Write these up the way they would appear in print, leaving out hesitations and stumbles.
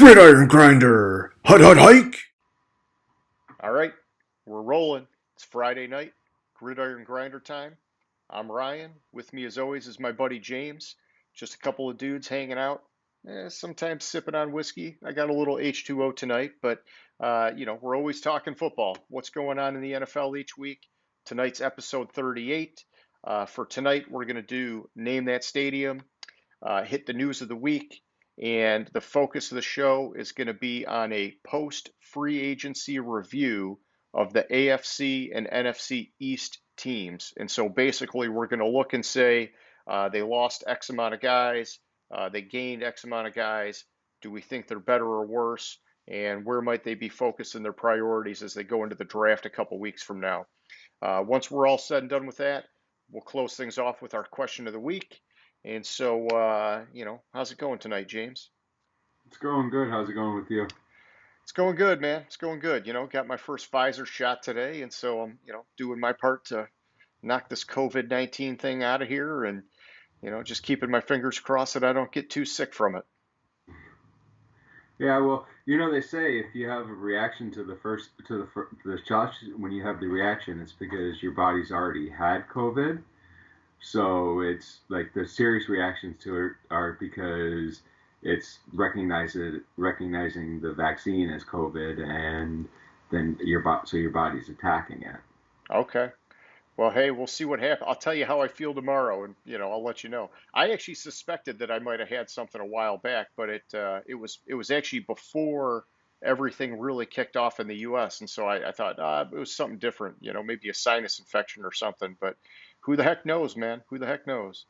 Gridiron Grinder! Hut hut hike! All right, we're rolling. It's Friday night, Gridiron Grinder time. I'm Ryan. With me, as always, is my buddy James. Just a couple of dudes hanging out, sometimes sipping on whiskey. I got a little H2O tonight, but we're always talking football. What's going on in the NFL each week? Tonight's episode 38. For tonight, we're going to do Name That Stadium, hit the news of the week, and the focus of the show is going to be on a post free agency review of the AFC and NFC East teams. And so basically, we're going to look and say they lost X amount of guys, they gained X amount of guys. Do we think they're better or worse? And where might they be focusing their priorities as they go into the draft a couple weeks from now? Once we're all said and done with that, we'll close things off with our question of the week. And so, how's it going tonight, James? It's going good. How's it going with you? It's going good, man. It's going good. Got my first Pfizer shot today, and so I'm, doing my part to knock this COVID-19 thing out of here, and just keeping my fingers crossed that I don't get too sick from it. Yeah, well, they say if you have a reaction to the shot, when you have the reaction, it's because your body's already had COVID. So it's like the serious reactions to it are because it's recognizing the vaccine as COVID, and then your body's attacking it. Okay. Well, hey, we'll see what happens. I'll tell you how I feel tomorrow, and I'll let you know. I actually suspected that I might have had something a while back, but it was actually before everything really kicked off in the U.S. And so I thought it was something different, maybe a sinus infection or something. But who the heck knows, man? Who the heck knows?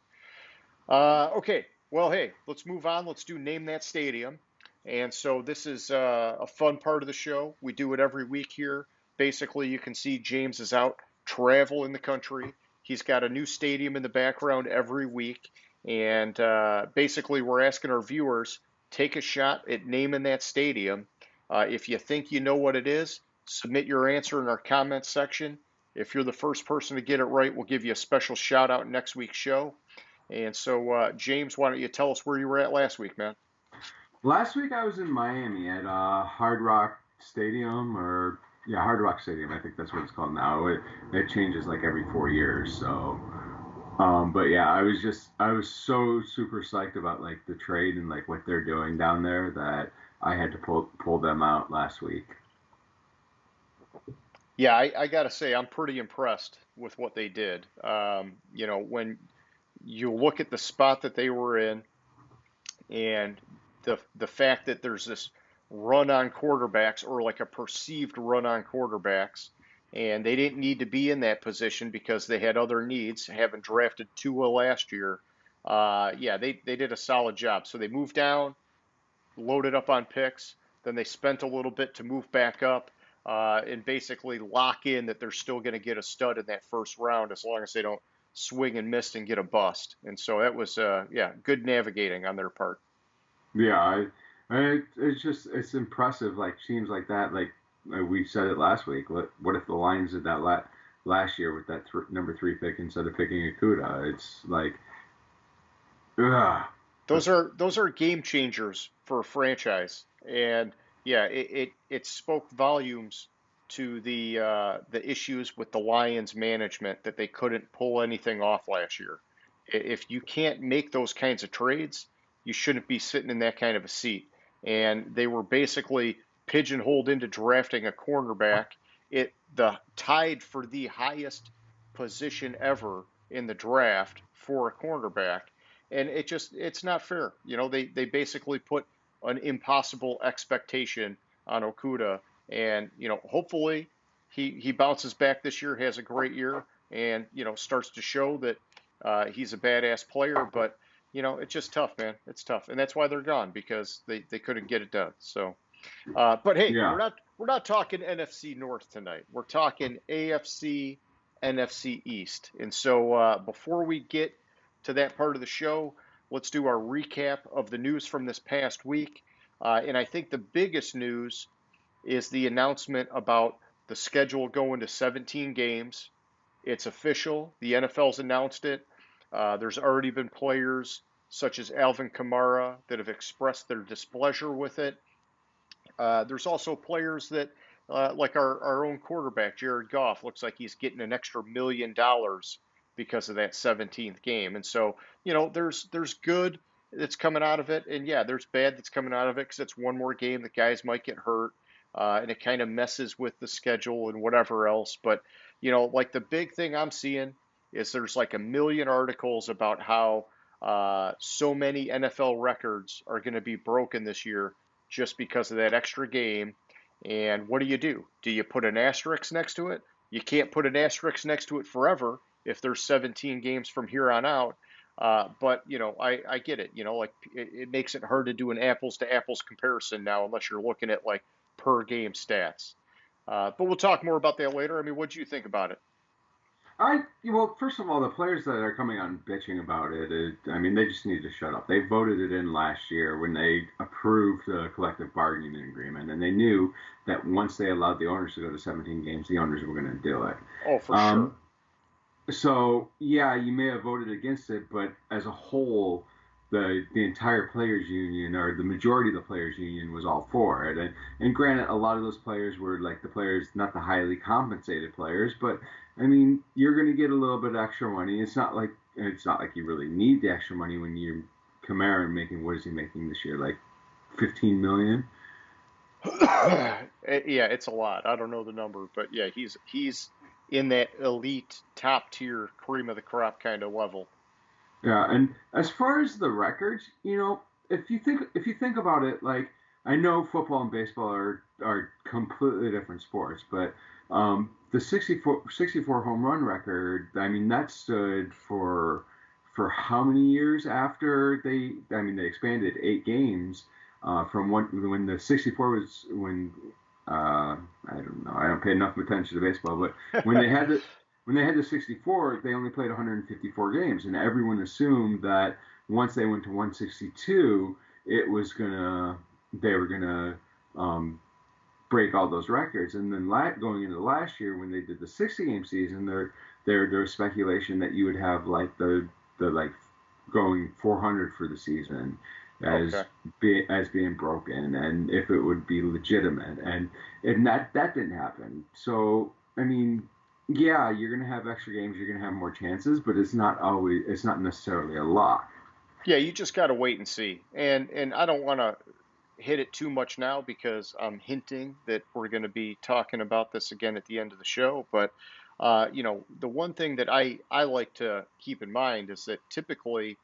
Okay, well, hey, let's move on. Let's do Name That Stadium. And so this is a fun part of the show. We do it every week here. Basically, you can see James is out traveling the country. He's got a new stadium in the background every week. And basically, we're asking our viewers, take a shot at naming that stadium. If you think you know what it is, submit your answer in our comments section. If you're the first person to get it right, we'll give you a special shout out next week's show. And so, James, why don't you tell us where you were at last week, man? Last week I was in Miami at Hard Rock Stadium, or yeah, Hard Rock Stadium. I think that's what it's called now. It changes like every 4 years. So, but yeah, I was so super psyched about like the trade and like what they're doing down there that I had to pull them out last week. Yeah, I got to say, I'm pretty impressed with what they did. When you look at the spot that they were in, and the fact that there's this run on quarterbacks, or like a perceived run on quarterbacks, and they didn't need to be in that position because they had other needs, having drafted Tua last year. Yeah, they did a solid job. So they moved down, loaded up on picks, then they spent a little bit to move back up, and basically lock in that they're still going to get a stud in that first round as long as they don't swing and miss and get a bust. And so that was, yeah, good navigating on their part. Yeah, it's impressive. Like teams like that, like we said it last week. What if the Lions did that last year with that number 3 pick instead of picking Akuda? It's like, ugh. Those are game changers for a franchise, and yeah, it spoke volumes to the issues with the Lions management that they couldn't pull anything off last year. If you can't make those kinds of trades, you shouldn't be sitting in that kind of a seat. And they were basically pigeonholed into drafting a cornerback. It the tied for the highest position ever in the draft for a cornerback, and it's not fair. They basically put an impossible expectation on Okuda, and hopefully he bounces back this year, has a great year, and starts to show that he's a badass player. But it's just tough, man. It's tough, and that's why they're gone, because they couldn't get it done. So, but hey, we're Yeah. not talking NFC North tonight. We're talking AFC, NFC East. And so, before we get to that part of the show, let's do our recap of the news from this past week. And I think the biggest news is the announcement about the schedule going to 17 games. It's official. The NFL's announced it. There's already been players such as Alvin Kamara that have expressed their displeasure with it. There's also players that, like our own quarterback, Jared Goff, looks like he's getting an extra $1 million because of that 17th game. And so, there's good that's coming out of it, and yeah, there's bad that's coming out of it because it's one more game that guys might get hurt, and it kind of messes with the schedule and whatever else. But like the big thing I'm seeing is there's like a million articles about how so many NFL records are going to be broken this year just because of that extra game. And what do? Do you put an asterisk next to it? You can't put an asterisk next to it forever if there's 17 games from here on out. But I get it. Like it makes it hard to do an apples to apples comparison now unless you're looking at like per game stats. But we'll talk more about that later. I mean, what do you think about it? Well, first of all, the players that are coming on bitching about I mean, they just need to shut up. They voted it in last year when they approved the collective bargaining agreement, and they knew that once they allowed the owners to go to 17 games, the owners were going to do it. Oh, for sure. So yeah, you may have voted against it, but as a whole, the entire players union or the majority of the players union was all for it. And granted, a lot of those players were like the players, not the highly compensated players, but I mean, you're going to get a little bit extra money. It's not like you really need the extra money when you're Kamara making, what is he making this year, like 15 million? Yeah, it's a lot. I don't know the number, but yeah, he's in that elite top tier cream of the crop kind of level. Yeah, and as far as the records, if you think about it, like I know football and baseball are completely different sports, but the 64 home run record, I mean, that stood for how many years after they expanded 8 games from when the 64 was I don't know, I don't pay enough attention to baseball, but when they had the 64, they only played 154 games, and everyone assumed that once they went to 162, they were gonna break all those records. And then going into last year when they did the 60-game season, there was speculation that you would have like the like going 400 for the season as Okay. being broken, and if it would be legitimate, and that didn't happen. So I mean, yeah, you're gonna have extra games, you're gonna have more chances, but it's not necessarily a lock. Yeah, you just got to wait and see. And I don't want to hit it too much now because I'm hinting that we're going to be talking about this again at the end of the show. But the one thing that I like to keep in mind is that typically,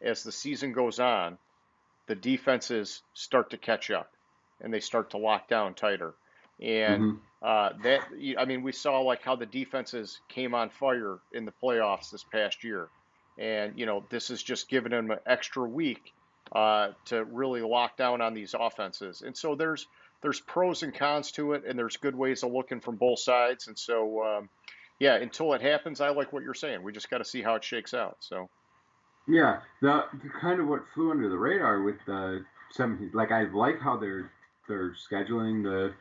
as the season goes on, the defenses start to catch up and they start to lock down tighter. And Hmm. I mean, we saw like how the defenses came on fire in the playoffs this past year. And, this is just giving them an extra week to really lock down on these offenses. And so there's pros and cons to it, and there's good ways of looking from both sides. And so, yeah, until it happens, I like what you're saying. We just got to see how it shakes out. So. Yeah, the kind of what flew under the radar with the 17, like I like how they're scheduling the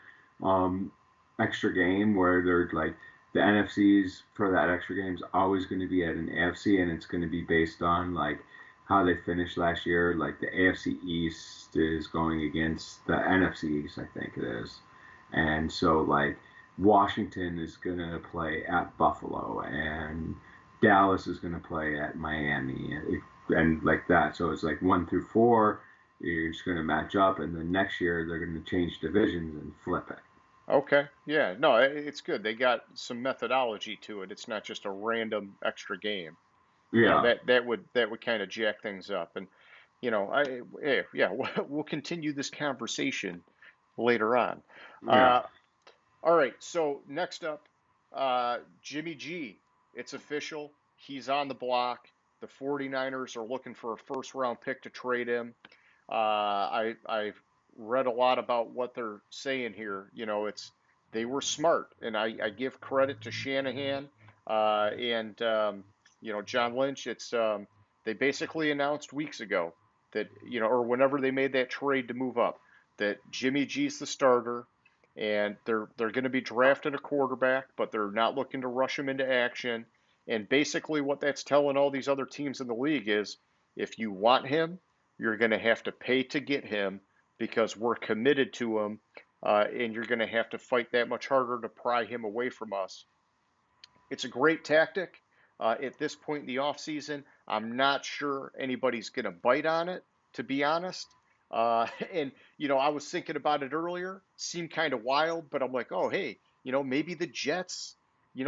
um, extra game where they're like the NFCs for that extra game is always going to be at an AFC, and it's going to be based on like how they finished last year. Like the AFC East is going against the NFC East, I think it is, and so like Washington is going to play at Buffalo, and Dallas is going to play at Miami, and like that. So it's like 1 through 4, you're just going to match up, and then next year they're going to change divisions and flip it. Okay. Yeah. No, it's good. They got some methodology to it. It's not just a random extra game. Yeah, That would kind of jack things up. And yeah, we'll continue this conversation later on. yeah. Uh, all right. So next up, Jimmy G. It's official. He's on the block. The 49ers are looking for a first round pick to trade him. I've read a lot about what they're saying here. They were smart, and I give credit to Shanahan and John Lynch. They basically announced weeks ago that or whenever they made that trade to move up, that Jimmy G's the starter, and they're going to be drafting a quarterback, but they're not looking to rush him into action. And basically, what that's telling all these other teams in the league is, if you want him, you're going to have to pay to get him, because we're committed to him, and you're going to have to fight that much harder to pry him away from us. It's a great tactic. At this point in the offseason, I'm not sure anybody's going to bite on it, to be honest. And, I was thinking about it earlier, seemed kind of wild, but I'm like, oh, hey, maybe the Jets, they're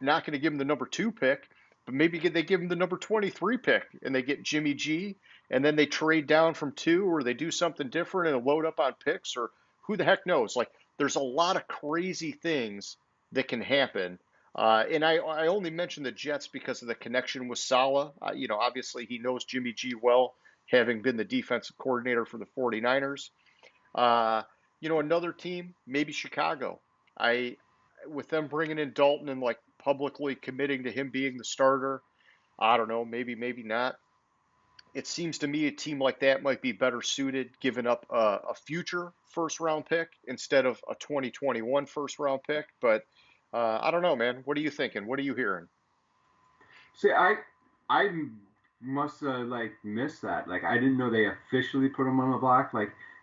not going to give him the number 2 pick, but maybe they give him the number 23 pick and they get Jimmy G, and then they trade down from 2, or they do something different and load up on picks, or who the heck knows? Like, there's a lot of crazy things that can happen. And I only mentioned the Jets because of the connection with Saleh. Obviously he knows Jimmy G well, having been the defensive coordinator for the 49ers. Uh, another team, maybe Chicago. With them bringing in Dalton and like publicly committing to him being the starter, I don't know, maybe not. It seems to me a team like that might be better suited giving up a future first round pick instead of a 2021 first round pick. But I don't know, man. What are you thinking? What are you hearing? See, I must have like missed that. Like I didn't know they officially put him on the block.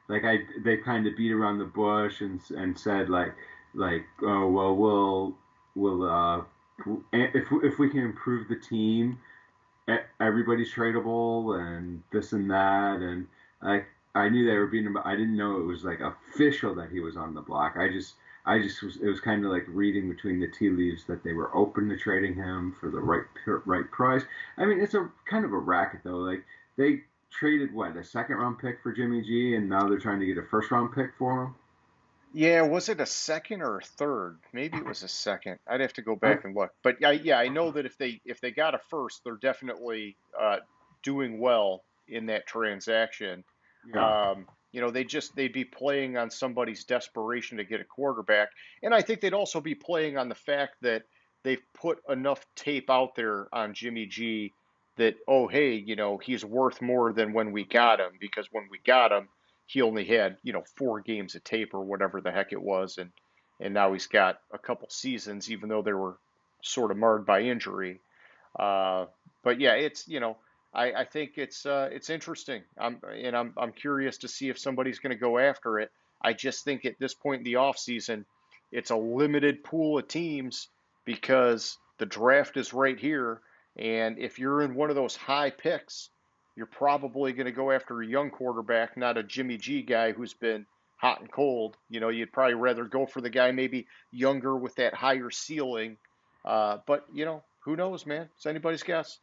They kind of beat around the bush and said oh well we'll if we can improve the team, everybody's tradable and this and that, and I knew they were beating him, but I didn't know it was like official that he was on the block. I just was, it was kind of like reading between the tea leaves that they were open to trading him for the right price. I mean, it's a kind of a racket though. Like they traded a second round pick for Jimmy G, and now they're trying to get a first round pick for him. Yeah, was it a second or a third? Maybe it was a second. I'd have to go I, back and look. But I know that if they got a first, they're definitely doing well in that transaction. yeah, They'd be playing on somebody's desperation to get a quarterback, and I think they'd also be playing on the fact that they've put enough tape out there on Jimmy G that, oh hey, he's worth more than when we got him, because when we got him he only had 4 games of tape or whatever the heck it was, and now he's got a couple seasons, even though they were sort of marred by injury. Uh, but yeah, it's I think it's interesting. I'm curious to see if somebody's going to go after it. I just think at this point in the offseason, it's a limited pool of teams because the draft is right here, and if you're in one of those high picks, you're probably going to go after a young quarterback, not a Jimmy G guy who's been hot and cold. You'd probably rather go for the guy maybe younger with that higher ceiling. But who knows, man? It's anybody's guess.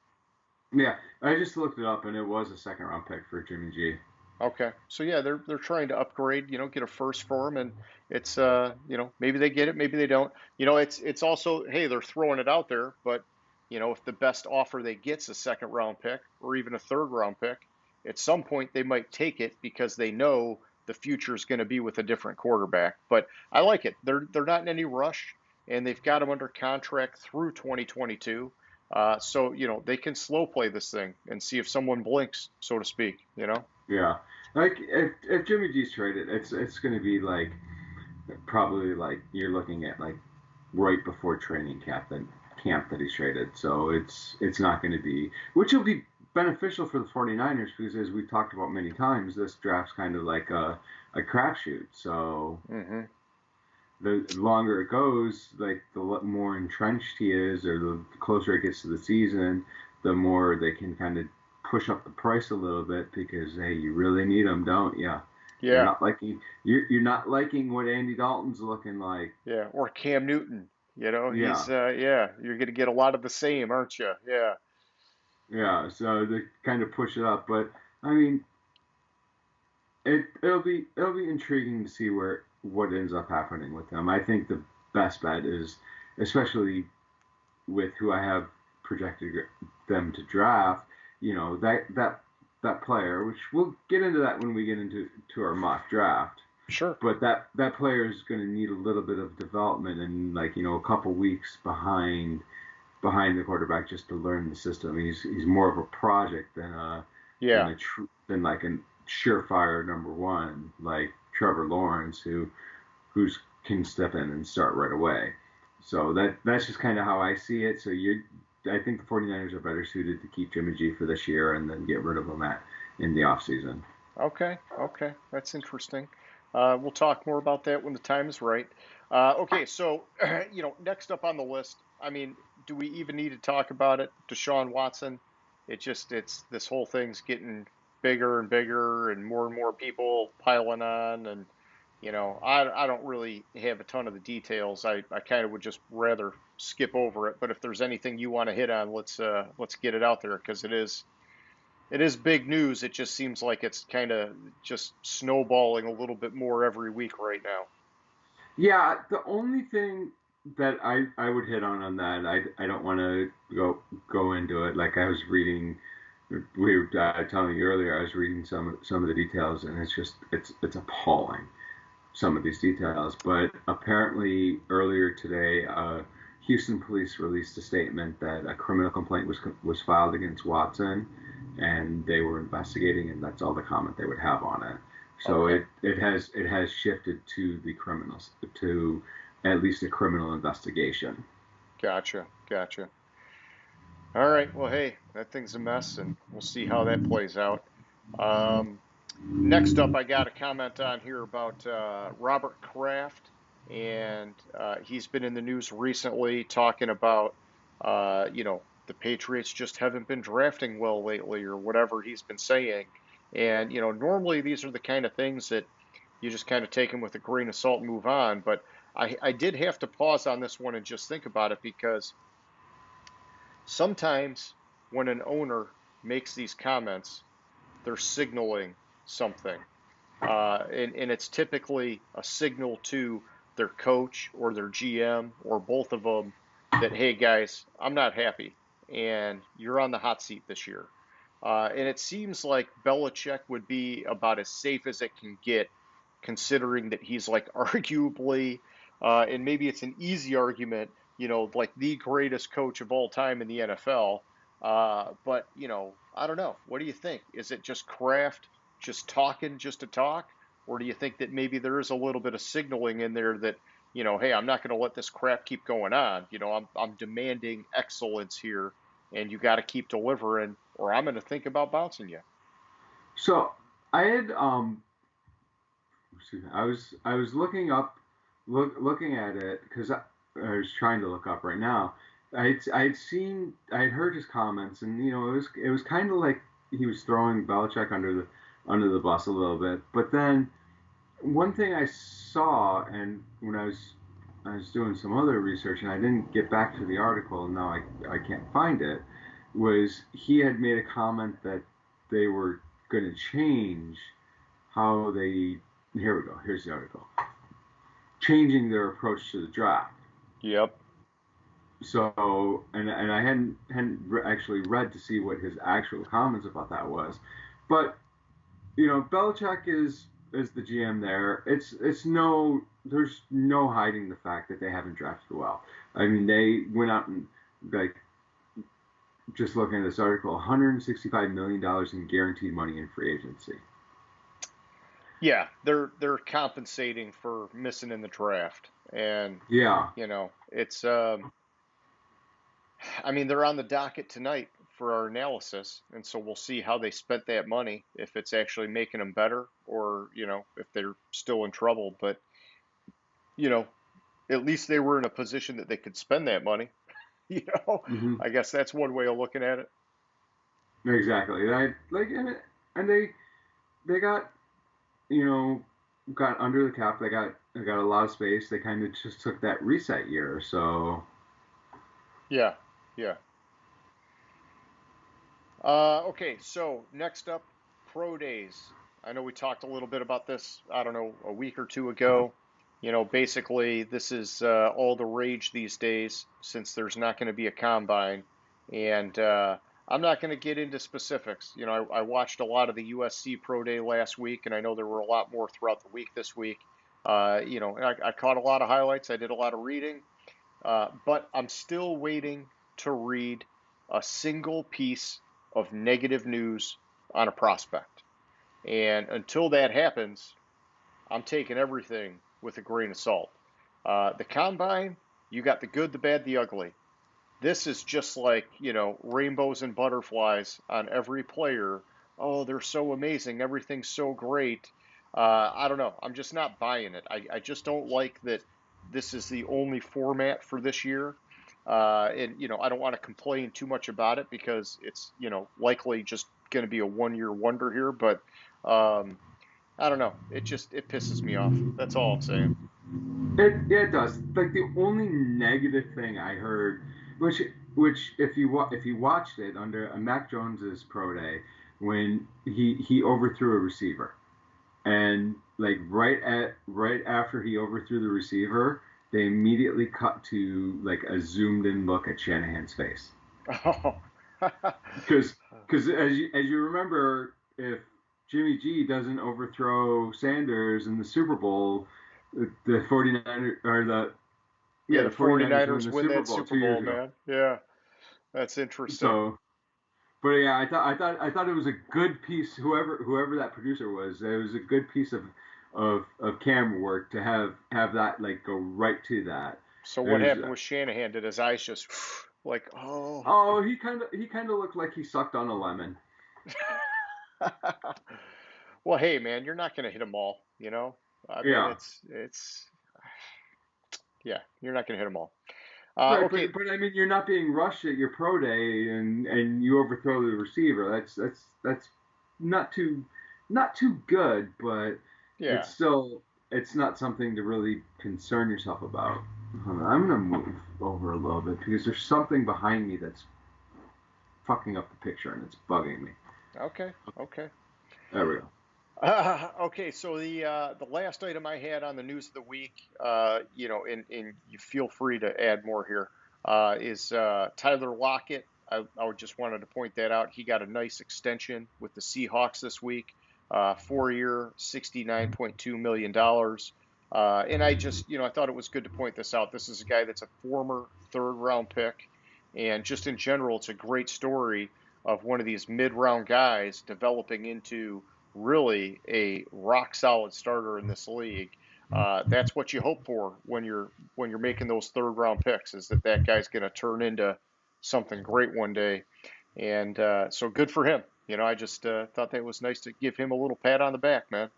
yeah. I just looked it up, and it was a second round pick for Jimmy G. Okay, so yeah, they're trying to upgrade, get a first for him, and it's maybe they get it, maybe they don't. It's also, hey, they're throwing it out there, but if the best offer they get's a second round pick or even a third round pick, at some point they might take it because they know the future is going to be with a different quarterback. But I like it. They're not in any rush, and they've got him under contract through 2022. So they can slow play this thing and see if someone blinks, so to speak. Yeah, like if Jimmy G's traded, it's going to be like probably like you're looking at like right before training camp that he's traded. So it's not going to be, which will be beneficial for the 49ers because as we've talked about many times, this draft's kind of like a crapshoot. So hmm the longer it goes, like the more entrenched he is, or the closer it gets to the season, the more they can kind of push up the price a little bit because hey, you really need him, don't you? You're Yeah, not liking you're not liking what Andy Dalton's looking like. yeah. Or Cam Newton. Yeah, You're going to get a lot of the same, aren't you? Yeah. yeah. So they kind of push it up, but I mean, it'll be intriguing to see what ends up happening with them. I think the best bet is, especially with who I have projected them to draft, that player, which we'll get into that when we get into our mock draft. Sure. But that player is going to need a little bit of development and a couple weeks behind the quarterback just to learn the system. He's more of a project Yeah. than like a surefire number one like Trevor Lawrence who's can step in and start right away. So that's just kind of how I see it. So I think the 49ers are better suited to keep Jimmy G for this year and then get rid of him in the offseason. Okay, okay, that's interesting. We'll talk more about that when the time is right. Okay, so next up on the list. I mean, do we even need to talk about it? Deshaun Watson. It's this whole thing's getting bigger and bigger, and more people piling on, and I don't really have a ton of the details. I kind of would just rather skip over it. But if there's anything you want to hit on, let's get it out there because it is big news. It just seems like it's kind of just snowballing a little bit more every week right now. Yeah, the only thing that I would hit on that, I don't want to go into it. Like I was reading, we were telling you earlier, I was reading some of the details, and it's appalling, some of these details. But apparently earlier today, Houston police released a statement that a criminal complaint was filed against Watson, and they were investigating, and that's all the comment they would have on it. So Okay, it has shifted to the criminals, to at least a criminal investigation. gotcha, gotcha. All right, well, hey, that thing's a mess, and we'll see how that plays out. Um, Next up, I got a comment on here about Robert Kraft, and he's been in the news recently talking about, the Patriots just haven't been drafting well lately, or whatever he's been saying. And normally these are the kind of things that you just kind of take them with a grain of salt and move on. But I did have to pause on this one and just think about it because sometimes when an owner makes these comments, they're signaling something. And it's typically a signal to their coach or their GM or both of them that, hey guys, I'm not happy and you're on the hot seat this year. And it seems like Belichick would be about as safe as it can get, considering that he's like arguably, and maybe it's an easy argument, like the greatest coach of all time in the NFL. But I don't know. What do you think? Is it just Kraft just talking just to talk, or do you think that maybe there is a little bit of signaling in there that hey, I'm not going to let this crap keep going on. I'm demanding excellence here, and you got to keep delivering, or I'm going to think about bouncing you. So I had excuse me, I was looking at it because I was trying to look up right now. I had heard his comments, and it was kind of like he was throwing Belichick under the bus a little bit. But then one thing I saw, and when I was doing some other research, and I didn't get back to the article, and now I can't find it, was he had made a comment that they were going to change how they. Here we go. Here's the article. Changing their approach to the draft. Yep. So, and I hadn't actually read to see what his actual comments about that was, but Belichick is the GM there. There's no hiding the fact that they haven't drafted well. I mean, they went out and, like, just looking at this article, $165 million in guaranteed money in free agency. Yeah, they're compensating for missing in the draft, and Yeah. it's I mean, they're on the docket tonight for our analysis, and so we'll see how they spent that money, if it's actually making them better, or if they're still in trouble. But you know, at least they were in a position that they could spend that money. You know, Hmm. I guess that's one way of looking at it. Exactly. And they got you know got under the cap. They got a lot of space. They kind of just took that reset year. So Yeah, yeah. Okay, so next up, pro days. I know we talked a little bit about this, I don't know, a week or two ago. Basically, this is all the rage these days since there's not going to be a combine. And I'm not going to get into specifics. I watched a lot of the USC Pro Day last week, and I know there were a lot more throughout the week this week. And I caught a lot of highlights. I did a lot of reading. But I'm still waiting to read a single piece of negative news on a prospect. And until that happens, I'm taking everything with a grain of salt. The combine, you got the good, the bad, the ugly. This is just like, rainbows and butterflies on every player oh, they're so amazing, everything's so great. I don't know. I'm just not buying it. I just don't like that this is the only format for this year. And, I don't want to complain too much about it because it's, likely just going to be a 1 year wonder here. But um, I don't know. It pisses me off. That's all I'm saying. It does. Like the only negative thing I heard, which if you watched it under Mac Jones's pro day when he overthrew a receiver, and like right after he overthrew the receiver, they immediately cut to like a zoomed in look at Shanahan's face. Oh, Because as you remember, if Jimmy G doesn't overthrow Sanders in the Super Bowl, the 49ers or the yeah, yeah, the the 49ers win 49ers the win Super that Bowl Super 2 years Bowl, ago. man. Yeah, that's interesting. So, but yeah, I thought it was a good piece. Whoever that producer was, it was a good piece of camera work to have that like go right to that. So what There's happened with Shanahan? Did his eyes just like, oh? oh he kind of looked like he sucked on a lemon. Well, hey, man, you're not going to hit them all, you know? I mean, Yeah. it's yeah, you're not going to hit them all. Right, Okay, but I mean, you're not being rushed at your pro day, and you overthrow the receiver. That's not too good, but yeah. it's still it's not something to really concern yourself about. Hold on, I'm gonna move over a little bit because there's something behind me that's fucking up the picture and it's bugging me. Okay, okay. There we go. Okay, so the last item I had on the news of the week, and you feel free to add more here, is Tyler Lockett. I just wanted to point that out. He got a nice extension with the Seahawks this week, 4 year, $69.2 million. And I thought it was good to point this out. This is a guy that's a former third round pick, and just in general, it's a great story of one of these mid round guys developing into really a rock solid starter in this league. That's what you hope for when you're making those third round picks, is that guy's going to turn into something great one day. And so good for him. I just thought that was nice to give him a little pat on the back, man.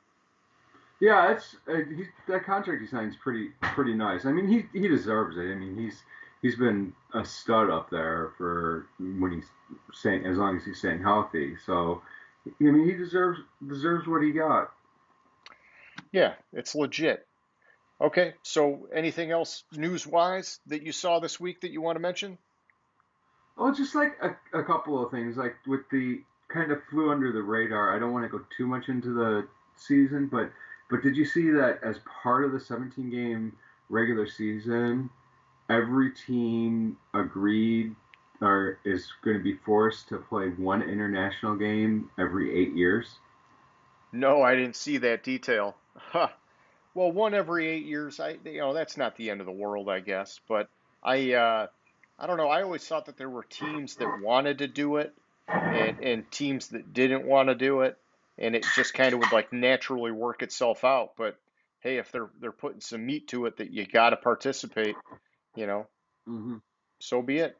Yeah, that contract he signed is pretty nice. I mean, he deserves it. I mean, he's been a stud up there for when he's staying as long as he's staying healthy. So, I mean, he deserves what he got. Yeah, it's legit. Okay, so anything else news wise that you saw this week that you want to mention? Oh, just like a couple of things, like with the kind of flew under the radar. I don't want to go too much into the season, but did you see that as part of the 17 game regular season, every team agreed or is going to be forced to play one international game every 8 years? No, I didn't see that detail. Huh. Well, one every 8 years, that's not the end of the world, I guess. But I, uh, I don't know. I always thought that there were teams that wanted to do it, and teams that didn't want to do it, and it just kind of would like naturally work itself out. But hey, if they're putting some meat to it that you got to participate, you know, Hmm. so be it.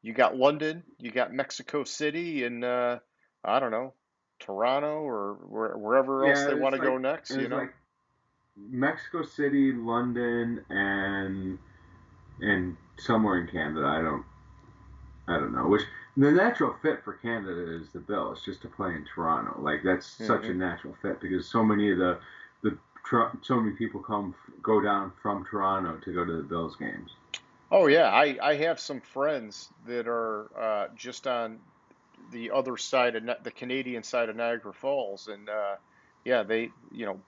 You got London, you got Mexico City, and I don't know, Toronto or wherever else Yeah, they want to go next. it's like Mexico City, London, and somewhere in Canada. I don't know. Which the natural fit for Canada is the Bills, just to play in Toronto. Like that's such a Hmm. natural fit because so many of the so many people go down from Toronto to go to the Bills games. Oh yeah, I have some friends that are just on the other side of the Canadian side of Niagara Falls, and yeah, they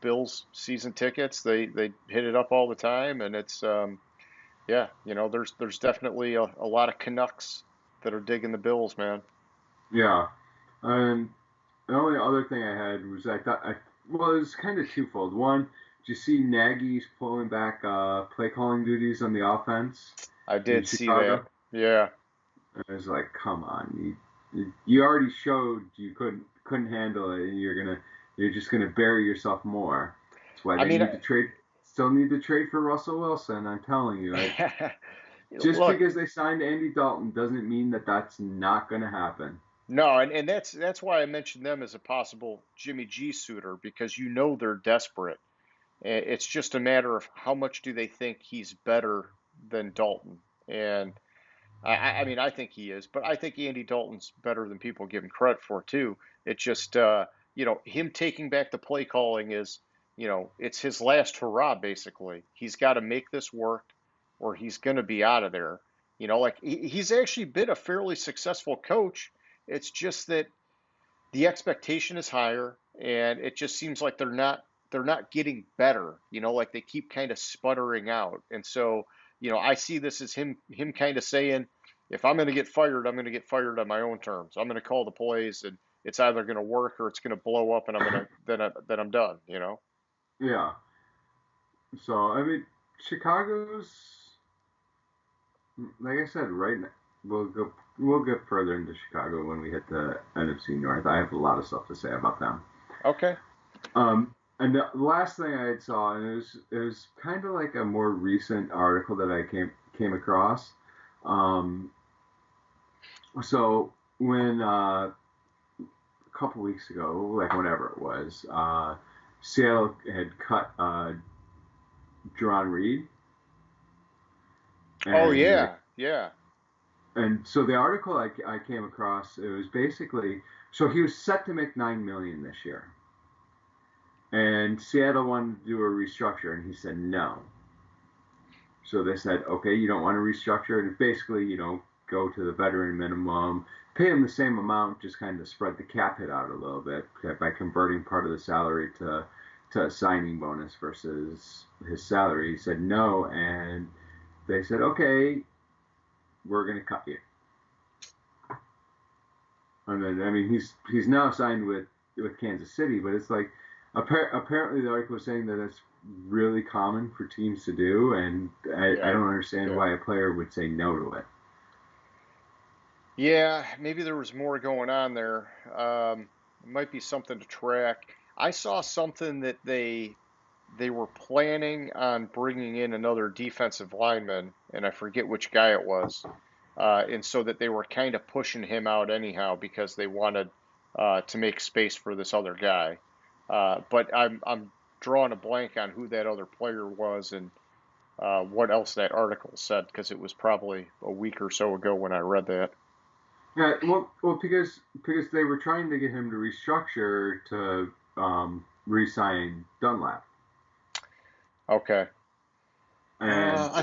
Bills season tickets. They hit it up all the time, and it's yeah, there's definitely a lot of Canucks that are digging the Bills, man. Yeah, and the only other thing I had was I thought well it was kind of twofold. One, did you see Nagy's pulling back play calling duties on the offense I in did see that. Chicago? Yeah, And it was like, come on, you already showed you couldn't handle it, and you're just gonna bury yourself more. That's why I they mean, need to trade. Still need to trade for Russell Wilson. I'm telling you, just look, because they signed Andy Dalton doesn't mean that that's not gonna happen. No, and that's why I mentioned them as a possible Jimmy G suitor because they're desperate. It's just a matter of how much do they think he's better than Dalton. And I mean, I think he is, but I think Andy Dalton's better than people give him credit for too. It's just, him taking back the play calling is, it's his last hurrah, basically. He's got to make this work or he's going to be out of there. Like he's actually been a fairly successful coach. It's just that the expectation is higher and it just seems like they're not getting better, like they keep kind of sputtering out. And so, I see this as him kind of saying, if I'm going to get fired, I'm going to get fired on my own terms. I'm going to call the plays and it's either going to work or it's going to blow up and I'm going to then I'm done. Yeah. So I mean, Chicago's like I said, right now, we'll get further into Chicago when we hit the NFC North. I have a lot of stuff to say about them. Okay. And the last thing I had saw, and it was kind of like a more recent article that I came across. Um, so when a couple weeks ago, like whenever it was, Seattle had cut Jerron Reed, Oh and yeah. Yeah. so the article I came across, it was basically, so he was set to make $9 million this year, and Seattle wanted to do a restructure, and he said no. So they said, okay, you don't want to restructure, and basically, go to the veteran minimum, pay him the same amount, just kind of spread the cap hit out a little bit by converting part of the salary to a signing bonus versus his salary. He said no, and they said, okay, we're going to cut you. And then, I mean, he's now signed with Kansas City, but it's like, apparently the article was saying that it's really common for teams to do, and I Yeah. don't understand Yeah. why a player would say no to it. Yeah, maybe there was more going on there. It might be something to track. I saw something that they were planning on bringing in another defensive lineman, and I forget which guy it was. And so that they were kind of pushing him out anyhow because they wanted to make space for this other guy. But I'm drawing a blank on who that other player was and what else that article said because it was probably a week or so ago when I read that. Yeah, well, because they were trying to get him to restructure to re-sign Dunlap, Okay. and I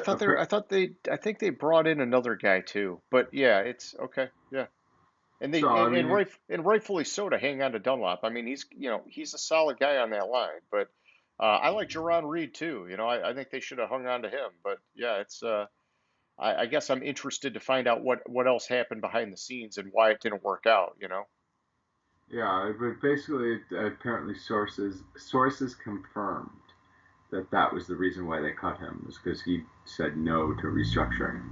think they brought in another guy too. But yeah, it's okay. Yeah. And they so I mean, and rightfully so to hang on to Dunlop. I mean, he's a solid guy on that line, but I like Jerron Reed too. I think they should have hung on to him. But yeah, it's I guess I'm interested to find out what else happened behind the scenes and why it didn't work out. yeah, but basically, apparently sources confirmed that was the reason why they cut him, was because he said no to restructuring.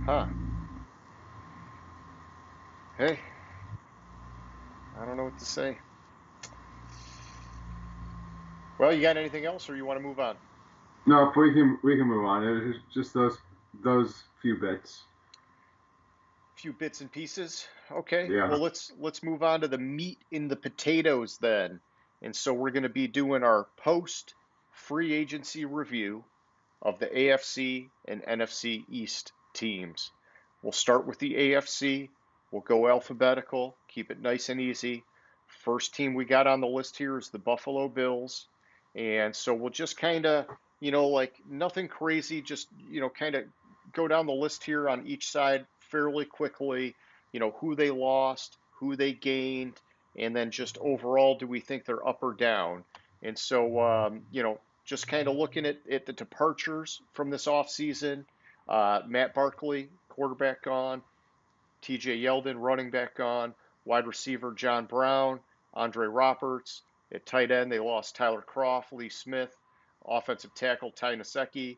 Huh. Hey, I don't know what to say. Well, you got anything else, or you want to move on? No, if we can move on. It was just those few bits. Few bits and pieces. Okay. Yeah. Well, let's move on to the meat in the potatoes then. And so we're going to be doing our post free agency review of the AFC and NFC East teams. We'll start with the AFC. We'll go alphabetical, keep it nice and easy. First team we got on the list here is the Buffalo Bills. And so we'll just kind of, like nothing crazy, just, kind of go down the list here on each side fairly quickly, who they lost, who they gained, and then just overall, do we think they're up or down? And so, just kind of looking at the departures from this offseason. Matt Barkley, quarterback gone. TJ Yeldon, running back gone. Wide receiver John Brown, Andre Roberts. At tight end, they lost Tyler Croft, Lee Smith. Offensive tackle Ty Nsekhe.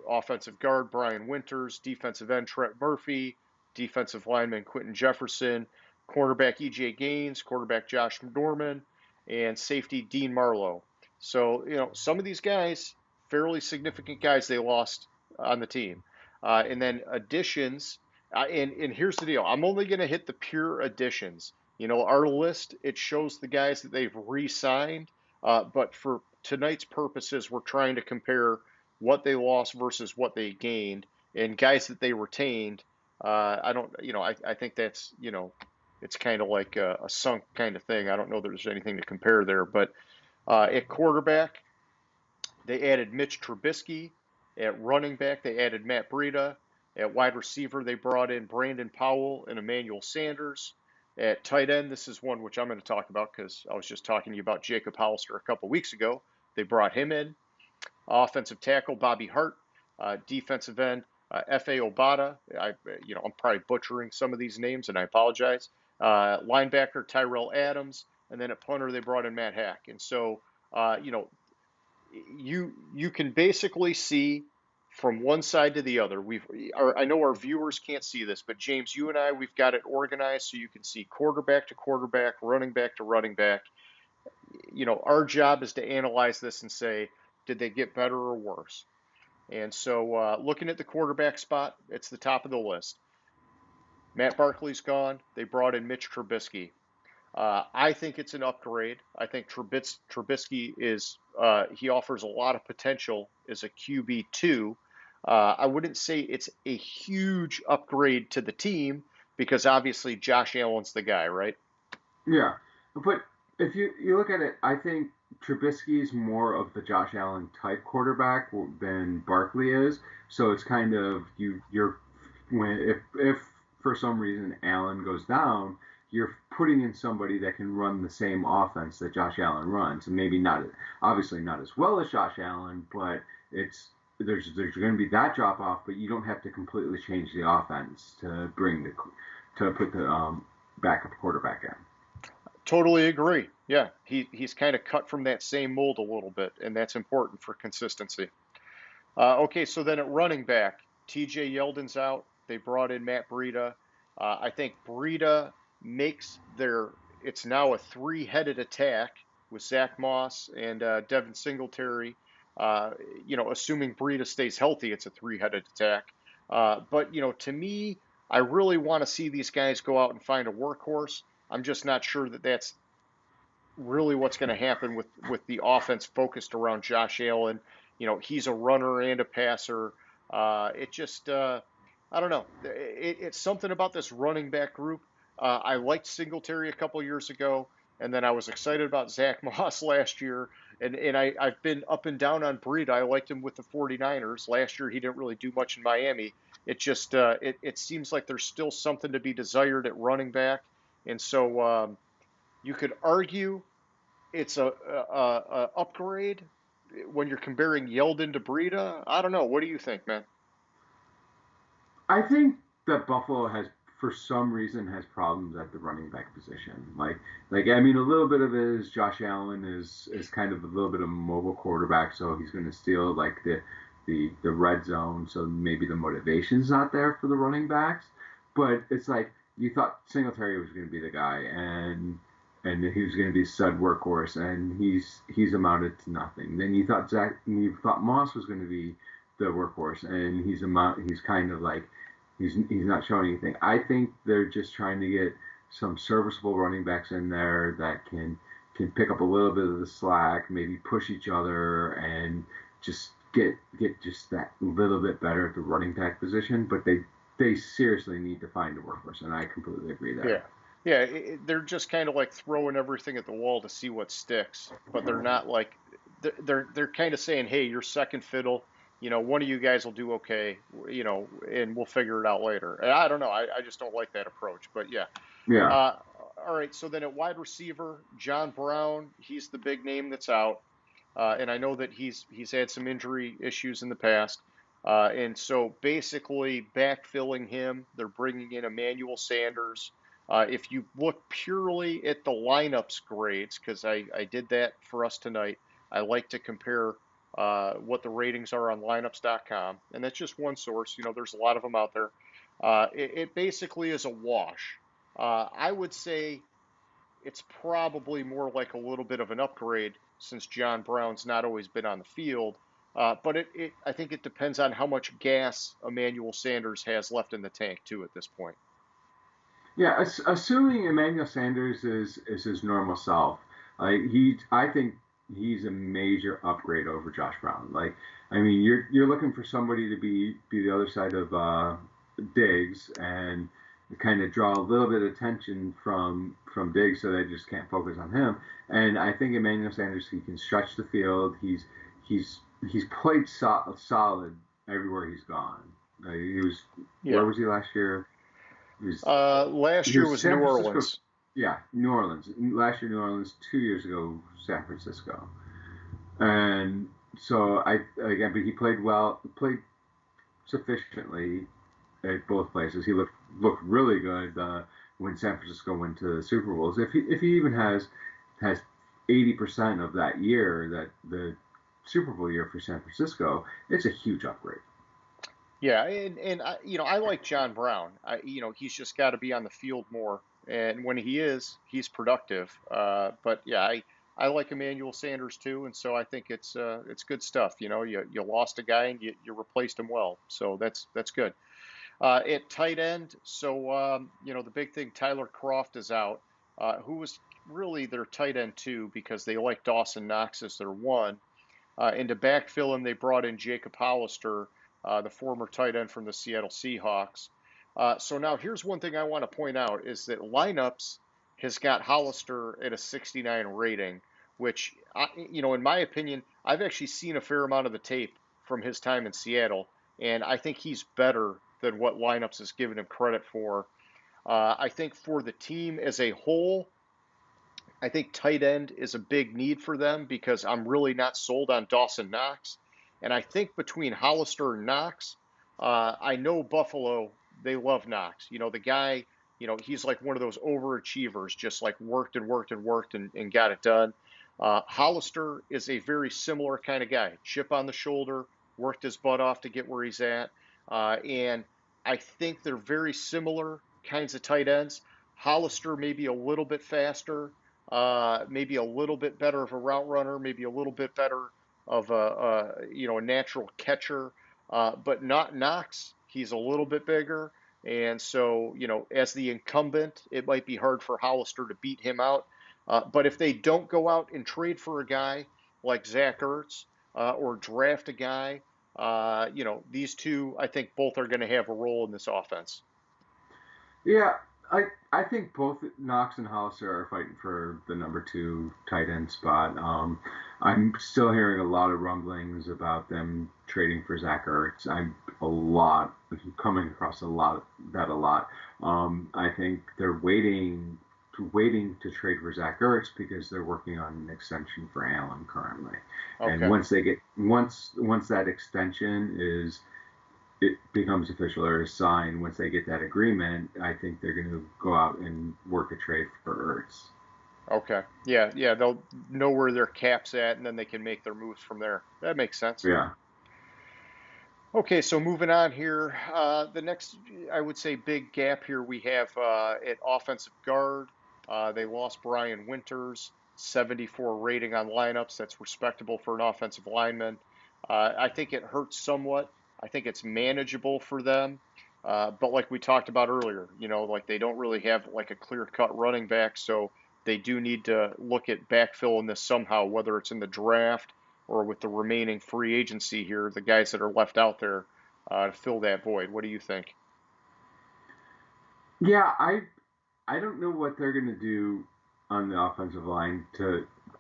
Offensive guard Brian Winters. Defensive end Trent Murphy. Defensive lineman Quentin Jefferson. Cornerback EJ Gaines. Quarterback Josh Norman. And safety Dean Marlowe. So, some of these guys, fairly significant guys they lost on the team. And then additions, And here's the deal. I'm only going to hit the pure additions. Our list, it shows the guys that they've re-signed, but for tonight's purposes, we're trying to compare what they lost versus what they gained, and guys that they retained. I don't, I think that's, it's kind of like a sunk kind of thing. I don't know that there's anything to compare there, but at quarterback, they added Mitch Trubisky. At running back, they added Matt Breida. At wide receiver, they brought in Brandon Powell and Emmanuel Sanders. At tight end, this is one which I'm going to talk about because I was just talking to you about Jacob Hollister a couple weeks ago. They brought him in. Offensive tackle, Bobby Hart. Defensive end, F.A. Obata. I'm probably butchering some of these names, and I apologize. Linebacker, Tyrell Adams. And then at punter, they brought in Matt Hack. And so, you can basically see from one side to the other. I know our viewers can't see this, but James, you and I, we've got it organized so you can see quarterback to quarterback, running back to running back. Our job is to analyze this and say, did they get better or worse? And so, looking at the quarterback spot, it's the top of the list. Matt Barkley's gone. They brought in Mitch Trubisky. I think it's an upgrade. I think Trubisky he offers a lot of potential as a QB2. I wouldn't say it's a huge upgrade to the team because obviously Josh Allen's the guy, right? Yeah, but if you look at it, I think Trubisky's more of the Josh Allen type quarterback than Barkley is. So it's kind of if for some reason Allen goes down, you're putting in somebody that can run the same offense that Josh Allen runs, and maybe obviously not as well as Josh Allen, but there's going to be that drop off, but you don't have to completely change the offense to put the backup quarterback in. Totally agree. Yeah, he's kind of cut from that same mold a little bit, and that's important for consistency. Okay, so then at running back, T.J. Yeldon's out. They brought in Matt Breida. I think Breida it's now a three-headed attack with Zach Moss and Devin Singletary. Assuming Breida stays healthy, it's a three-headed attack. But to me, I really want to see these guys go out and find a workhorse. I'm just not sure that that's really what's going to happen with the offense focused around Josh Allen. He's a runner and a passer. I don't know. It's something about this running back group. I liked Singletary a couple years ago, and then I was excited about Zach Moss last year. And I've been up and down on Breida. I liked him with the 49ers. Last year, he didn't really do much in Miami. It seems like there's still something to be desired at running back. And so you could argue it's a upgrade when you're comparing Yeldon to Breida. I don't know. What do you think, man? I think that Buffalo for some reason, has problems at the running back position. I mean, a little bit of it is Josh Allen is kind of a little bit of a mobile quarterback, so he's going to steal the red zone. So maybe the motivation's not there for the running backs. But it's like you thought Singletary was going to be the guy, and he was going to be a stud workhorse, and he's amounted to nothing. Then you thought Moss was going to be the workhorse, and he's kind of like he's not showing anything. I think they're just trying to get some serviceable running backs in there that can pick up a little bit of the slack, maybe push each other, and just get just that little bit better at the running back position. But they seriously need to find a workhorse, and I completely agree there. Yeah, they're just kind of like throwing everything at the wall to see what sticks, but they're not like they're kind of saying, "Hey, you're second fiddle. One of you guys will do okay, and we'll figure it out later." And I don't know. I just don't like that approach, but yeah. Yeah. All right. So then at wide receiver, John Brown, he's the big name that's out, and I know that he's had some injury issues in the past. And so basically backfilling him, they're bringing in Emmanuel Sanders. If you look purely at the lineups grades, because I did that for us tonight, I like to compare what the ratings are on lineups.com. And that's just one source. There's a lot of them out there. It basically is a wash. I would say it's probably more like a little bit of an upgrade since John Brown's not always been on the field. But I think it depends on how much gas Emmanuel Sanders has left in the tank too at this point. Yeah, assuming Emmanuel Sanders is his normal self, I think he's a major upgrade over Josh Brown. Like, I mean, you're looking for somebody to be the other side of Diggs and kind of draw a little bit of attention from Diggs, so they just can't focus on him. And I think Emmanuel Sanders, he can stretch the field. He's he's played solid everywhere he's gone. He was Yeah. Where was he last year? He was Last year was New San Francisco. Orleans. Yeah, New Orleans. Last year, New Orleans. 2 years ago, San Francisco. And so but he played well, played sufficiently at both places. He looked really good when San Francisco went to the Super Bowls. If he even has 80% of that year, that the Super Bowl year for San Francisco, it's a huge upgrade. Yeah, and I like John Brown. He's just got to be on the field more, and when he is, he's productive. But yeah, I like Emmanuel Sanders too, and so I think it's good stuff. You lost a guy and you replaced him well, so that's good. At tight end, so the big thing, Tyler Croft is out, who was really their tight end too, because they like Dawson Knox as their one. And to backfill him, they brought in Jacob Hollister, the former tight end from the Seattle Seahawks. So now here's one thing I want to point out is that lineups has got Hollister at a 69 rating, which, in my opinion, I've actually seen a fair amount of the tape from his time in Seattle, and I think he's better than what lineups has given him credit for. I think for the team as a whole, I think tight end is a big need for them because I'm really not sold on Dawson Knox. And I think between Hollister and Knox, I know Buffalo, they love Knox. The guy, he's like one of those overachievers, just like worked and worked and worked and got it done. Hollister is a very similar kind of guy, chip on the shoulder, worked his butt off to get where he's at. And I think they're very similar kinds of tight ends. Hollister maybe a little bit faster, maybe a little bit better of a route runner, maybe a little bit better of a natural catcher, but not Knox. He's a little bit bigger, and so as the incumbent, it might be hard for Hollister to beat him out. But if they don't go out and trade for a guy like Zach Ertz or draft a guy, these two I think both are going to have a role in this offense. Yeah, I think both Knox and Hollister are fighting for the number two tight end spot. I'm still hearing a lot of rumblings about them trading for Zach Ertz. I'm coming across a lot. I think they're waiting to trade for Zach Ertz because they're working on an extension for Allen currently. And Okay. once that extension it becomes official or is signed, once they get that agreement, I think they're going to go out and work a trade for Ertz. Okay. Yeah, yeah, they'll know where their cap's at, and then they can make their moves from there. That makes sense. Yeah. Okay, so moving on here, the next, I would say, big gap here we have at offensive guard. They lost Brian Winters, 74 rating on lineups. That's respectable for an offensive lineman. I think it hurts somewhat. I think it's manageable for them. But like we talked about earlier, like they don't really have like a clear-cut running back, so they do need to look at backfilling this somehow, whether it's in the draft or with the remaining free agency here, the guys that are left out there to fill that void. What do you think? Yeah, I don't know what they're going to do on the offensive line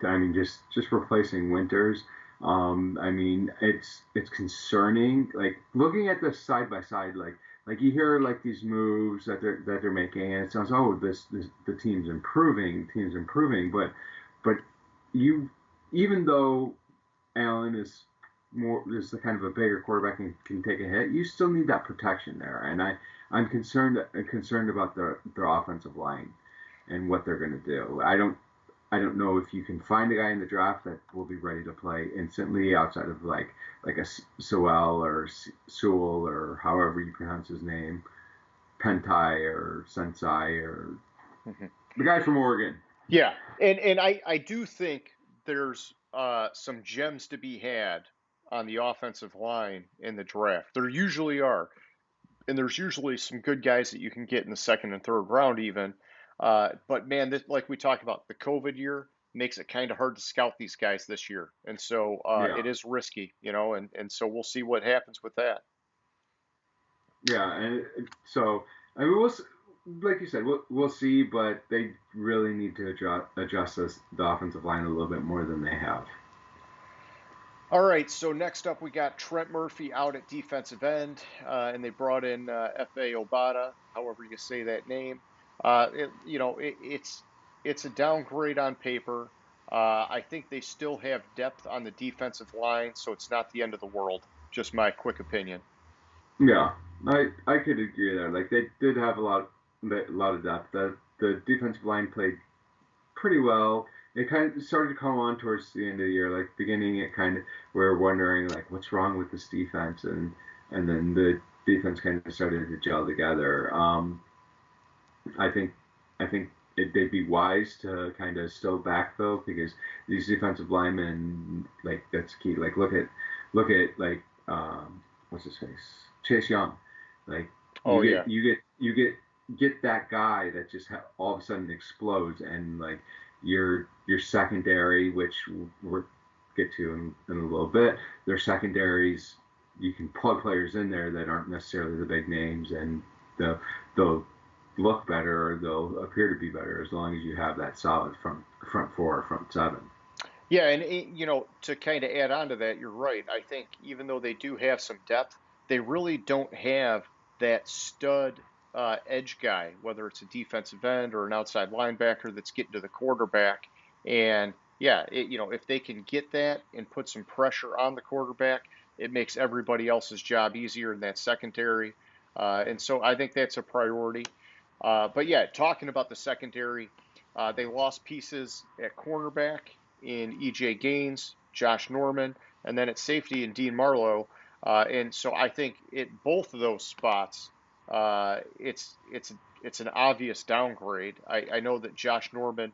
I mean, just replacing Winters. I mean, it's concerning. Like looking at this side by side, like you hear like these moves that they're making, and it sounds, oh, this the team's improving, but you even though Allen is the kind of a bigger quarterback and can take a hit, you still need that protection there, and I'm concerned about their offensive line and what they're going to do. I don't know if you can find a guy in the draft that will be ready to play instantly outside of like a Sewell or Sewell or however you pronounce his name, Pentai or Sensei or the guy from Oregon. Yeah, and I do think there's some gems to be had on the offensive line in the draft. There usually are, and there's usually some good guys that you can get in the second and third round even. But man, this, like we talked about, the COVID year makes it kind of hard to scout these guys this year, and so Yeah, it is risky, and so we'll see what happens with that. yeah, and so I mean, like you said, we'll see, but they really need to adjust the offensive line a little bit more than they have. All right, so next up we got Trent Murphy out at defensive end, and they brought in F.A. Obata, however you say that name. It's a downgrade on paper. I think they still have depth on the defensive line, so it's not the end of the world. Just my quick opinion. Yeah, I could agree there. Like they did have a lot of depth. The defensive line played pretty well. It kind of started to come on towards the end of the year. Like beginning, it kind of we were wondering like what's wrong with this defense, and then the defense kind of started to gel together. I think I think they'd be wise to kind of still backfill because these defensive linemen like that's key. Like look at like what's his face Chase Young. Like Oh yeah. you get that guy that just all of a sudden explodes and like your secondary, which we'll get to in a little bit. Their secondaries, you can plug players in there that aren't necessarily the big names, and they'll look better or they'll appear to be better as long as you have that solid front four or front seven. Yeah, and to kind of add on to that, you're right. I think even though they do have some depth, they really don't have that stud edge guy, whether it's a defensive end or an outside linebacker that's getting to the quarterback. And yeah, if they can get that and put some pressure on the quarterback, it makes everybody else's job easier in that secondary. And so I think that's a priority. But yeah, talking about the secondary, they lost pieces at cornerback in E.J. Gaines, Josh Norman, and then at safety in Dean Marlowe. And so I think at both of those spots, it's an obvious downgrade. I know that Josh Norman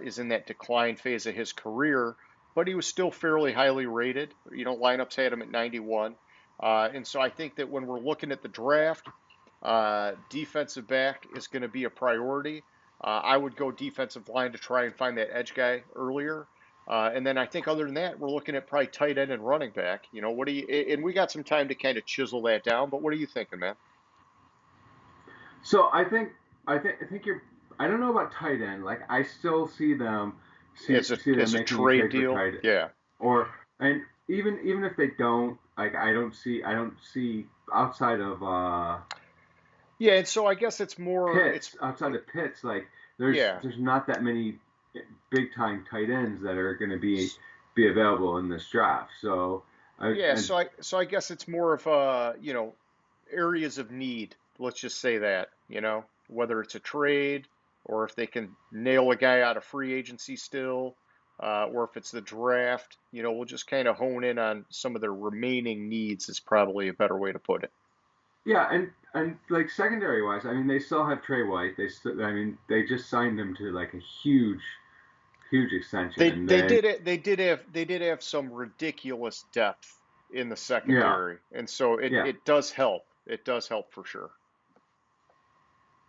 is in that decline phase of his career, but he was still fairly highly rated. Lineups had him at 91. And so I think that when we're looking at the draft, defensive back is going to be a priority. I would go defensive line to try and find that edge guy earlier. And then I think other than that, we're looking at probably tight end and running back. What do you, and we got some time to kind of chisel that down, but what are you thinking, man? So I think you're. I don't know about tight end. Like I still see them see them As a making a trade trade for deal? tight end. Yeah. Or and even if they don't, like I don't see outside of Yeah, and so I guess it's more, Pitts, outside of Pitts, like there's yeah. there's not that many big time tight ends that are going to be available in this draft. So I Yeah, and so I guess it's more of areas of need. Let's just say that, whether it's a trade or if they can nail a guy out of free agency still, or if it's the draft, we'll just kind of hone in on some of their remaining needs is probably a better way to put it. yeah, and like secondary wise, I mean they still have Trey White. I mean they just signed him to like a huge extension, They and they then did it they did have some ridiculous depth in the yeah, secondary, and so it yeah. it does help. It does help for sure.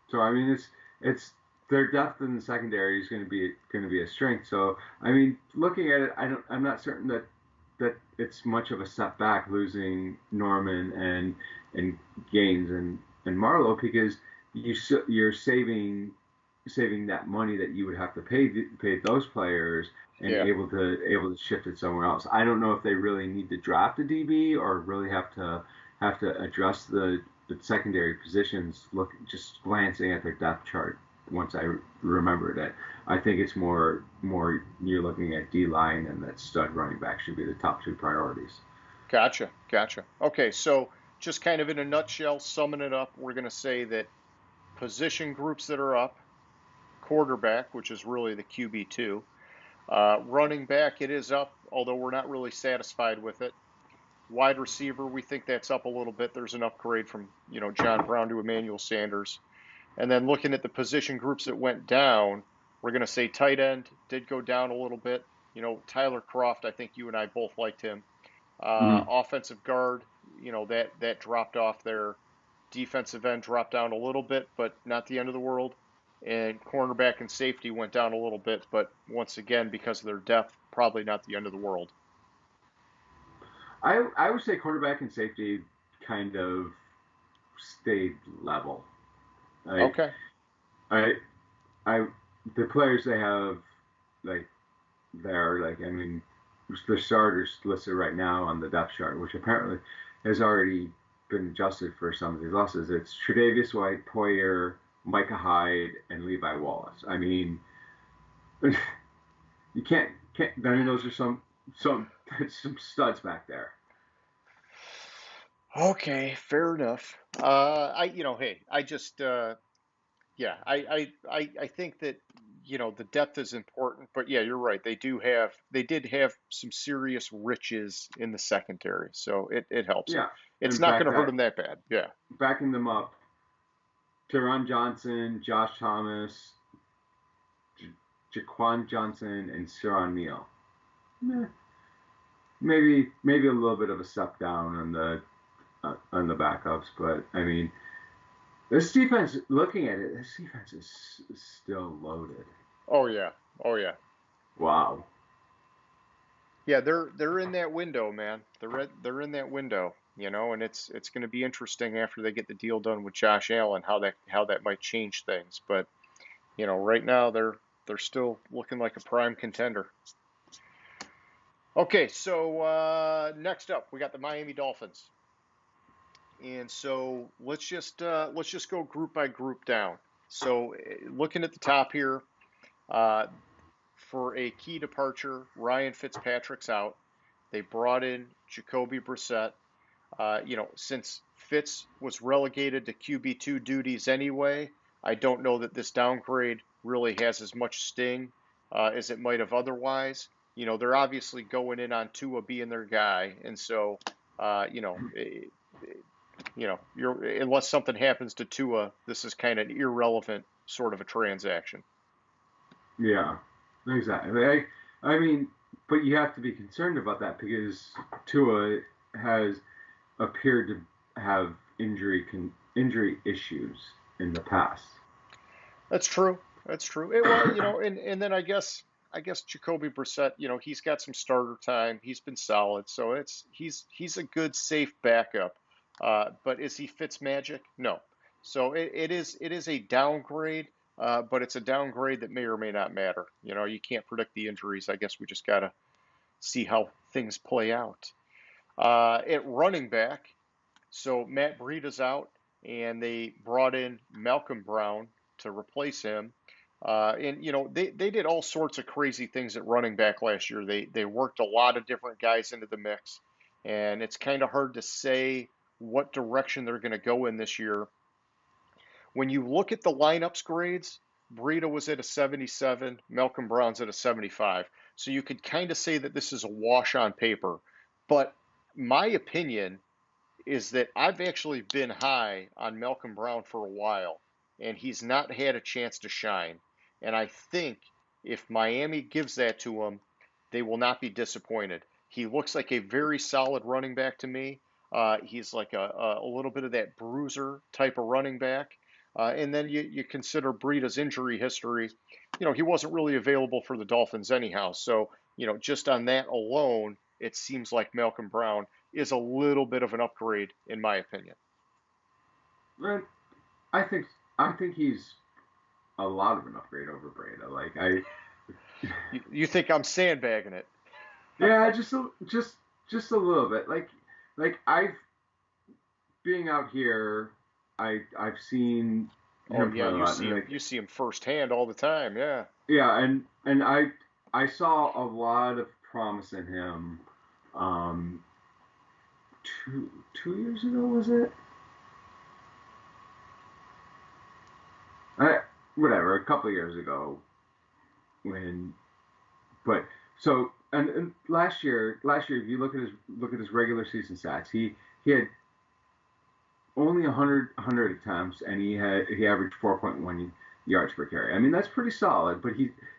So I mean it's their depth in the secondary is going to be a strength. So I mean looking at it, I'm not certain that it's much of a step back losing Norman and Gaines and Marlowe because you're saving that money that you would have to pay those players and Yeah. able to shift it somewhere else. I don't know if they really need to draft a DB or really have to address the secondary positions. Look, just glancing at their depth chart once I remembered it, I think it's more you're looking at D line and that stud running back should be the top two priorities. Gotcha. Gotcha. Okay, so just kind of in a nutshell, summing it up, we're going to say that position groups that are up, quarterback, which is really the QB2, running back, it is up, although we're not really satisfied with it. Wide receiver, we think that's up a little bit. There's an upgrade from, John Brown to Emmanuel Sanders. And then looking at the position groups that went down, we're going to say tight end did go down a little bit. Tyler Croft, I think you and I both liked him. Mhm. Offensive guard, that dropped off there. Defensive end dropped down a little bit, but not the end of the world. And cornerback and safety went down a little bit, but once again, because of their depth, probably not the end of the world. I would say quarterback and safety kind of stayed level. Like Okay. I I the players they have like they're like I mean the starters listed right now on the depth chart, which apparently has already been adjusted for some of these losses. It's Tre'Davious White, Poyer, Micah Hyde, and Levi Wallace. I mean, you can't. I mean, those are some some studs back there. Okay, fair enough. Hey, yeah, I think that, the depth is important, but yeah, you're right. They did have some serious riches in the secondary, so it helps. Yeah, It's and not going to hurt them that bad. Yeah. backing them up, Teron Johnson, Josh Thomas, Jaquan Johnson, and Ciaran Neal. Meh, maybe a little bit of a step down on the backups, but I mean, this defense. Looking at it, this defense is still loaded. Oh yeah. Oh yeah. Wow. Yeah, they're in that window, man. They're in that window, and it's going to be interesting after they get the deal done with Josh Allen, how that might change things. But, right now they're still looking like a prime contender. Okay, so next up we got the Miami Dolphins. And so let's just go group by group down. So looking at the top here, uh, for a key departure, Ryan Fitzpatrick's out. They brought in Jacoby Brissett. Since Fitz was relegated to QB2 duties anyway, I don't know that this downgrade really has as much sting as it might have otherwise. They're obviously going in on Tua being their guy, and so, uh, you know, eh, unless something happens to Tua, this is kind of an irrelevant sort of a transaction. Yeah. Exactly. I mean, but you have to be concerned about that because Tua has appeared to have injury issues in the past. That's true. That's true. Well, and then I guess Jacoby Brissett, he's got some starter time. He's been solid, so he's a good safe backup. But is he Fitz magic? No. So it is a downgrade, but it's a downgrade that may or may not matter. You can't predict the injuries. I guess we just gotta see how things play out. At running back, so Matt Breida's out, and they brought in Malcolm Brown to replace him. And they did all sorts of crazy things at running back last year. They worked a lot of different guys into the mix, and it's kind of hard to say what direction they're going to go in this year. When you look at the lineups grades, Breida was at a 77, Malcolm Brown's at a 75. So you could kind of say that this is a wash on paper. But my opinion is that I've actually been high on Malcolm Brown for a while, and he's not had a chance to shine. And I think if Miami gives that to him, they will not be disappointed. He looks like a very solid running back to me. He's like a little bit of that bruiser type of running back. And then you consider Breida's injury history. He wasn't really available for the Dolphins anyhow. So, just on that alone, it seems like Malcolm Brown is a little bit of an upgrade, in my opinion. But I think I think he's a lot of an upgrade over Breda. Like I, You think I'm sandbagging it? yeah, just a little bit. Like I've being out here, I've seen Oh him yeah, play a you lot, see and him. like You see him firsthand all the time. Yeah. yeah, and I saw a lot of promise in him. Um, 2 years ago was it? I, whatever, a couple of years ago when, but so and last year if you look at his regular season stats, he had only 100 attempts, and he averaged 4.1 yards per carry. I mean, that's pretty solid, but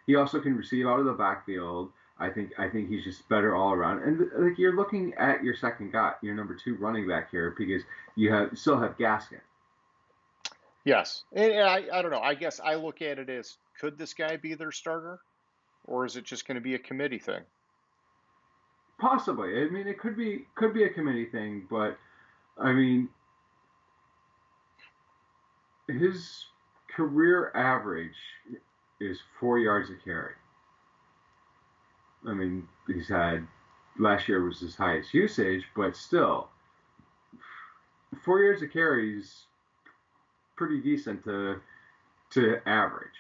he also can receive out of the backfield. I think he's just better all around. And like you're looking at your second guy, your number two running back here, because you still have Gaskin. Yes. And I don't know. I guess I look at it as could this guy be their starter? Or is it just going to be a committee thing? Possibly. I mean, it could be a committee thing, but I mean, his career average is 4 yards a carry. I mean, he's had last year was his highest usage, but still, 4 yards a carry is pretty decent to average.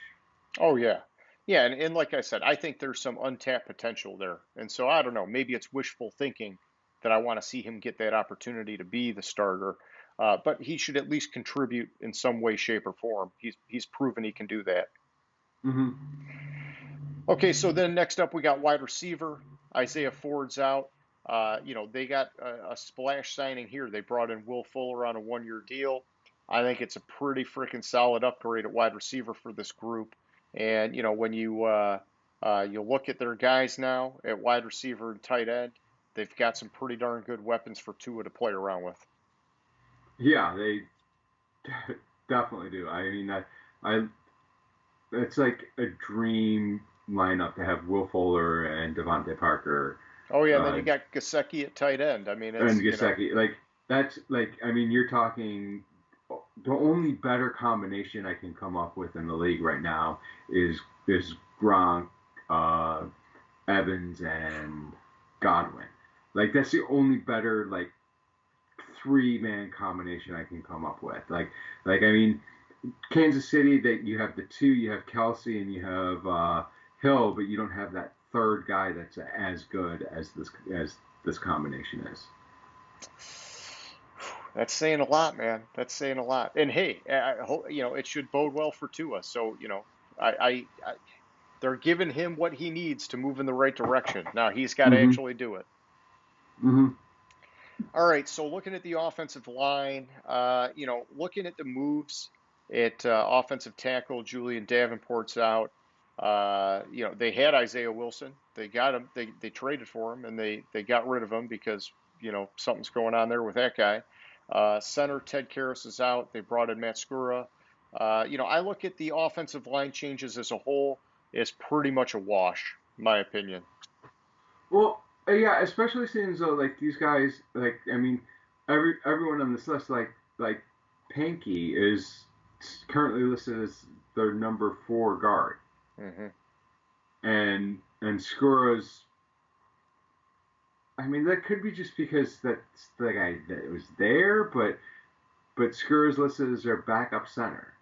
Oh, yeah. Yeah. And like I said, I think there's some untapped potential there. And so I don't know. Maybe it's wishful thinking that I want to see him get that opportunity to be the starter. But he should at least contribute in some way, shape, or form. He's proven he can do that. Hmm. Okay, so then next up we got wide receiver. Isaiah Ford's out. They got a splash signing here. They brought in Will Fuller on a 1 year deal. I think it's a pretty freaking solid upgrade at wide receiver for this group. And when you look at their guys now at wide receiver and tight end, they've got some pretty darn good weapons for Tua to play around with. Yeah, they definitely do. I mean, I it's like a dream lineup to have Will Fuller and Devontae Parker Oh yeah, and then uh, you got Gasecki at tight end. I mean, and it's. Gesicki. Like that's like I mean, you're talking the only better combination I can come up with in the league right now is Gronk, uh, Evans, and Godwin. Like that's the only better like 3-man combination I can come up with. Like I mean, Kansas City that you have the two, you have Kelsey and you have Hill, but you don't have that third guy that's as good as this combination is. That's saying a lot, man. That's saying a lot. And hey, it should bode well for Tua. So, I they're giving him what he needs to move in the right direction. Now he's got to Mm-hmm. actually do it. Mm-hmm. All right. So looking at the offensive line, looking at the moves at offensive tackle, Julian Davenport's out. They had Isaiah Wilson. They got him. They traded for him, and they got rid of him because something's going on there with that guy. Center Ted Karras is out. They brought in Matt Skura. I look at the offensive line changes as a whole as pretty much a wash, in my opinion. Well, yeah, especially since like these guys, like I mean, everyone on this list, like Panky is currently listed as their number 4 guard, Hmm. and Skura's. I mean, that could be just because that's the guy that was there, but Skura's listed as their backup center.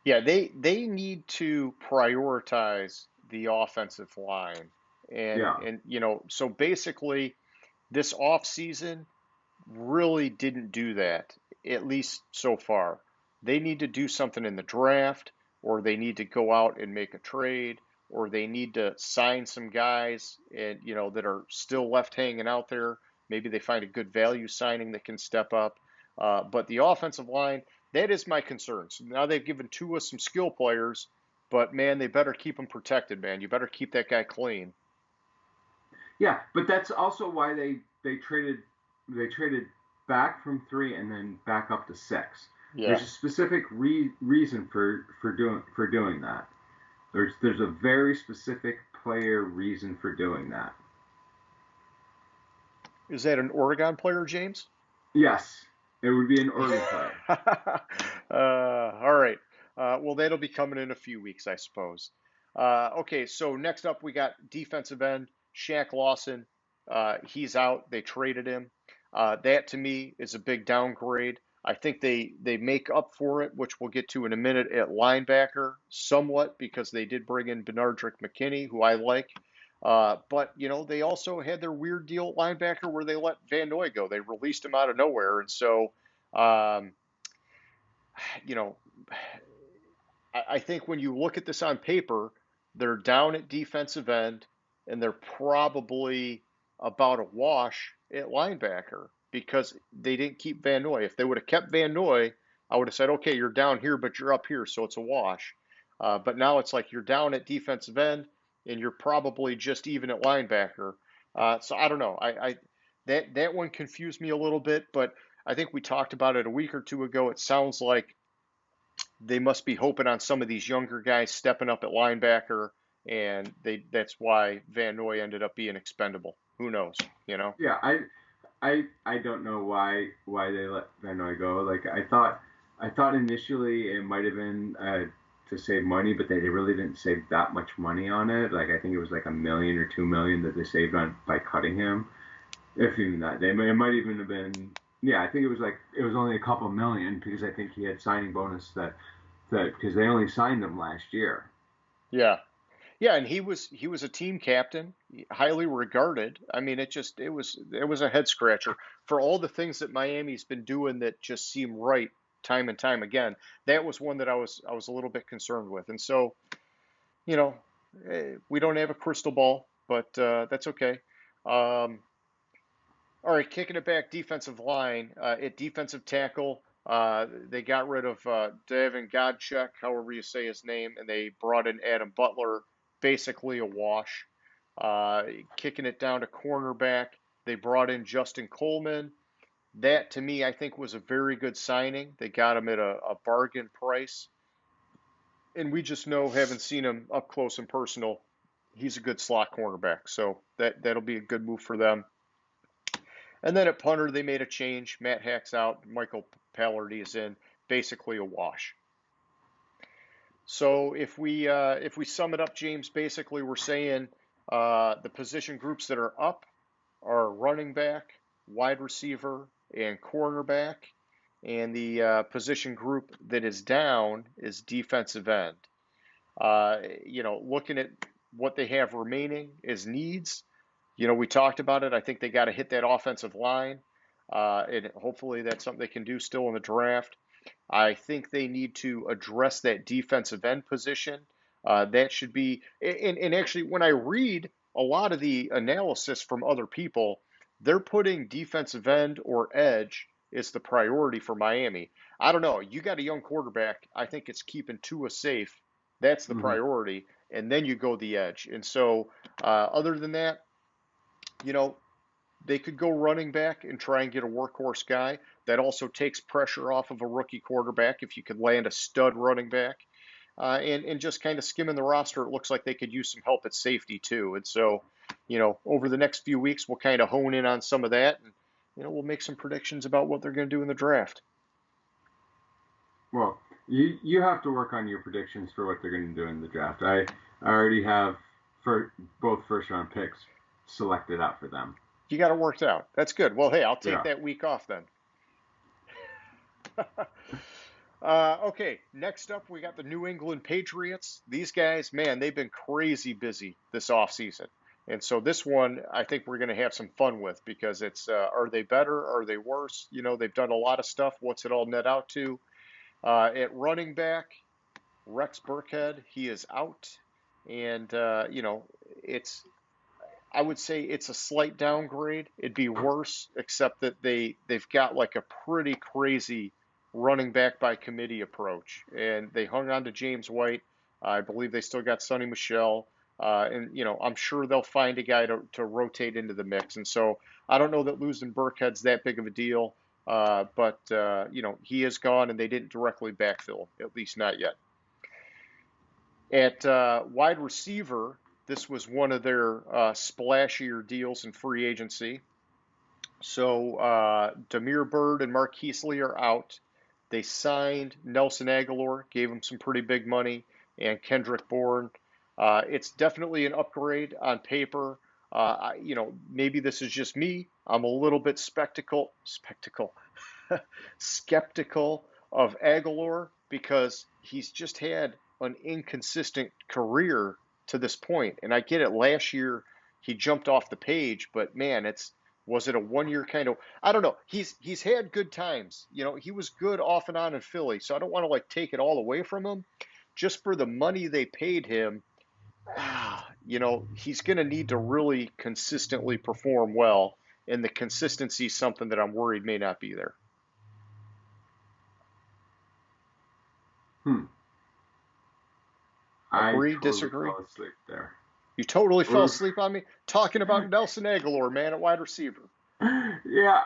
Yeah, they need to prioritize the offensive line. And Yeah. and so basically this offseason really didn't do that, at least so far. They need to do something in the draft, or they need to go out and make a trade, or they need to sign some guys and that are still left hanging out there. Maybe they find a good value signing that can step up. But the offensive line, that is my concern. So now they've given Tua some skill players, but man, they better keep them protected, man. You better keep that guy clean. Yeah, but that's also why they traded back from 3 and then back up to 6. Yeah. There's a specific reason for doing that. There's a very specific player reason for doing that. Is that an Oregon player, James? Yes, it would be an Oregon player. All right. Well, that'll be coming in a few weeks, I suppose. Okay, so next up we got defensive end Shaq Lawson. He's out. They traded him. That to me is a big downgrade. I think they make up for it, which we'll get to in a minute at linebacker somewhat because they did bring in Benardrick McKinney, who I like. But they also had their weird deal at linebacker where they let Van Noy go. They released him out of nowhere, and so um, you know, I think when you look at this on paper, they're down at defensive end, and they're probably about a wash at linebacker because they didn't keep Van Noy. If they would have kept Van Noy, I would have said, okay, you're down here, but you're up here, so it's a wash. But now it's like you're down at defensive end, and you're probably just even at linebacker. So I don't know. That one confused me a little bit, but I think we talked about it a week or two ago. It sounds like they must be hoping on some of these younger guys stepping up at linebacker, and that's why Van Noy ended up being expendable. Who knows? You know? Yeah, I don't know why they let Van Noy go. Like I thought initially it might have been to save money, but they really didn't save that much money on it. Like I think it was like $1 million or $2 million that they saved on by cutting him. If even that, it might even have been. Yeah, I think it was only a couple million because I think he had signing bonus that because they only signed him last year. Yeah. Yeah, and he was a team captain, highly regarded. I mean, it was a head scratcher for all the things that Miami's been doing that just seem right time and time again. That was one that I was a little bit concerned with, and so you know, we don't have a crystal ball, but that's okay. Um, all right, kicking it back, defensive line at defensive tackle. They got rid of Davin Godchuk, however you say his name, and they brought in Adam Butler, basically a wash. Uh, Kicking it down to cornerback, they brought in Justin Coleman. That, to me, I think was a very good signing. They got him at a bargain price, and we just know, having seen him up close and personal, he's a good slot cornerback. So that'll be a good move for them. And then at punter, they made a change. Matt Hack's out. Michael Pallardy is in. Basically a wash. So if we sum it up, James, basically we're saying the position groups that are up are running back, wide receiver, and cornerback, and the position group that is down is defensive end. Looking at what they have remaining as needs, we talked about it. I think they got to hit that offensive line, and hopefully that's something they can do still in the draft. I think they need to address that defensive end position. That should be, and actually, when I read a lot of the analysis from other people, they're putting defensive end or edge is the priority for Miami. I don't know. You got a young quarterback. I think it's keeping Tua safe. That's the Hmm. priority, and then you go the edge. And so, other than that, you know, they could go running back and try and get a workhorse guy. That also takes pressure off of a rookie quarterback if you could land a stud running back. And just kind of skimming the roster, it looks like they could use some help at safety too. And so, over the next few weeks, we'll kind of hone in on some of that, and we'll make some predictions about what they're going to do in the draft. Well, you have to work on your predictions for what they're going to do in the draft. I already have for both first round picks selected out for them. You got it worked out. That's good. Well, hey, I'll take Yeah. that week off then. Okay, next up, we got the New England Patriots. These guys, man, they've been crazy busy this offseason. And so this one, I think we're going to have some fun with because it's are they better? Are they worse? They've done a lot of stuff. What's it all net out to? At running back, Rex Burkhead, he is out. And, it's, I would say it's a slight downgrade. It'd be worse, except that they've got like a pretty crazy running back by committee approach, and they hung on to James White. I believe they still got Sonny Michel, and I'm sure they'll find a guy to rotate into the mix. And so I don't know that losing Burkhead's that big of a deal, but he is gone, and they didn't directly backfill, at least not yet. At wide receiver, this was one of their splashier deals in free agency. So Damiere Byrd and Marquise Lee are out. They signed Nelson Aguilar, gave him some pretty big money, and Kendrick Bourne. It's definitely an upgrade on paper. Maybe this is just me. I'm a little bit skeptical of Aguilar because he's just had an inconsistent career to this point. And I get it. Last year he jumped off the page, but man, was it a 1 year kind of? I don't know. He's had good times. He was good off and on in Philly, so I don't want to take it all away from him. Just for the money they paid him, he's going to need to really consistently perform well, and the consistency is something that I'm worried may not be there. I Agree? totally Disagree? fell asleep there. You totally fell Or, asleep on me talking about Nelson Aguilar, man, at wide receiver. yeah,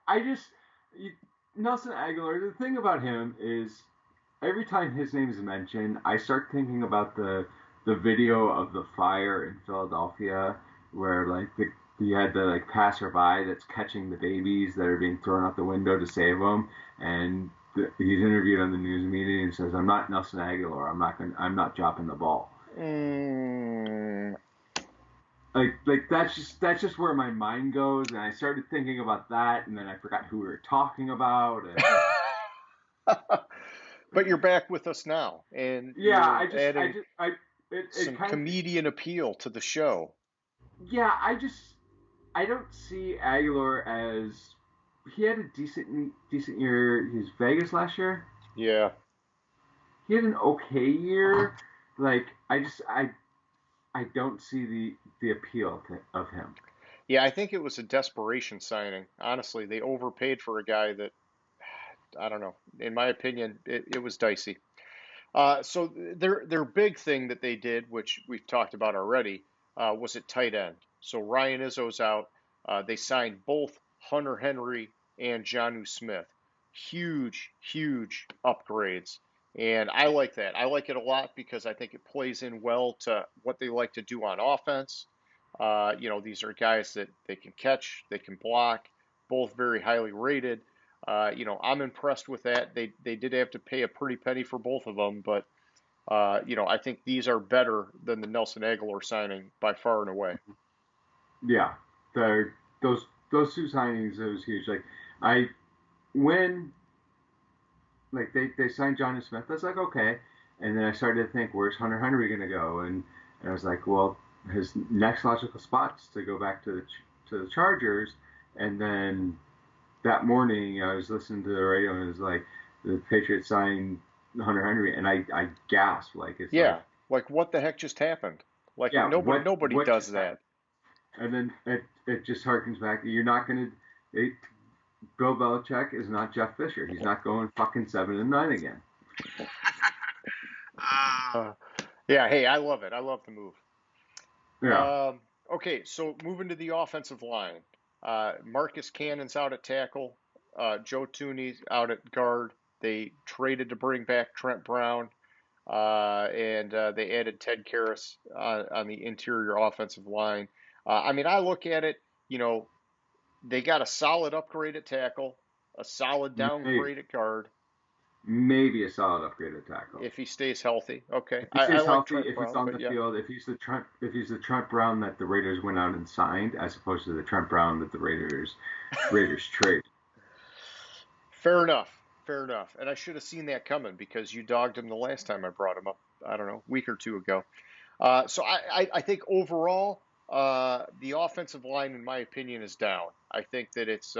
I just you, Nelson Aguilar. The thing about him is every time his name is mentioned, I start thinking about the video of the fire in Philadelphia, where like you had the like passerby that's catching the babies that are being thrown out the window to save them, and he's interviewed on the news media and says, "I'm not Nelson Aguilar. I'm not dropping the ball." Mm. Like that's just where my mind goes, and I started thinking about that, and then I forgot who we were talking about, and But you're back with us now, and yeah, you're adding it some kind of comedian appeal to the show. yeah, I don't see Aguilar as he had a decent year. He was Vegas last year. Yeah. He had an okay year. Like I don't see the appeal of him. Yeah, I think it was a desperation signing. Honestly, they overpaid for a guy that, I don't know. In my opinion, it was dicey. So their big thing that they did, which we've talked about already, was at tight end. So Ryan Izzo's out. They signed both Hunter Henry and Jonnu Smith. Huge, huge upgrades. And I like that. I like it a lot because I think it plays in well to what they like to do on offense. These are guys that they can catch, they can block, both very highly rated. I'm impressed with that. They did have to pay a pretty penny for both of them, but I think these are better than the Nelson Aguilar signing by far and away. Yeah, the those two signings, it was huge. Like I when like they signed Johnny Smith, I was like okay, and then I started to think, where's Hunter Henry gonna go? And I was like, well, his next logical spot's to go back to the Chargers, and then that morning I was listening to the radio and it was like the Patriots signed Hunter Henry, and I gasped like it's Yeah, like like what the heck just happened? Like yeah, nobody what does just happened? that. And then it just harkens back. You're not gonna. Bill Belichick is not Jeff Fisher. He's not going fucking 7-9 again. Uh, yeah, hey, I love it. I love the move. Yeah. Um, okay, so moving to the offensive line. Marcus Cannon's out at tackle. Joe Tooney's out at guard. They traded to bring back Trent Brown, and they added Ted Karras on the interior offensive line. I look at it, you know, they got a solid upgrade at tackle, a solid Maybe, downgrade at guard maybe a solid upgrade at tackle. if he stays healthy. Okay, If he I stays like healthy, Trent if he's Brown, on but the yeah, field, if he's the Trent Brown that the Raiders went out and signed, as opposed to the Trent Brown that the Raiders trade. fair enough. Fair enough. And I should have seen that coming because you dogged him the last time I brought him up, I don't know, a week or two ago. So I think overall, the offensive line, in my opinion, is down. I think that it's,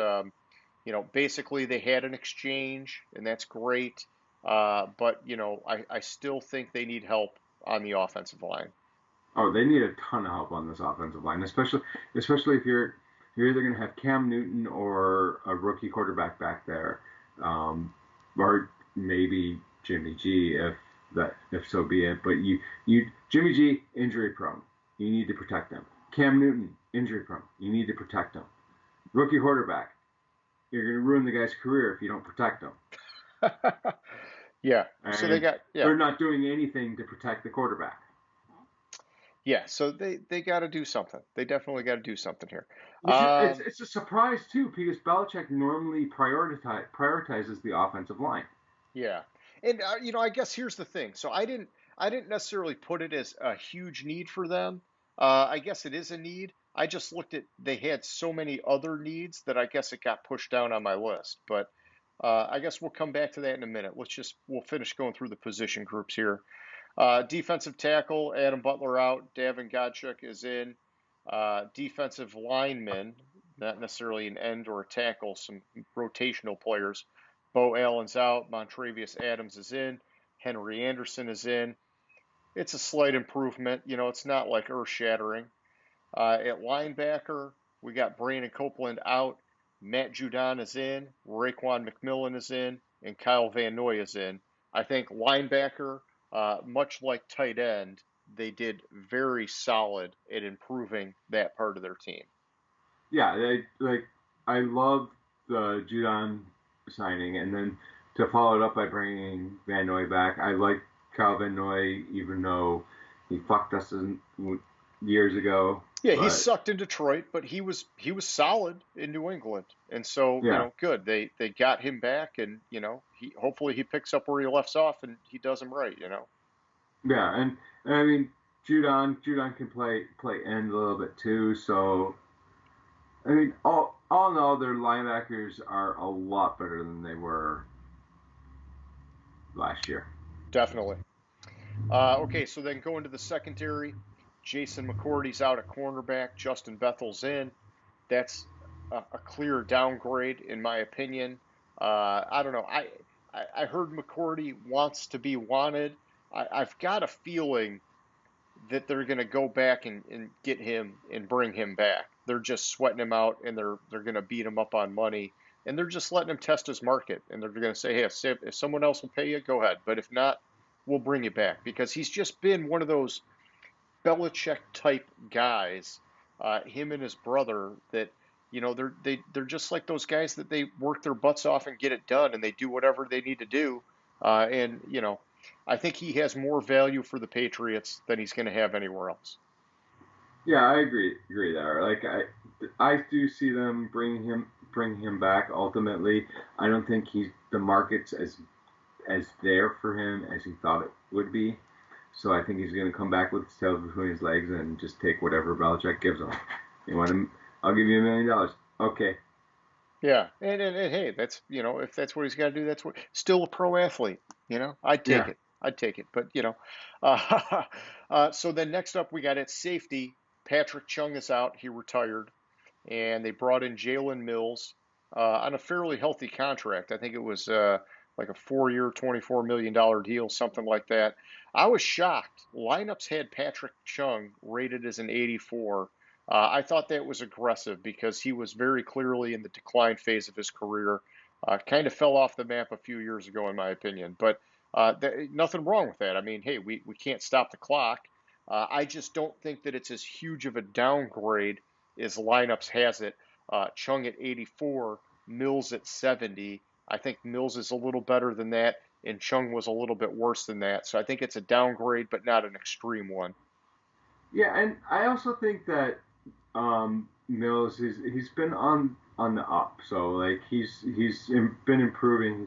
basically they had an exchange, and that's great. But I still think they need help on the offensive line. Oh, they need a ton of help on this offensive line, especially if you're either going to have Cam Newton or a rookie quarterback back there, or maybe Jimmy G if so be it. But you Jimmy G injury prone, you need to protect him. Cam Newton injury prone, you need to protect him. Rookie quarterback, you're going to ruin the guy's career if you don't protect him. Yeah. So they And got, yeah. they're not doing anything to protect the quarterback. Yeah. So they got to do something. They definitely got to do something here. Which is Um, it's a surprise too, because Belichick normally prioritizes the offensive line. Yeah. And I guess here's the thing. So I didn't necessarily put it as a huge need for them. I guess it is a need. I just looked at they had so many other needs that I guess it got pushed down on my list. But I guess we'll come back to that in a minute. We'll finish going through the position groups here. Defensive tackle, Adam Butler out. Davin Godchuk is in. Defensive lineman, not necessarily an end or a tackle, some rotational players. Bo Allen's out. Montravius Adams is in. Henry Anderson is in. It's a slight improvement. It's not like earth shattering. At linebacker, we got Brandon Copeland out. Matt Judon is in. Raekwon McMillan is in. And Kyle Van Noy is in. I think linebacker, much like tight end, they did very solid at improving that part of their team. Yeah, I love the Judon signing, and then to follow it up by bringing Van Noy back. I like Kyle Van Noy, even though he fucked us years ago. Yeah, he But sucked in Detroit, but he was solid in New England, and so yeah, good. They got him back, and he hopefully he picks up where he left off and he does them right. yeah, and I mean Judon can play end a little bit too. So I mean, all in all, their linebackers are a lot better than they were last year. Definitely. Okay, so then going to the secondary, Jason McCourty's out at cornerback, Justin Bethel's in. That's a clear downgrade in my opinion. I don't know. I heard McCourty wants to be wanted. I've got a feeling that they're going to go back and get him and bring him back. They're just sweating him out, and they're going to beat him up on money, and they're just letting him test his market. And they're going to say, hey, if someone else will pay you, go ahead. But if not, we'll bring you back, because he's just been one of those Belichick type guys, him and his brother, that they're just like those guys that they work their butts off and get it done, and they do whatever they need to do. And I think he has more value for the Patriots than he's going to have anywhere else. Yeah, I agree there. Like I do see them bringing him back. Ultimately, I don't think the market's as there for him as he thought it would be. So I think he's going to come back with his tail between his legs and just take whatever Belichick gives him. You want him? I'll give you $1 million. Okay. Yeah, and hey, that's if that's what he's got to do, that's what. Still a pro athlete. I'd take Yeah. it. I'd take it. But so then next up we got at safety. Patrick Chung is out. He retired, and they brought in Jalen Mills on a fairly healthy contract. I think it was like a 4-year, $24 million deal, something like that. I was shocked. Lineups had Patrick Chung rated as an 84. I thought that was aggressive because he was very clearly in the decline phase of his career. Kind of fell off the map a few years ago, in my opinion. But nothing wrong with that. I mean, hey, we can't stop the clock. I just don't think that it's as huge of a downgrade as lineups has it. Chung at 84, Mills at 70. I think Mills is a little better than that, and Chung was a little bit worse than that. So I think it's a downgrade, but not an extreme one. Yeah, and I also think that Mills he's been on the up. So like been improving.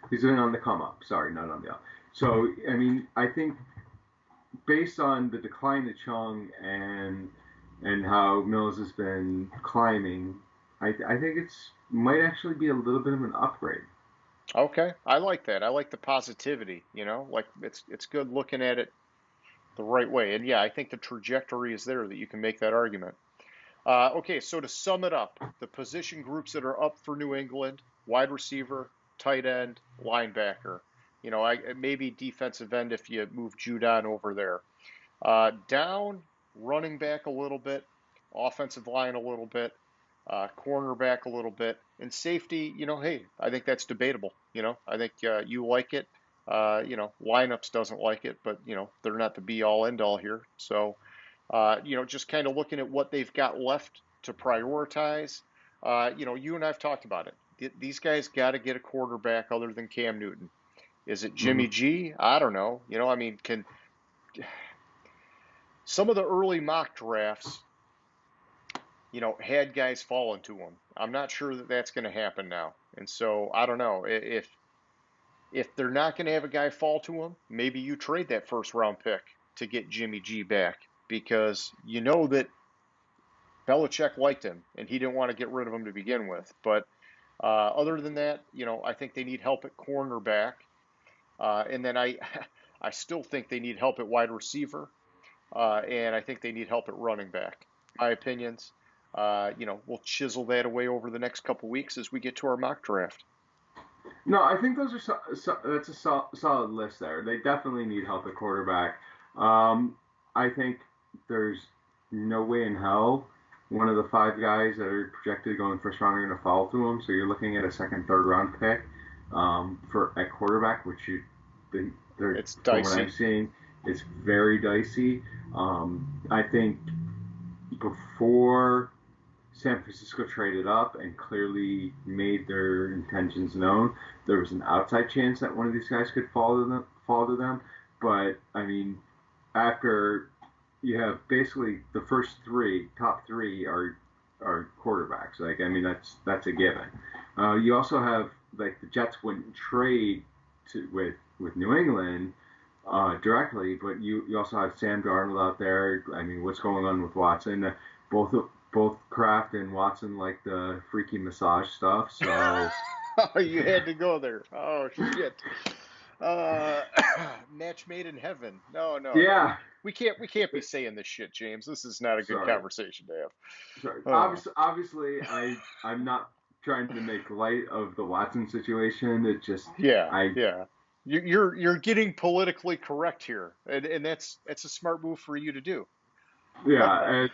He's been on the come up. Sorry, not on the up. So I mean, I think based on the decline of Chung and how Mills has been climbing, I think it's might actually be a little bit of an upgrade. Okay, I like that. I like the positivity. Like it's good looking at it the right way. And yeah, I think the trajectory is there that you can make that argument. Okay, so to sum it up, the position groups that are up for New England: wide receiver, tight end, linebacker. Maybe defensive end if you move Judon over there. Down, running back a little bit, offensive line a little bit, cornerback a little bit, and safety. Hey, I think that's debatable. I think you like it. Lineups doesn't like it, but they're not the be all end all here. So, just kind of looking at what they've got left to prioritize. You and I've talked about it. These guys got to get a quarterback other than Cam Newton. Is it Jimmy Mm-hmm. G? I don't know. I mean, can some of the early mock drafts, had guys falling to them. I'm not sure that that's going to happen now. And so I don't know if they're not going to have a guy fall to them, maybe you trade that first round pick to get Jimmy G back, because that Belichick liked him and he didn't want to get rid of him to begin with. But other than that, I think they need help at cornerback. And then I still think they need help at wide receiver. And I think they need help at running back. My opinions. We'll chisel that away over the next couple weeks as we get to our mock draft. No, I think those are that's a solid list there. They definitely need help at quarterback. I think there's no way in hell one of the 5 guys that are projected to go in first round are going to fall to them. So you're looking at a second, third round pick at quarterback, which It's from dicey. what I'm seeing, it's very dicey. I think before San Francisco traded up and clearly made their intentions known, there was an outside chance that one of these guys could fall to them. But I mean, after you have basically the first top three are quarterbacks. Like I mean, that's a given. You also have like the Jets wouldn't trade with New England directly, but you also have Sam Darnold out there. I mean, what's going on with Watson? Both both Kraft and Watson like the freaky massage stuff, so Oh, you had to go there. Oh shit. Uh, match made in heaven. No, no, no. We yeah. we can't we can't be saying this shit, James. This is not a good Sorry, conversation to have. sorry. Oh, Obviously, I'm not trying to make light of the Watson situation. It just yeah, I yeah. You're getting politically correct here, and that's a smart move for you to do. yeah.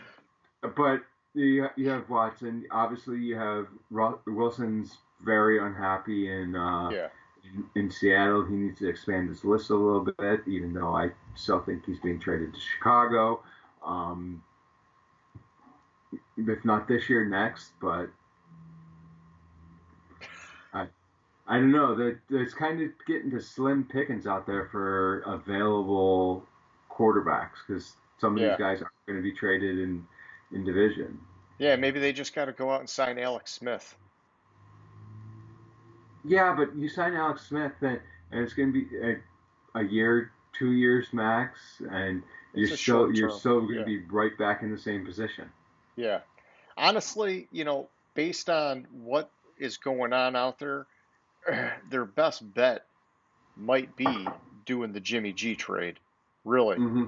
But you have Watson. Obviously, you have Wilson's very unhappy Yeah. in Seattle. He needs to expand his list a little bit, even though I still think he's being traded to Chicago. Um, if not this year, next. But I I don't know. There's kind of getting to slim pickings out there for available quarterbacks because some of these Yeah. guys aren't going to be traded in division. Yeah, maybe they just got to go out and sign Alex Smith. Yeah, but you sign Alex Smith, and it's going to be a year, 2 years max, and It's a short you're term. still going to Yeah. be right back in the same position. Yeah. Honestly, based on what is going on out there, their best bet might be doing the Jimmy G trade. Really, Hmm.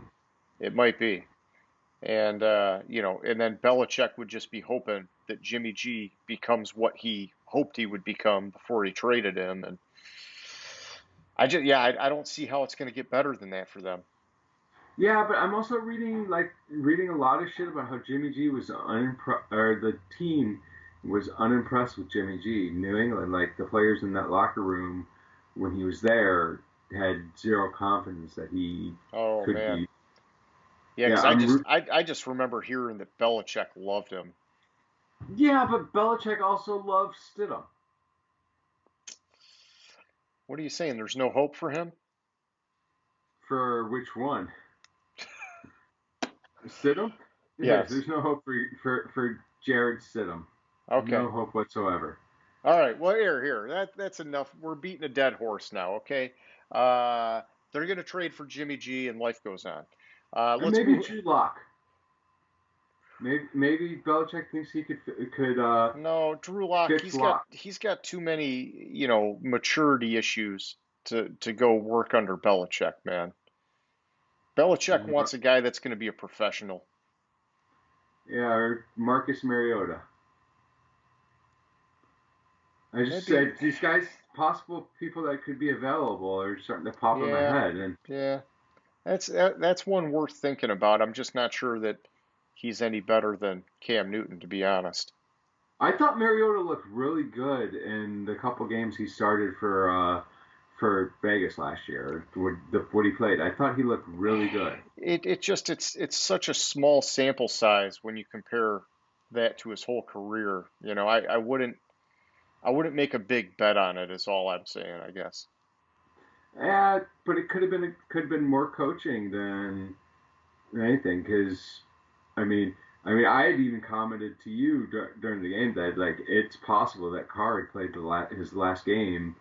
it might be. And and then Belichick would just be hoping that Jimmy G becomes what he hoped he would become before he traded him. And I don't see how it's going to get better than that for them. Yeah, but I'm also reading a lot of shit about how Jimmy G was or the team was unimpressed with Jimmy G. New England, like the players in that locker room when he was there, had zero confidence that he Oh could man, be. yeah, Yeah, because I just remember hearing that Belichick loved him. yeah, but Belichick also loves Stidham. What are you saying? There's no hope for him? For which one? Stidham? Yes, Yes. there's no hope for Jared Stidham. Okay. No hope whatsoever. All right. Well, here. That's enough. We're beating a dead horse now. Okay. Uh, they're gonna trade for Jimmy G, and life goes on. And Let's maybe move. Drew Lock. Maybe Belichick thinks he could No, Drew Lock. fix Lock. He's got too many maturity issues to go work under Belichick, man. Belichick Yeah, wants a guy that's going to be a professional. or Marcus Mariota. I just Maybe. said these guys, possible people that could be available, are starting to pop in my Yeah. head. And Yeah. That's one worth thinking about. I'm just not sure that he's any better than Cam Newton, to be honest. I thought Mariota looked really good in the couple games he started for Vegas last year. What he played, I thought he looked really good. It's such a small sample size when you compare that to his whole career. I wouldn't make a big bet on it. Is all I'm saying, I guess. Yeah, but it could have been more coaching than anything. Because I had even commented to you during the game that like it's possible that Carr had played his last game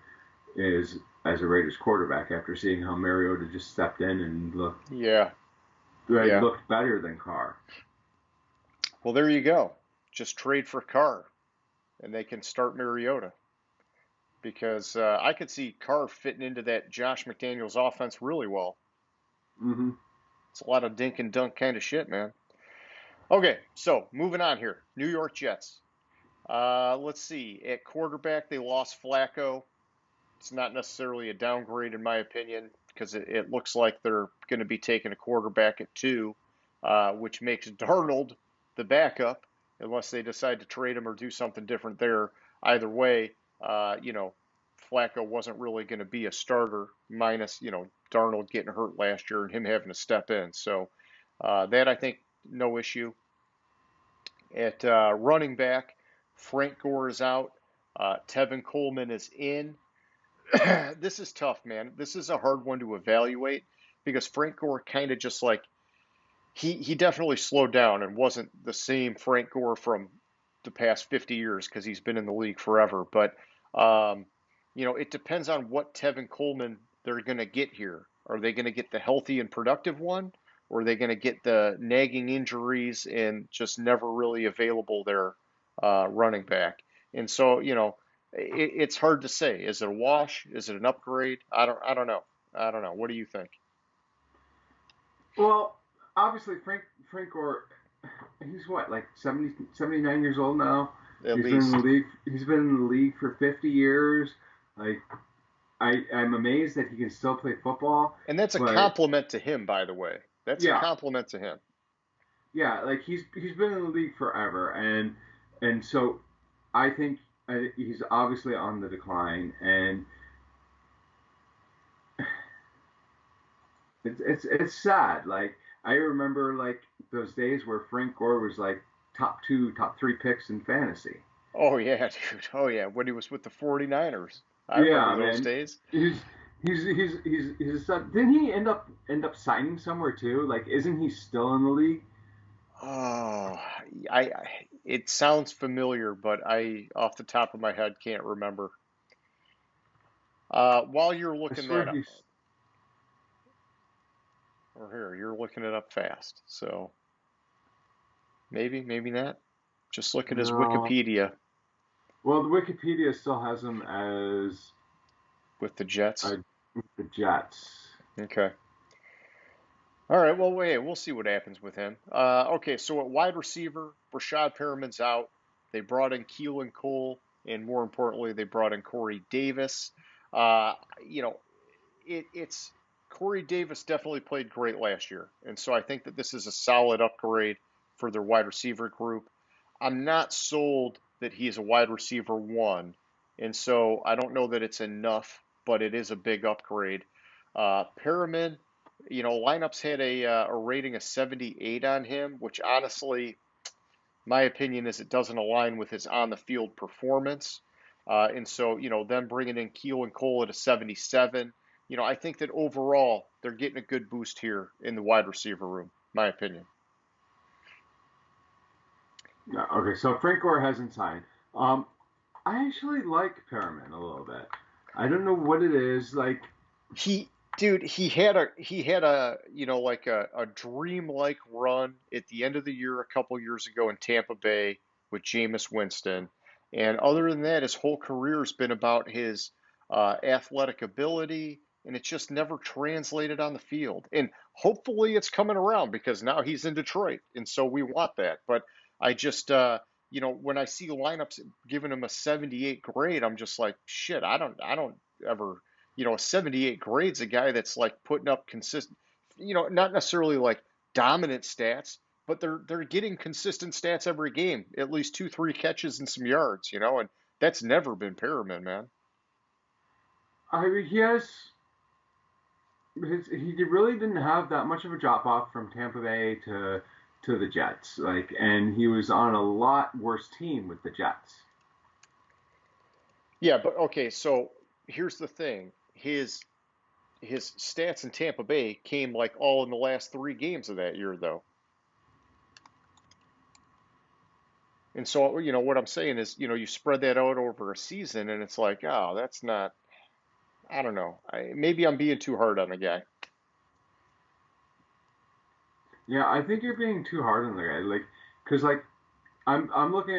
is as a Raiders quarterback after seeing how Mariota just stepped in and Yeah, yeah. looked better than Carr. Well, there you go. Just trade for Carr, and they can start Mariota because I could see Carr fitting into that Josh McDaniels offense really well. Hmm. It's a lot of dink and dunk kind of shit, man. Okay, so moving on here. New York Jets. Let's see. At quarterback, they lost Flacco. It's not necessarily a downgrade in my opinion because it looks like they're going to be taking a quarterback at two, which makes Darnold the backup unless they decide to trade him or do something different there. Either way, Flacco wasn't really going to be a starter, minus, Darnold getting hurt last year and him having to step in. So that I think no issue. At running back, Frank Gore is out. Tevin Coleman is in. This is tough, man. This is a hard one to evaluate because Frank Gore kind of just like he definitely slowed down and wasn't the same Frank Gore from the past 50 years because he's been in the league forever. But it depends on what Tevin Coleman they're going to get here. Are they going to get the healthy and productive one, or are they going to get the nagging injuries and just never really available their running back? And so, it's hard to say. Is it a wash? Is it an upgrade? I don't know. I don't know. What do you think? Well, obviously Frank Gore, he's what, like 70, 79 years old now. At He's least. been in the league. He's been in the league for 50 years. Like, I'm amazed that he can still play football. And that's a But compliment to him, by the way. That's a yeah, compliment to him. yeah, like he's been in the league forever, and so I think he's obviously on the decline, and it's sad. Like, I remember like those days where Frank Gore was like top two, top three picks in fantasy. Oh, yeah, dude. Oh, yeah. When he was with the 49ers. I remember Yeah, those man. days. He's a son. Didn't he end up signing somewhere too? Like, isn't he still in the league? Oh, it sounds familiar, but I, off the top of my head, can't remember. While you're I looking swear that up, he's. or here, you're looking it up fast. So maybe not. Just look at his No. Wikipedia Well, the Wikipedia still has him as with the Jets. uh, the Jets. Okay. All right. Well, wait. We'll see what happens with him. Okay. So at wide receiver, Rashad Perriman's out. They brought in Keelan Cole, and more importantly, they brought in Corey Davis. Uh, you know, it's Corey Davis definitely played great last year, and so I think that this is a solid upgrade for their wide receiver group. I'm not sold that he's a wide receiver one, and so I don't know that it's enough, but it is a big upgrade. Perriman, lineups had a rating of 78 on him, which honestly, my opinion is it doesn't align with his on the field performance. And so, them bringing in Keel and Cole at a 77, I think that overall they're getting a good boost here in the wide receiver room, my opinion. No, okay, so Frank Gore hasn't signed. Um, I actually like Perriman a little bit. I don't know what it is. Like, He, dude, he had a, like a dream-like run at the end of the year a couple years ago in Tampa Bay with Jameis Winston. And other than that, his whole career has been about his athletic ability, and it's just never translated on the field. And hopefully it's coming around because now he's in Detroit, and so we want that. But I just, when I see lineups giving him a 78 grade, I'm just like, shit, I don't ever a 78 grade's a guy that's like putting up consistent, not necessarily like dominant stats, but they're getting consistent stats every game, at least two, three catches and some yards, and that's never been Perriman, man. I mean, he really didn't have that much of a drop off from Tampa Bay to the Jets. Like, and he was on a lot worse team with the Jets. Yeah, but okay, so here's the thing. His stats in Tampa Bay came like all in the last three games of that year, though. And so, what I'm saying is, you spread that out over a season, and it's like, oh, that's not. I don't know. Maybe I'm being too hard on the guy. Yeah, I think you're being too hard on the guy. Like, cause like I'm looking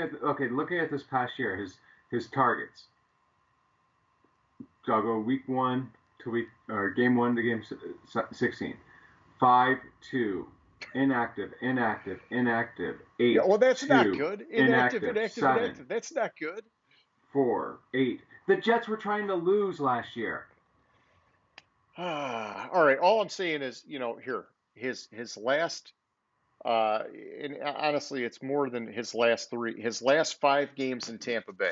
at this past year, his targets. So I'll go week one to week or game one to game 16. 5, 2, inactive, inactive, inactive, Yeah, 8, well, that's not 2, good. Inactive, inactive, inactive, 7, inactive. That's not good. 4, 8. The Jets were trying to lose last year. All right. All I'm saying is, here, his last, uh, and honestly, it's more than his last three. His last five games in Tampa Bay,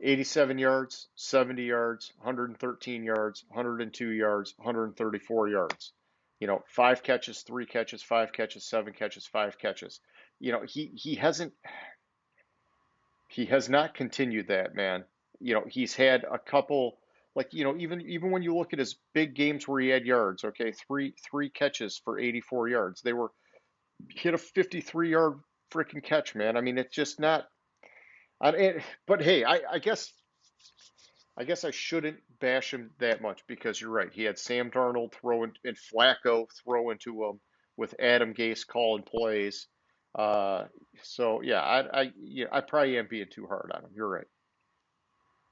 87 yards, 70 yards, 113 yards, 102 yards, 134 yards. 5 catches, 3 catches, 5 catches, 7 catches, 5 catches. He has not continued that, man. He's had a couple, like, even when you look at his big games where he had yards, okay, three catches for 84 yards. He hit a 53-yard freaking catch, man. I mean, it's just not. But hey, I guess I shouldn't bash him that much because you're right. He had Sam Darnold throw in, and Flacco throw into him with Adam Gase calling plays. Uh, so yeah, I probably am being too hard on him. You're right.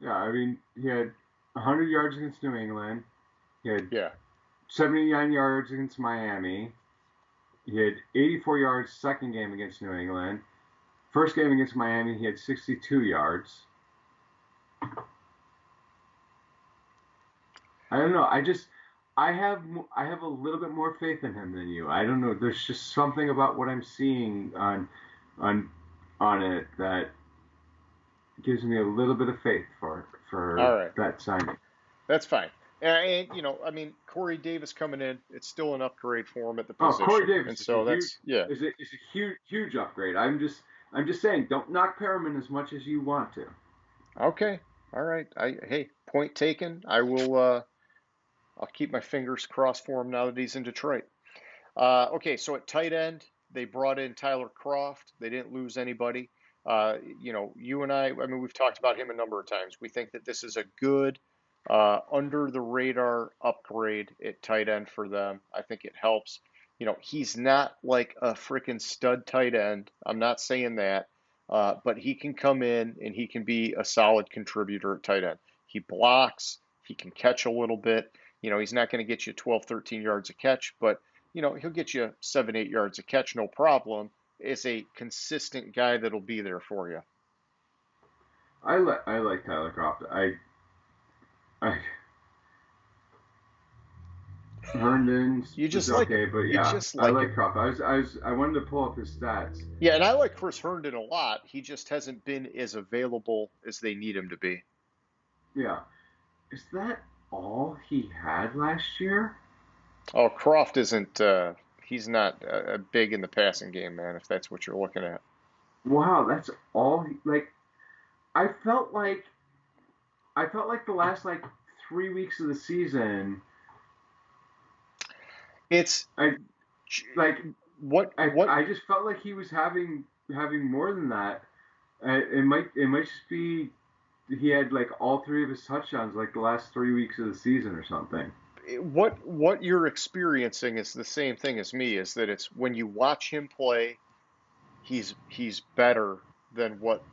Yeah, I mean, he had 100 yards against New England. He had Yeah. 79 yards against Miami. He had 84 yards second game against New England. First game against Miami, he had 62 yards. I don't know. I have a little bit more faith in him than you. I don't know. There's just something about what I'm seeing on it that gives me a little bit of faith All for right. that signing. That's fine. And I mean, Corey Davis coming in, it's still an upgrade for him at the Oh, Corey position. And Davis so that's, yeah. is a huge upgrade. I'm just saying, don't knock Perriman as much as you want to. Okay. All right. Hey, point taken. I'll keep my fingers crossed for him now that he's in Detroit. Okay, so at tight end, they brought in Tyler Croft. They didn't lose anybody. You and I mean, we've talked about him a number of times. We think that this is a good under the radar upgrade at tight end for them. I think it helps. He's not like a freaking stud tight end. I'm not saying that, but he can come in and he can be a solid contributor at tight end. He blocks. He can catch a little bit. He's not going to get you 12, 13 yards a catch, but he'll get you 7, 8 yards a catch, no problem. Is a consistent guy that'll be there for you. I like Tyler Croft. I Herndon's You just is like okay, him. but You yeah, just I like like him. Croft. I wanted to pull up his stats. Yeah, and I like Chris Herndon a lot. He just hasn't been as available as they need him to be. Yeah, is that all he had last year? Oh, Croft isn't. He's not big in the passing game, man. If that's what you're looking at. Wow, that's all. Like I felt like the last like 3 weeks of the season. It's I like what I what I just felt like he was having more than that. It might just be he had like all three of his touchdowns like the last 3 weeks of the season or something. what you're experiencing is the same thing as me. Is that it's when you watch him play, he's better than what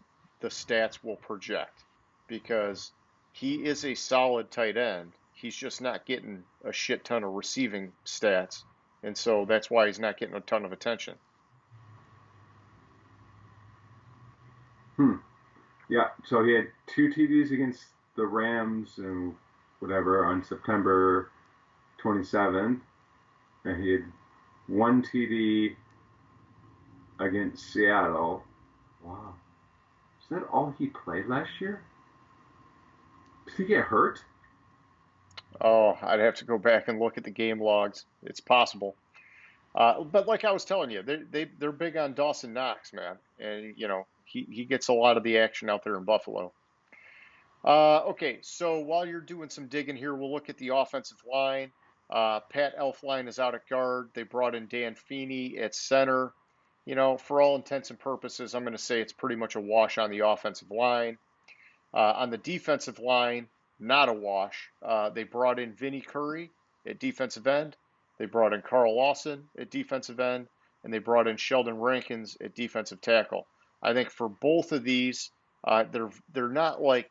the stats will project because he is a solid tight end. He's just not getting a shit ton of receiving stats, and so that's why he's not getting a ton of attention. Hmm. Yeah. So he had 2 TDs against the Rams and whatever on September 27th, and he had 1 TD against Seattle. Wow. Is that all he played last year? Did he get hurt? Oh, I'd have to go back and look at the game logs. It's possible. But like I was telling you, they're big on Dawson Knox, man, and he gets a lot of the action out there in Buffalo. Okay, so while you're doing some digging here, we'll look at the offensive line. Pat Elflein is out at guard. They brought in Dan Feeney at center. For all intents and purposes, I'm going to say it's pretty much a wash on the offensive line. On the defensive line, not a wash. They brought in Vinny Curry at defensive end. They brought in Carl Lawson at defensive end, and they brought in Sheldon Rankins at defensive tackle. I think for both of these, they're not like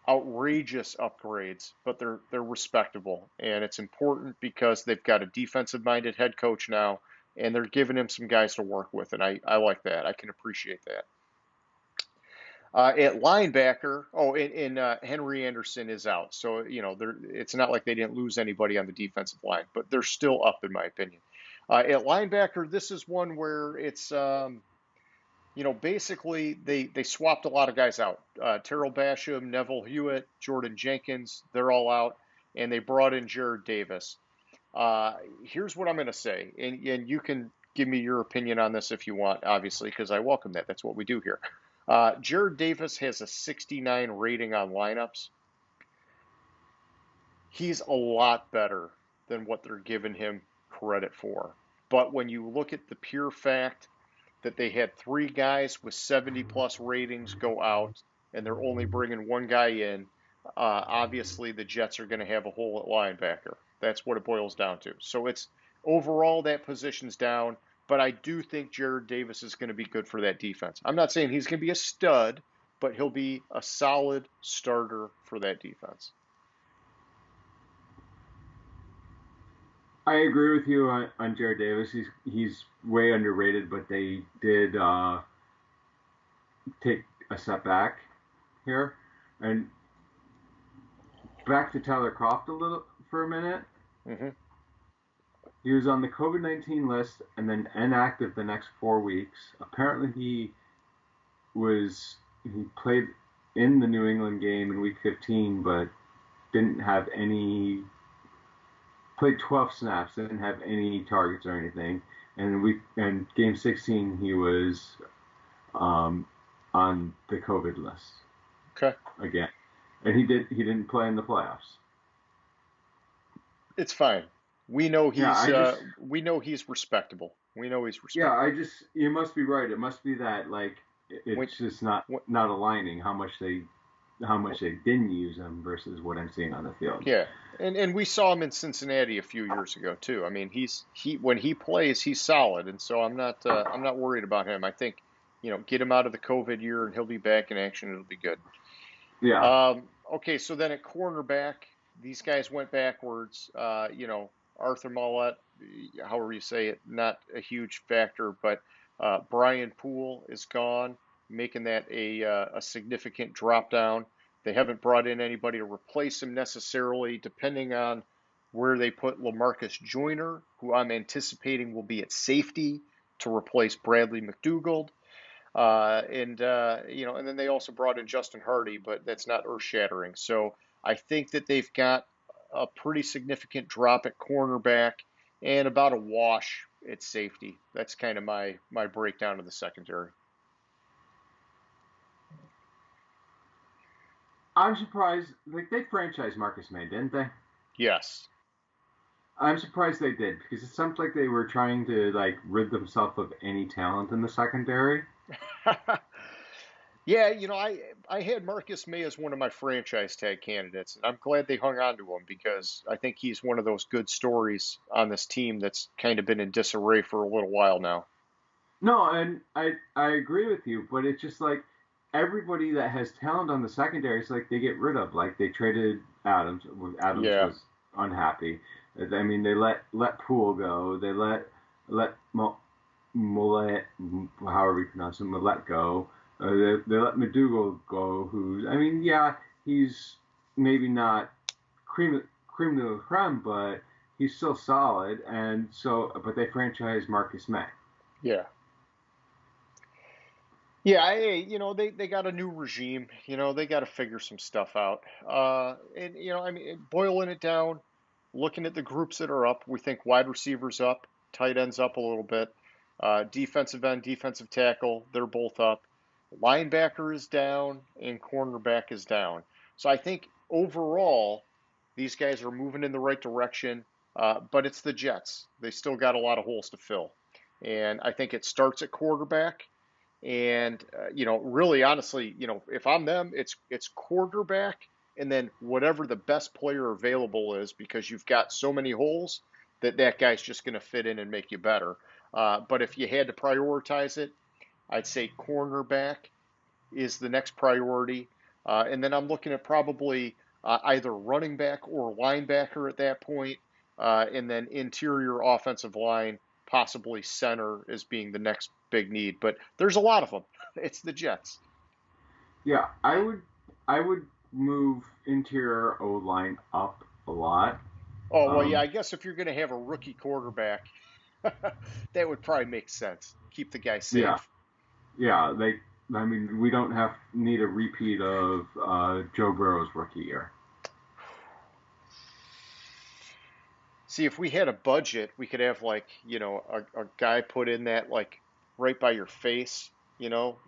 outrageous upgrades, but they're respectable, and it's important because they've got a defensive-minded head coach now, and they're giving him some guys to work with, and I like that. I can appreciate that. At linebacker, and Henry Anderson is out, so it's not like they didn't lose anybody on the defensive line, but they're still up in my opinion. At linebacker, this is one where it's basically they swapped a lot of guys out. Terrell Basham, Neville Hewitt, Jordan Jenkins, they're all out, and they brought in Jared Davis. Uh, Here's what I'm going to say, and you can give me your opinion on this if you want, obviously, because I welcome that. That's what we do here. Jared Davis has a 69 rating on lineups. He's a lot better than what they're giving him credit for. But when you look at the pure fact that they had three guys with 70 plus ratings go out and they're only bringing one guy in, obviously the Jets are going to have a hole at linebacker. That's what it boils down to. So it's overall that position's down, but I do think Jared Davis is going to be good for that defense. I'm not saying he's going to be a stud, but he'll be a solid starter for that defense. I agree with you on Jared Davis. He's way underrated, but they did take a step back here. And back to Tyler Kroft a little for a minute. Mm-hmm. He was on the COVID-19 list and then inactive the next 4 weeks. Apparently he played in the New England game in week 15, but didn't have any. Played 12 snaps, didn't have any targets or anything, and game 16 he was on the COVID list. Okay. Again, and he didn't play in the playoffs. It's fine. We know he's respectable. We know he's respectable. Yeah, you must be right. It must be that it's just not aligning how much they didn't use him versus what I'm seeing on the field. Yeah, and we saw him in Cincinnati a few years ago too. I mean, when he plays, he's solid, and so I'm not worried about him. I think, get him out of the COVID year, and he'll be back in action. It'll be good. Yeah. Okay, so then at cornerback, these guys went backwards. Arthur Mollett, however you say it, not a huge factor, but Brian Poole is gone, making that a significant drop down. They haven't brought in anybody to replace him necessarily, depending on where they put LaMarcus Joyner, who I'm anticipating will be at safety to replace Bradley McDougald. And then they also brought in Justin Hardy, but that's not earth-shattering. So I think that they've got a pretty significant drop at cornerback and about a wash at safety. That's kind of my breakdown of the secondary. I'm surprised. They franchised Marcus May, didn't they? Yes. I'm surprised they did because it sounds like they were trying to rid themselves of any talent in the secondary. Yeah, I had Marcus May as one of my franchise tag candidates, and I'm glad they hung on to him because I think he's one of those good stories on this team that's kind of been in disarray for a little while now. No, and I agree with you, but it's just everybody that has talent on the secondary, it's they get rid of. They traded Adams. Adams was unhappy. I mean, they let Poole go. They let Millett, however you pronounce him, Millett go. They let McDougald go, he's maybe not cream de la creme, but he's still solid. And so, but they franchised Marcus May. Yeah. Yeah, they got a new regime. They got to figure some stuff out. Boiling it down, looking at the groups that are up, we think wide receivers up, tight ends up a little bit, defensive end, defensive tackle, they're both up. Linebacker is down and cornerback is down. So I think overall, these guys are moving in the right direction, but it's the Jets. They still got a lot of holes to fill. And I think it starts at quarterback. And, really honestly, if I'm them, it's quarterback and then whatever the best player available is because you've got so many holes that guy's just going to fit in and make you better. But if you had to prioritize it, I'd say cornerback is the next priority. And then I'm looking at probably either running back or linebacker at that point, and then interior offensive line, possibly center as being the next big need. But there's a lot of them. It's the Jets. Yeah, I would move interior O-line up a lot. Oh, well, yeah, I guess if you're going to have a rookie quarterback, that would probably make sense. Keep the guy safe. Yeah. Yeah, I mean, we don't need a repeat of Joe Burrow's rookie year. See, if we had a budget, we could have like, a guy put in that like right by your face,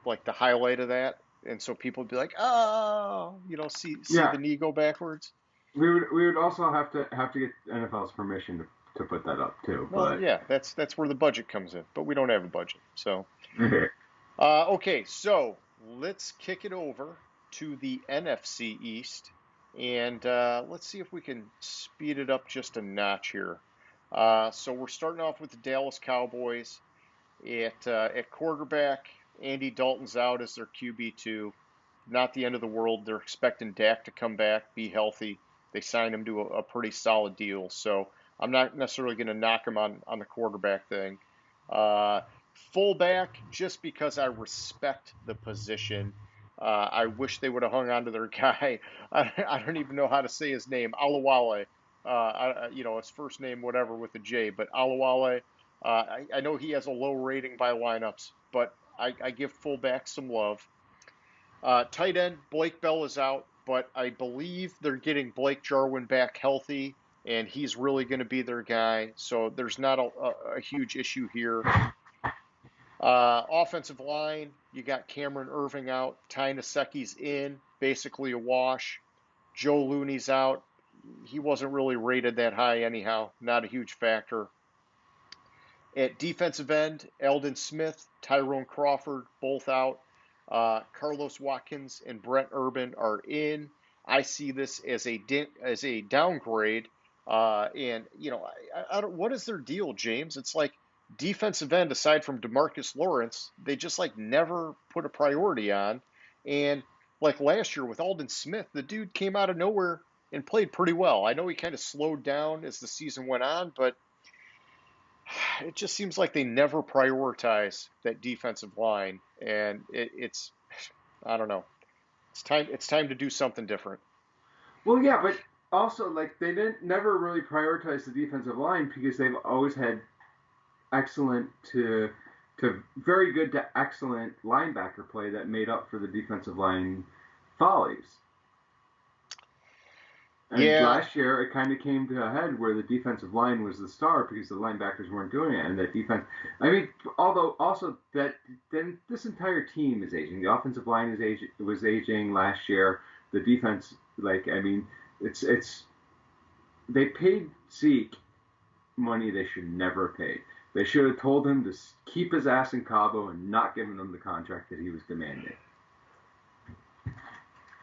like the highlight of that. And so people would be like, oh, see Yeah, the knee go backwards. we would also have to get NFL's permission to put that up too. Well, But yeah, that's where the budget comes in, but we don't have a budget. So, okay, so let's kick it over to the NFC East, and let's see if we can speed it up just a notch here. So we're starting off with the Dallas Cowboys at quarterback. Andy Dalton's out as their QB2. Not the end of the world. They're expecting Dak to come back, be healthy. They signed him to a pretty solid deal, so I'm not necessarily going to knock him on the quarterback thing. Uh, Fullback, just because I respect the position. I wish they would have hung on to their guy. I don't even know how to say his name, Alawale. His first name, whatever, with a J, but Alawale. I know he has a low rating by lineups, but I give fullback some love. Tight end, Blake Bell is out, but I believe they're getting Blake Jarwin back healthy, and he's really going to be their guy. So there's not a huge issue here. Offensive line, you got Cameron Irving out, Ty Naseki's in, basically a wash. Joe Looney's out. He wasn't really rated that high anyhow, not a huge factor. At defensive end, Eldon Smith, Tyrone Crawford, both out. Carlos Watkins and Brett Urban are in. I see this as a downgrade. And I don't, what is their deal, James? It's like defensive end, aside from Demarcus Lawrence, they just like never put a priority on. And like last year with Aldon Smith, the dude came out of nowhere and played pretty well. I know he kind of slowed down as the season went on, but it just seems like they never prioritize that defensive line, and it's I don't know. It's time to do something different. well, yeah, but also like they didn't never really prioritize the defensive line because they've always had excellent to very good to excellent linebacker play that made up for the defensive line follies. And Yeah, last year, it kind of came to a head where the defensive line was the star because the linebackers weren't doing it, and that defense. I mean, although also that then this entire team is aging. The offensive line was aging last year. The defense, like I mean, it's they paid Zeke money they should never have paid. They should have told him to keep his ass in Cabo and not giving him the contract that he was demanding.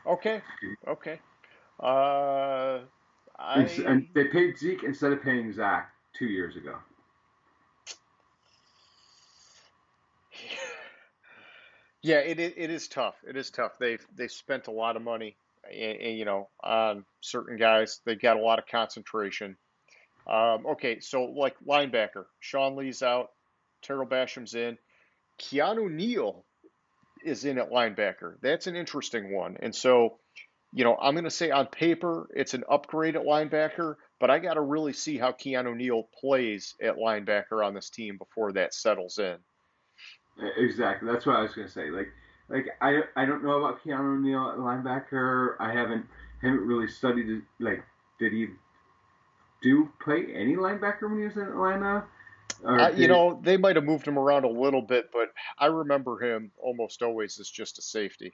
okay, okay. Uh, And I they paid Zeke instead of paying Zach 2 years ago. yeah, it is tough. It is tough. They've spent a lot of money, on certain guys. They've got a lot of concentration. Okay, so like linebacker, Sean Lee's out, Terrell Basham's in, Keanu Neal is in at linebacker. That's an interesting one. And so, I'm going to say on paper it's an upgrade at linebacker, but I got to really see how Keanu Neal plays at linebacker on this team before that settles in. Exactly. That's what I was gonna say. I don't know about Keanu Neal at linebacker. I haven't really studied it. Like, did he do play any linebacker when he was in Atlanta? Or did They might have moved him around a little bit, but I remember him almost always as just a safety.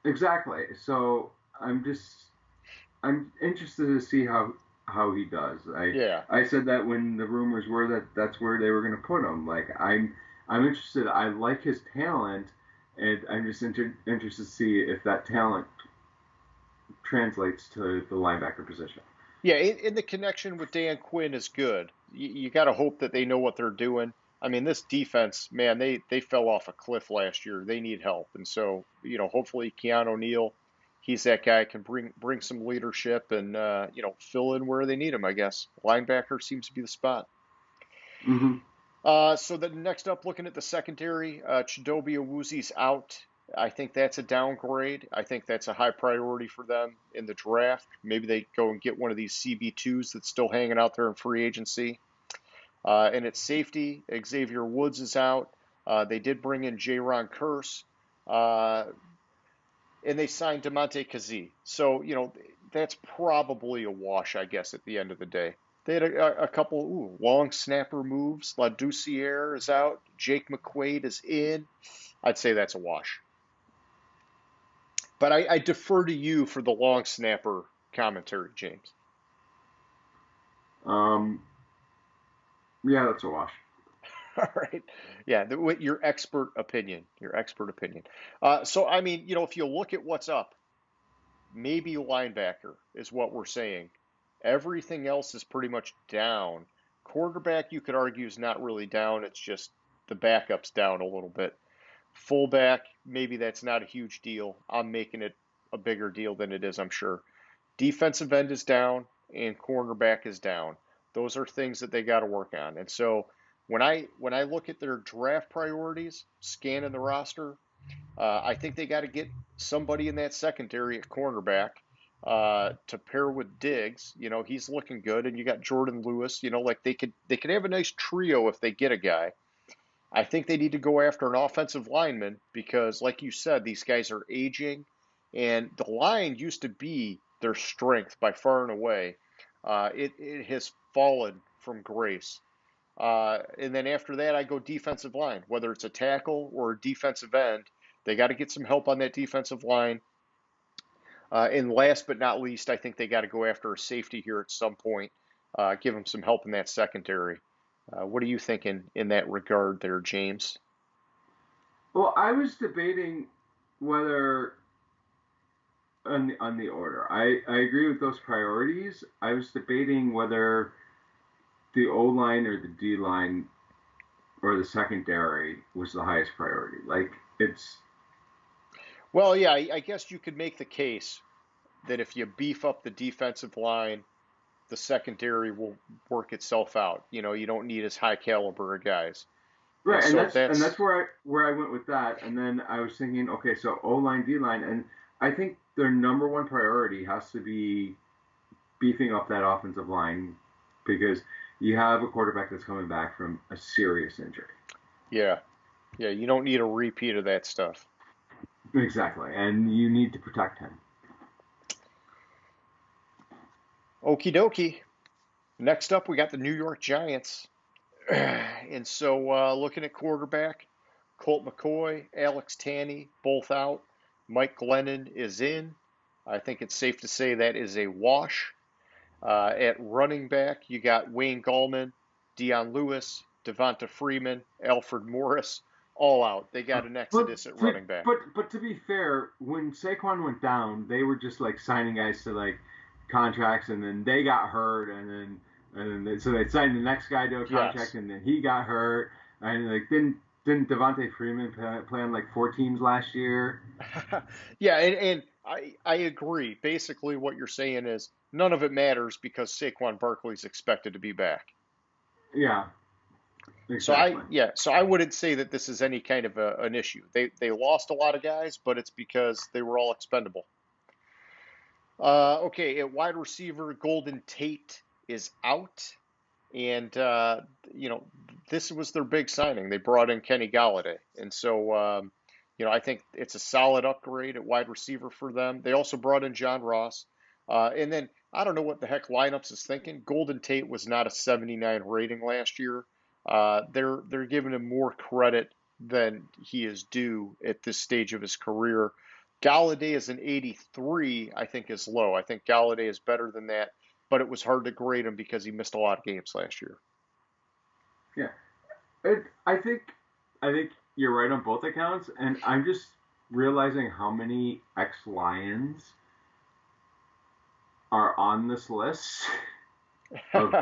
exactly. So I'm interested to see how he does. Yeah. I said that when the rumors were that that's where they were gonna put him. Like I'm interested. I like his talent, and I'm just interested to see if that talent translates to the linebacker position. Yeah, and the connection with Dan Quinn is good. You got to hope that they know what they're doing. I mean, this defense, man, they fell off a cliff last year. They need help, and so hopefully Keanu Neal, he's that guy can bring some leadership and fill in where they need him. I guess linebacker seems to be the spot. Mm-hmm. So the next up, looking at the secondary, Chidobe Awuzi's out. I think that's a downgrade. I think that's a high priority for them in the draft. Maybe they go and get one of these CB2s that's still hanging out there in free agency. And at safety, Xavier Woods is out. They did bring in J-Ron Curse, uh, and they signed Demonte Kazee. So, that's probably a wash, I guess, at the end of the day. They had a couple long snapper moves. LaDuciere is out. Jake McQuaid is in. I'd say that's a wash. But I defer to you for the long snapper commentary, James. Um, yeah, that's a wash. All right. Yeah, your expert opinion. Your expert opinion. So, I mean, if you look at what's up, maybe linebacker is what we're saying. Everything else is pretty much down. Quarterback, you could argue, is not really down. It's just the backup's down a little bit. Fullback, maybe that's not a huge deal. I'm making it a bigger deal than it is, I'm sure. Defensive end is down and cornerback is down. Those are things that they got to work on. And so when I look at their draft priorities, scanning the roster, I think they got to get somebody in that secondary at cornerback to pair with Diggs. He's looking good, and you got Jordan Lewis. Like they could have a nice trio if they get a guy. I think they need to go after an offensive lineman because, like you said, these guys are aging, and the line used to be their strength by far and away. It has fallen from grace. And then after that, I go defensive line, whether it's a tackle or a defensive end. They got to get some help on that defensive line. And last but not least, I think they got to go after a safety here at some point, give them some help in that secondary. What are you thinking in that regard there, James? Well, I was debating whether on the order. I agree with those priorities. I was debating whether the O line or the D line or the secondary was the highest priority. Like it's Well, yeah, I guess you could make the case that if you beef up the defensive line, the secondary will work itself out. You don't need as high caliber of guys. And right, and so that's that's, where I went with that. And then I was thinking, okay, so O line, D line, and I think their number one priority has to be beefing up that offensive line because you have a quarterback that's coming back from a serious injury. yeah, yeah, you don't need a repeat of that stuff. Exactly, and you need to protect him. Okie dokie. Next up, we got the New York Giants. And so looking at quarterback, Colt McCoy, Alex Tanney, both out. Mike Glennon is in. I think it's safe to say that is a wash. At running back, you got Wayne Gallman, Dion Lewis, Devonta Freeman, Alfred Morris, all out. They got an exodus at running back. But to be fair, when Saquon went down, they were just like signing guys to like contracts, and then they got hurt, so they signed the next guy to a contract, Yes. and then he got hurt, and like didn't Devonta Freeman play on like 4 teams last year? Yeah, and I agree. Basically, what you're saying is none of it matters because Saquon Barkley's expected to be back. Yeah, So I exactly. yeah, so I wouldn't say that this is any kind of an issue. They lost a lot of guys, but it's because they were all expendable. Okay, at wide receiver, Golden Tate is out, and you know this was their big signing. They brought in Kenny Galladay, and so I think it's a solid upgrade at wide receiver for them. They also brought in John Ross, and then I don't know what the heck lineups is thinking. Golden Tate was not a 79 rating last year. They're giving him more credit than he is due at this stage of his career. Galladay is an 83, I think is low. I think Galladay is better than that, but it was hard to grade him because he missed a lot of games last year. Yeah, it, I think you're right on both accounts, and I'm just realizing how many ex-Lions are on this list of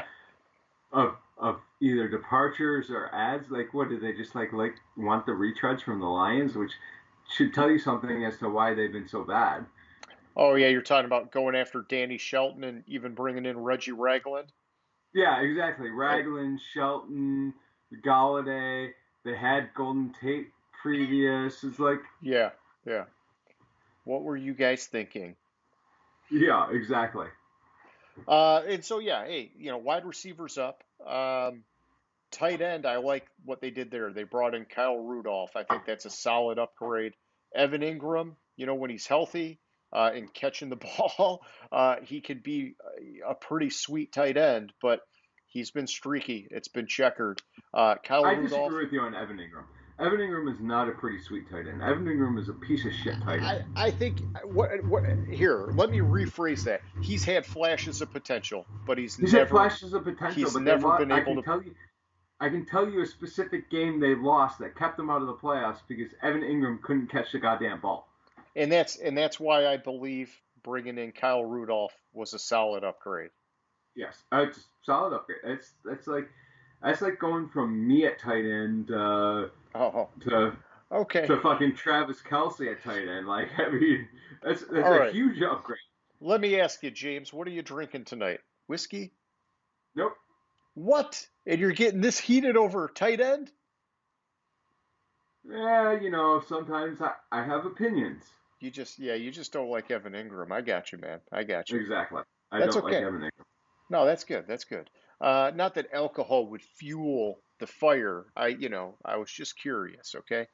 of either departures or ads. Like, what do they just like want the retreads from the Lions, which should tell you something as to why they've been so bad. Oh yeah, you're talking about going after Danny Shelton and even bringing in Reggie Ragland. Yeah, exactly. Oh, Ragland, Shelton, Galladay. They had Golden Tate previous. It's like, yeah, yeah. What were you guys thinking? yeah, exactly. And so yeah, hey, wide receivers up. Tight end, I like what they did there. They brought in Kyle Rudolph. I think that's a solid upgrade. Evan Ingram, when he's healthy and catching the ball, he could be a pretty sweet tight end, but he's been streaky. It's been checkered. Kyle I Rudolph, disagree with you on Evan Ingram. Evan Ingram is not a pretty sweet tight end. Evan Ingram is a piece of shit tight end. I think what here, let me rephrase that. He's had flashes of potential, but He's had flashes of potential, he's but never been I able can to. tell you, I can tell you a specific game they lost that kept them out of the playoffs because Evan Ingram couldn't catch the goddamn ball. And that's why I believe bringing in Kyle Rudolph was a solid upgrade. Yes, it's a solid upgrade. That's like going from me at tight end Oh, to okay. fucking Travis Kelce at tight end. Like, I mean, that's All a right. huge upgrade. Let me ask you, James, what are you drinking tonight? Whiskey? Nope. What? And you're getting this heated over tight end? Yeah, sometimes I have opinions. You just don't like Evan Ingram. I got you, man. I got you. Exactly. I That's don't like okay. Evan Ingram. No, that's good. That's good. Not that alcohol would fuel the fire. I was just curious, okay?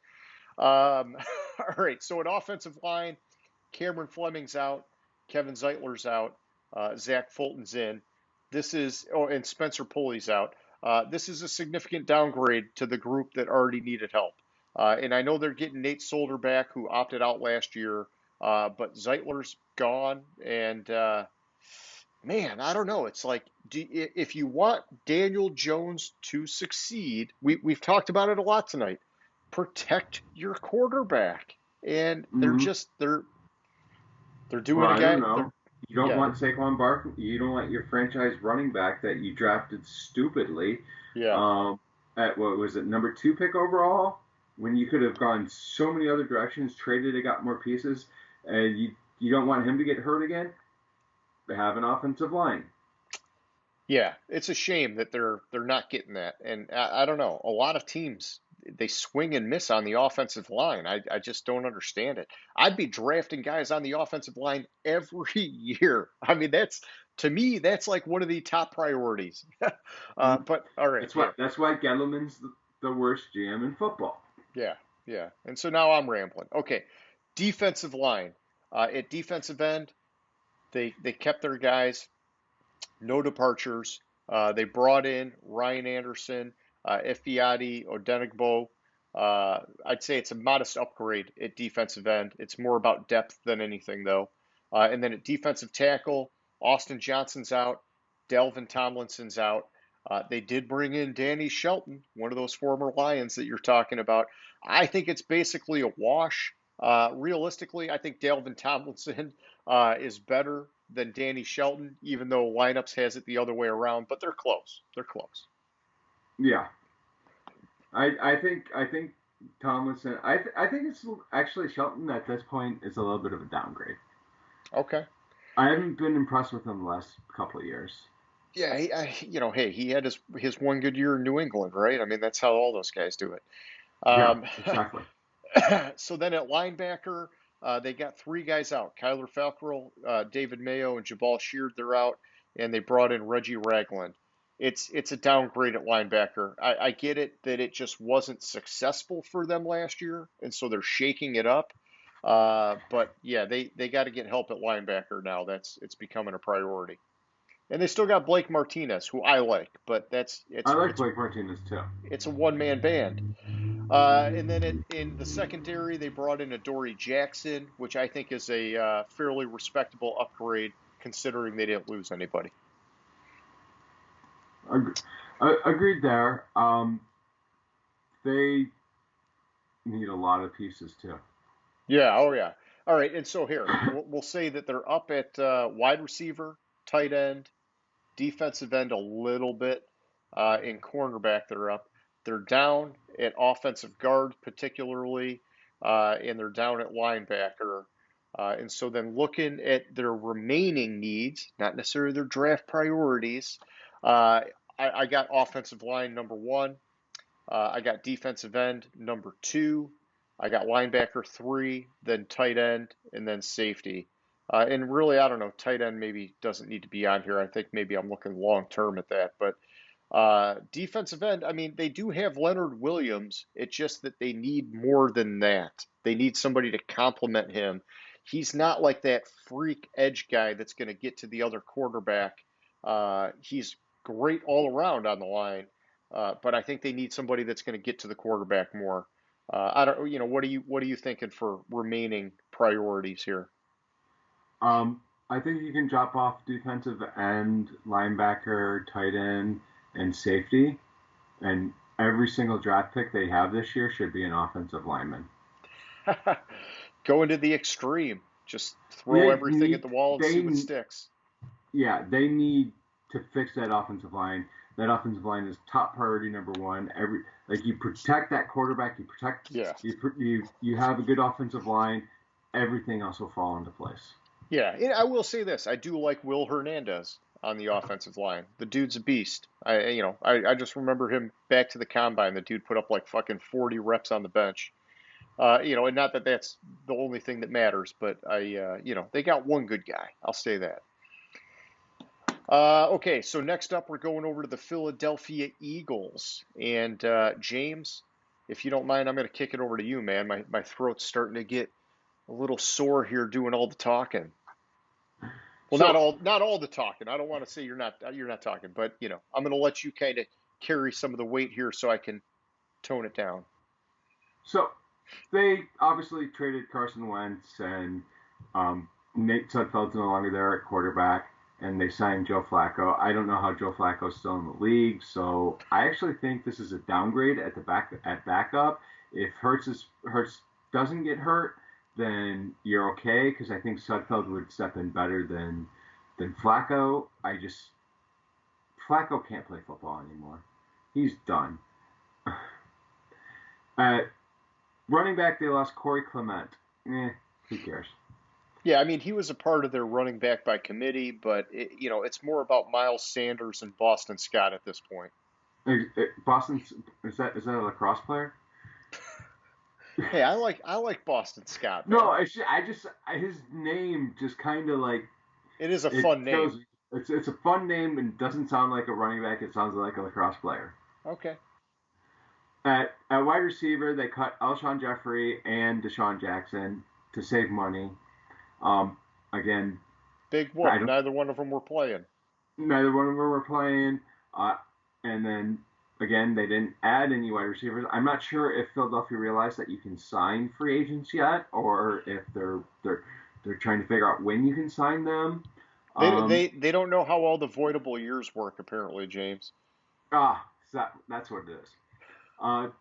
All right, so an offensive line, Cameron Fleming's out, Kevin Zeitler's out, Zach Fulton's in. And Spencer Pulley's out. This is a significant downgrade to the group that already needed help. And I know they're getting Nate Solder back, who opted out last year, but Zeitler's gone, and man, I don't know. It's like, if you want Daniel Jones to succeed, we've talked about it a lot tonight. Protect your quarterback, and Mm-hmm. they're doing Well, a I guy. don't know. You don't Yeah, want Saquon Barkley. You don't want your franchise running back that you drafted stupidly yeah, um, at what was it, number 2 pick overall, when you could have gone so many other directions, traded and got more pieces, and you don't want him to get hurt again. They have an offensive line. yeah. It's a shame that they're not getting that, and I don't know. A lot of teams, they swing and miss on the offensive line. I just don't understand it. I'd be drafting guys on the offensive line every year. I mean, to me, that's like one of the top priorities. Mm. But all right, here. That's why Gettleman's the worst GM in football. Yeah, yeah. And so now I'm rambling. Okay, defensive line. At defensive end, they kept their guys, no departures. They brought in Ryan Anderson, Ifeadi Odenigbo. I'd say it's a modest upgrade at defensive end. It's more about depth than anything, though. And then at defensive tackle, Austin Johnson's out, Delvin Tomlinson's out. They did bring in Danny Shelton, one of those former Lions that you're talking about. I think it's basically a wash. Realistically, I think Delvin Tomlinson is better than Danny Shelton, even though lineups has it the other way around. But they're close. They're close. Yeah, I think Tomlinson. I think it's actually Shelton at this point is a little bit of a downgrade. Okay. I haven't been impressed with him the last couple of years. Yeah, hey, he had his one good year in New England, right? I mean, that's how all those guys do it. Yeah, Um, exactly. so then at linebacker, they got three guys out: Kyler Fackrell, David Mayo, and Jabal Sheard. They're out, and they brought in Reggie Ragland. It's a downgrade at linebacker. I get it that it just wasn't successful for them last year, and so they're shaking it up. But yeah, they got to get help at linebacker now. It's becoming a priority. And they still got Blake Martinez, who I like, but I like Blake Martinez too. it's a one-man band. And then in the secondary, they brought in Adoree Jackson, which I think is a fairly respectable upgrade considering they didn't lose anybody. Agreed there. They need a lot of pieces too. Yeah, oh yeah. All right, and so here, we'll say that they're up at wide receiver, tight end, defensive end a little bit, in cornerback they're up. They're down at offensive guard particularly, and they're down at linebacker. And so then looking at their remaining needs, not necessarily their draft priorities, I got offensive line number one. I got defensive end number two. I got linebacker three, then tight end, and then safety. And really, I don't know, tight end maybe doesn't need to be on here. I think maybe I'm looking long term at that. But Defensive end, I mean, they do have Leonard Williams. It's just that they need more than that. They need somebody to complement him. He's not like that freak edge guy that's going to get to the other quarterback. He's great all around on the line, but I think they need somebody that's going to get to the quarterback more. I don't, what are you thinking for remaining priorities here? Um, I think you can drop off defensive end, linebacker, tight end, and safety, and every single draft pick they have this year should be an offensive lineman. Going to the extreme, just throw They everything at need the wall and see what they sticks. yeah, they need to fix that offensive line. That offensive line is top priority number one. You protect that quarterback, Yeah. you have a good offensive line, everything else will fall into place. Yeah, and I will say this: I do like Will Hernandez on the offensive line. The dude's a beast. I just remember him back to the combine. The dude put up like fucking 40 reps on the bench. And not that that's the only thing that matters, but they got one good guy. I'll say that. Okay, so next up, we're going over to the Philadelphia Eagles. And James, if you don't mind, I'm going to kick it over to you, man. My throat's starting to get a little sore here doing all the talking. Well, So not all the talking. I don't want to say you're not talking, but I'm going to let you kind of carry some of the weight here so I can tone it down. so they obviously traded Carson Wentz and Nate Sudfeld's no longer there at quarterback, and they signed Joe Flacco. I don't know how Joe Flacco's still in the league, so I actually think this is a downgrade at backup. If Hurts doesn't get hurt, then you're okay because I think Sudfeld would step in better than Flacco. Flacco can't play football anymore. He's done. At running back, they lost Corey Clement. Who cares? Yeah, I mean, he was a part of their running back by committee, but it's more about Miles Sanders and Boston Scott at this point. Boston is that a lacrosse player? Hey, I like Boston Scott, No, man. his name just kind of like It is a it fun name. shows. It's a fun name and doesn't sound like a running back. It sounds like a lacrosse player. Okay. At wide receiver, they cut Alshon Jeffrey and Deshaun Jackson to save money. Again, Big I whoop. don't. Neither one of them were playing. Neither one of them were playing. And then again, they didn't add any wide receivers. I'm not sure if Philadelphia realized that you can sign free agents yet, or if they're trying to figure out when you can sign them. They Um, they they don't know how all the voidable years work, apparently, James. that's what it is.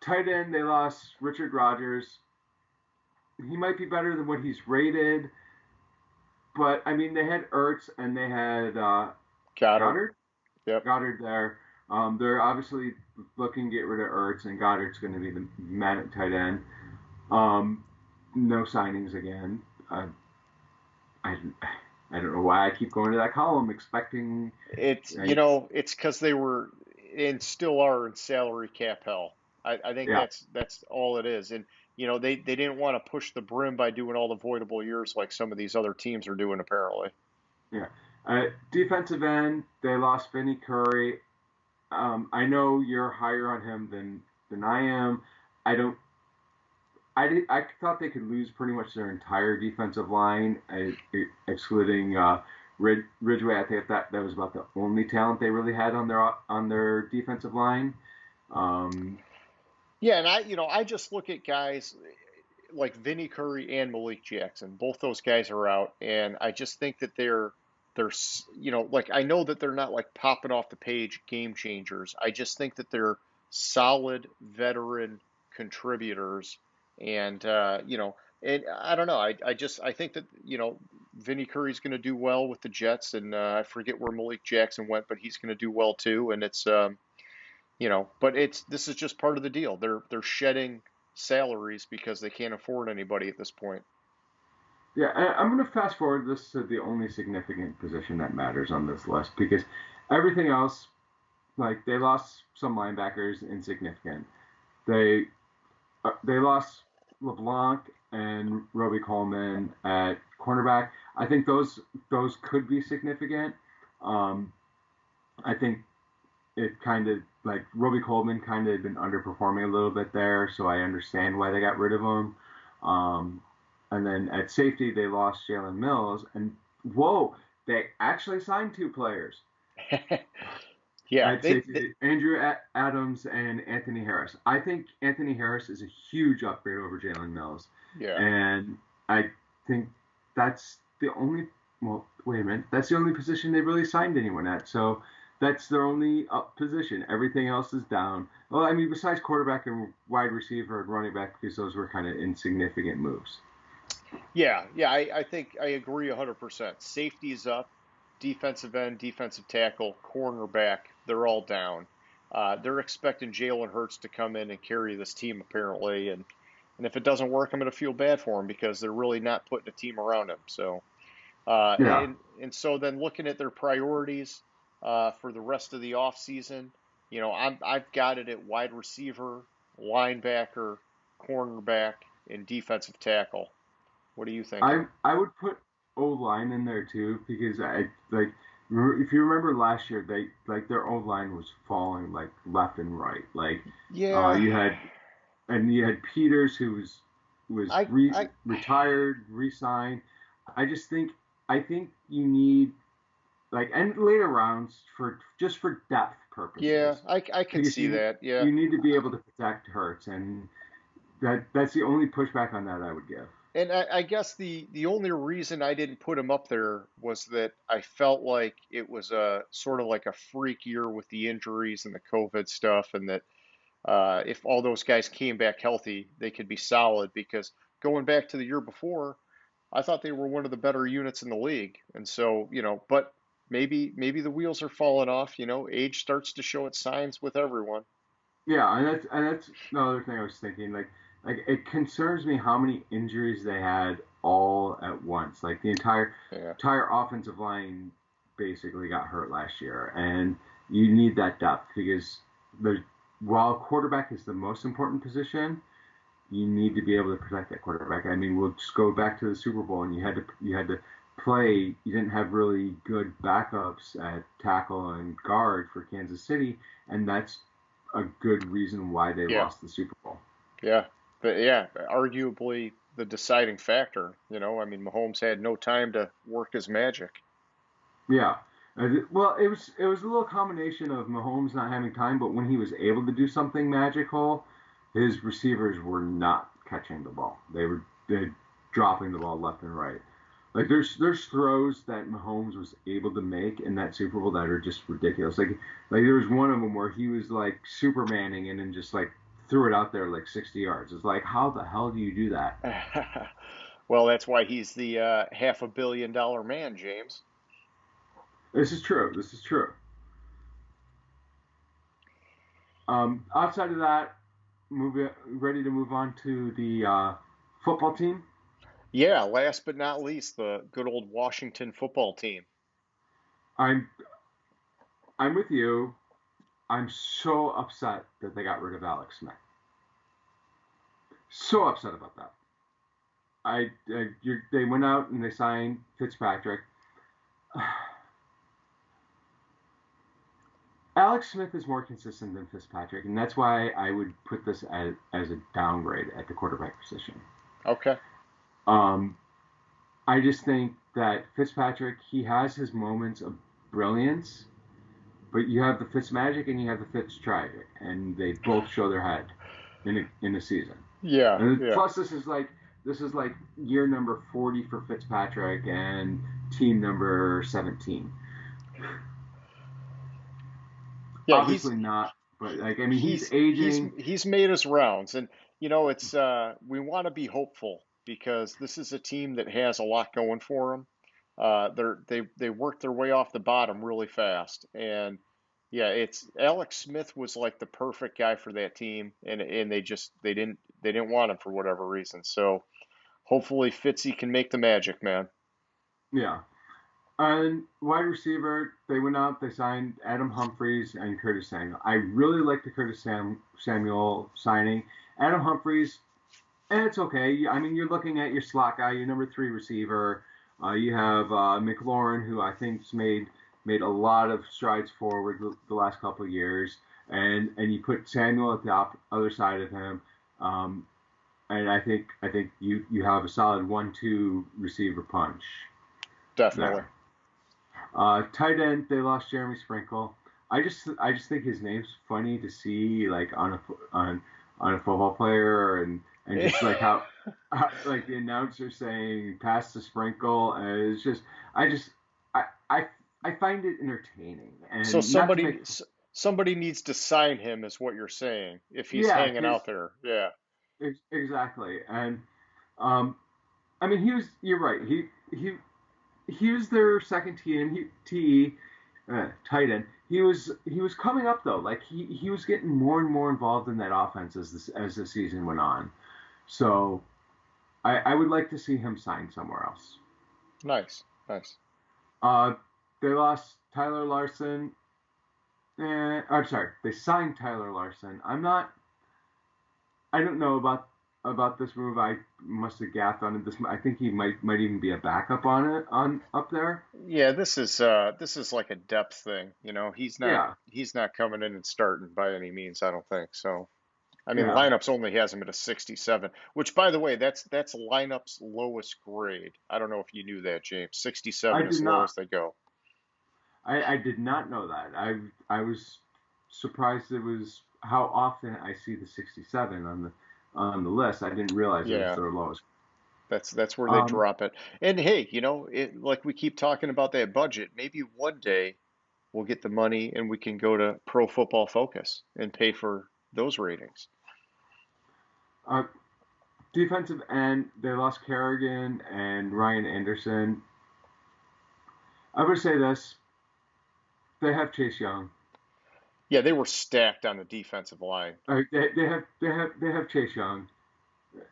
Tight end, they lost Richard Rodgers. He might be better than what he's rated, but I mean, they had Ertz and they had Goddard. Goddard. Yep. Goddard there. They're obviously looking to get rid of Ertz, and Goddard's going to be the man at tight end. No signings again. I, I don't know why I keep going to that column expecting. It's Uh, it's because they were and still are in salary cap hell. I think yeah, that's all it is. And they didn't want to push the brim by doing all the voidable years like some of these other teams are doing apparently. yeah. Defensive end, they lost Vinny Curry. I know you're higher on him than I am. I don't. I thought they could lose pretty much their entire defensive line, excluding Ridgeway. I think that was about the only talent they really had on their defensive line. Um, Yeah, and I just look at guys like Vinny Curry and Malik Jackson. Both those guys are out, and I just think that like I know that they're not like popping off the page game changers. I just think that they're solid veteran contributors, and and I don't know. I think that Vinny Curry's going to do well with the Jets, and I forget where Malik Jackson went, but he's going to do well too. And it's but this is just part of the deal. They're shedding salaries because they can't afford anybody at this point. yeah, I'm going to fast forward this to the only significant position that matters on this list because everything else, like they lost some linebackers, insignificant. They they lost LeBlanc and Roby Coleman at cornerback. I think those could be significant. Um, I think it kind of like Roby Coleman kind of had been underperforming a little bit there, so I understand why they got rid of him. And then at safety, they lost Jalen Mills, and whoa, they actually signed 2 players Yeah, at safety: Andrew Adams and Anthony Harris. I think Anthony Harris is a huge upgrade over Jalen Mills, yeah, and I think that's the only. Well, wait a minute. That's the only position they really signed anyone at. So that's their only up position. Everything else is down. Well, I mean, besides quarterback and wide receiver and running back, because those were kind of insignificant moves. yeah. I think I agree 100%. Safety is up, defensive end, defensive tackle, cornerback, they're all down. They're expecting Jalen Hurts to come in and carry this team apparently, and if it doesn't work, I'm going to feel bad for him because they're really not putting a team around him. So. Uh, Yeah. and so then looking at their priorities for the rest of the offseason, I've got it at wide receiver, linebacker, cornerback, and defensive tackle. What are you thinking? I would put O line in there too because I like if you remember last year they like their O line was falling like left and right. Like Yeah, you had you had Peters who was I I retired, re-signed. I just think I think you need like and later rounds for just for depth yeah, purposes I can because see that. Yeah. you need to be able to protect Hurts and that's the only pushback on that I would give. And I guess the only reason I didn't put him up there was that I felt like it was a sort of like a freak year with the injuries and the COVID stuff, and that if all those guys came back healthy, they could be solid because going back to the year before, I thought they were one of the better units in the league. And so, but maybe the wheels are falling off, age starts to show its signs with everyone. Yeah, and that's another thing I was thinking. Like it concerns me how many injuries they had all at once. Like the Yeah. entire offensive line basically got hurt last year, and you need that depth because the while quarterback is the most important position, you need to be able to protect that quarterback. I mean, we'll just go back to the Super Bowl, and you had to play. You didn't have really good backups at tackle and guard for Kansas City, and that's a good reason why they Yeah. lost the Super Bowl. Yeah. But yeah, arguably the deciding factor, I mean, Mahomes had no time to work his magic. Yeah. Well, it was a little combination of Mahomes not having time, but when he was able to do something magical, his receivers were not catching the ball. They dropping the ball left and right. Like there's throws that Mahomes was able to make in that Super Bowl that are just ridiculous. Like there was one of them where he was like Supermaning and then just like threw it out there like 60 yards. It's like how the hell do you do that? Well, that's why he's the $500 million man, James. This is true. This is true. Outside of that, ready to move on to the football team. Yeah, last but not least, the good old Washington football team. I'm I'm with you. I'm so upset that they got rid of Alex Smith. So upset about that. They went out and they signed Fitzpatrick. Alex Smith is more consistent than Fitzpatrick, and that's why I would put this as a downgrade at the quarterback position. Okay. Um, I just think that Fitzpatrick, he has his moments of brilliance, but you have the Fitzmagic and you have the Fitztragic, and they both show their head in a season. Yeah, And yeah. plus, this is like year number 40 for Fitzpatrick and team number 17. Yeah, Obviously not, but like I mean, he's he's he's aging. he's made his rounds, and it's we want to be hopeful because this is a team that has a lot going for them. They worked their way off the bottom really fast, and yeah, it's Alex Smith was like the perfect guy for that team, and they didn't want him for whatever reason. So hopefully Fitzy can make the magic, man. Yeah. And wide receiver, they went out, they signed Adam Humphries and Curtis Samuel. I really like the Samuel signing. Adam Humphries, and it's okay. I mean, you're looking at your slot guy, your number 3 receiver. You have McLaurin, who I think's made made a lot of strides forward the last couple of years, and you put Samuel at the other side of him, and I think you have a solid 1-2 receiver punch Definitely. there. Tight end, they lost Jeremy Sprinkle. I just think his name's funny to see like on a football player, and just like how like the announcer saying pass the Sprinkle, and it's just I just I I I find it entertaining, So and not to make somebody needs to sign him, is what you're saying, if he's yeah, hanging because out there. Yeah. exactly, and um I mean you're right, he was their second team. Tight end. He was coming up though. Like he was getting more and more involved in that offense as the season went on. So I would like to see him sign somewhere else. Nice. Nice. Uh, they lost Tyler Larson. I'm sorry, they signed Tyler Larson. I don't know about this move. I must have gaffed on it. I think he might even be a backup on it on up there. Yeah, this is like a depth thing. Yeah, He's not coming in and starting by any means, I don't think. So, I mean, yeah. lineups only has him at a 67, which, by the way, that's lineup's lowest grade. I don't know if you knew that, James. I 67 is did the not. lowest they go. I did not know that. I was surprised it was how often I see the 67 on the list. I didn't realize it was Yeah, their lowest. that's where they Um, drop it. And hey, like we keep talking about that budget, maybe one day we'll get the money and we can go to Pro Football Focus and pay for those ratings. uh, Defensive end, they lost Kerrigan and Ryan Anderson. I would say this: they have Chase Young. Yeah, they were stacked on the defensive line. They have Chase Young.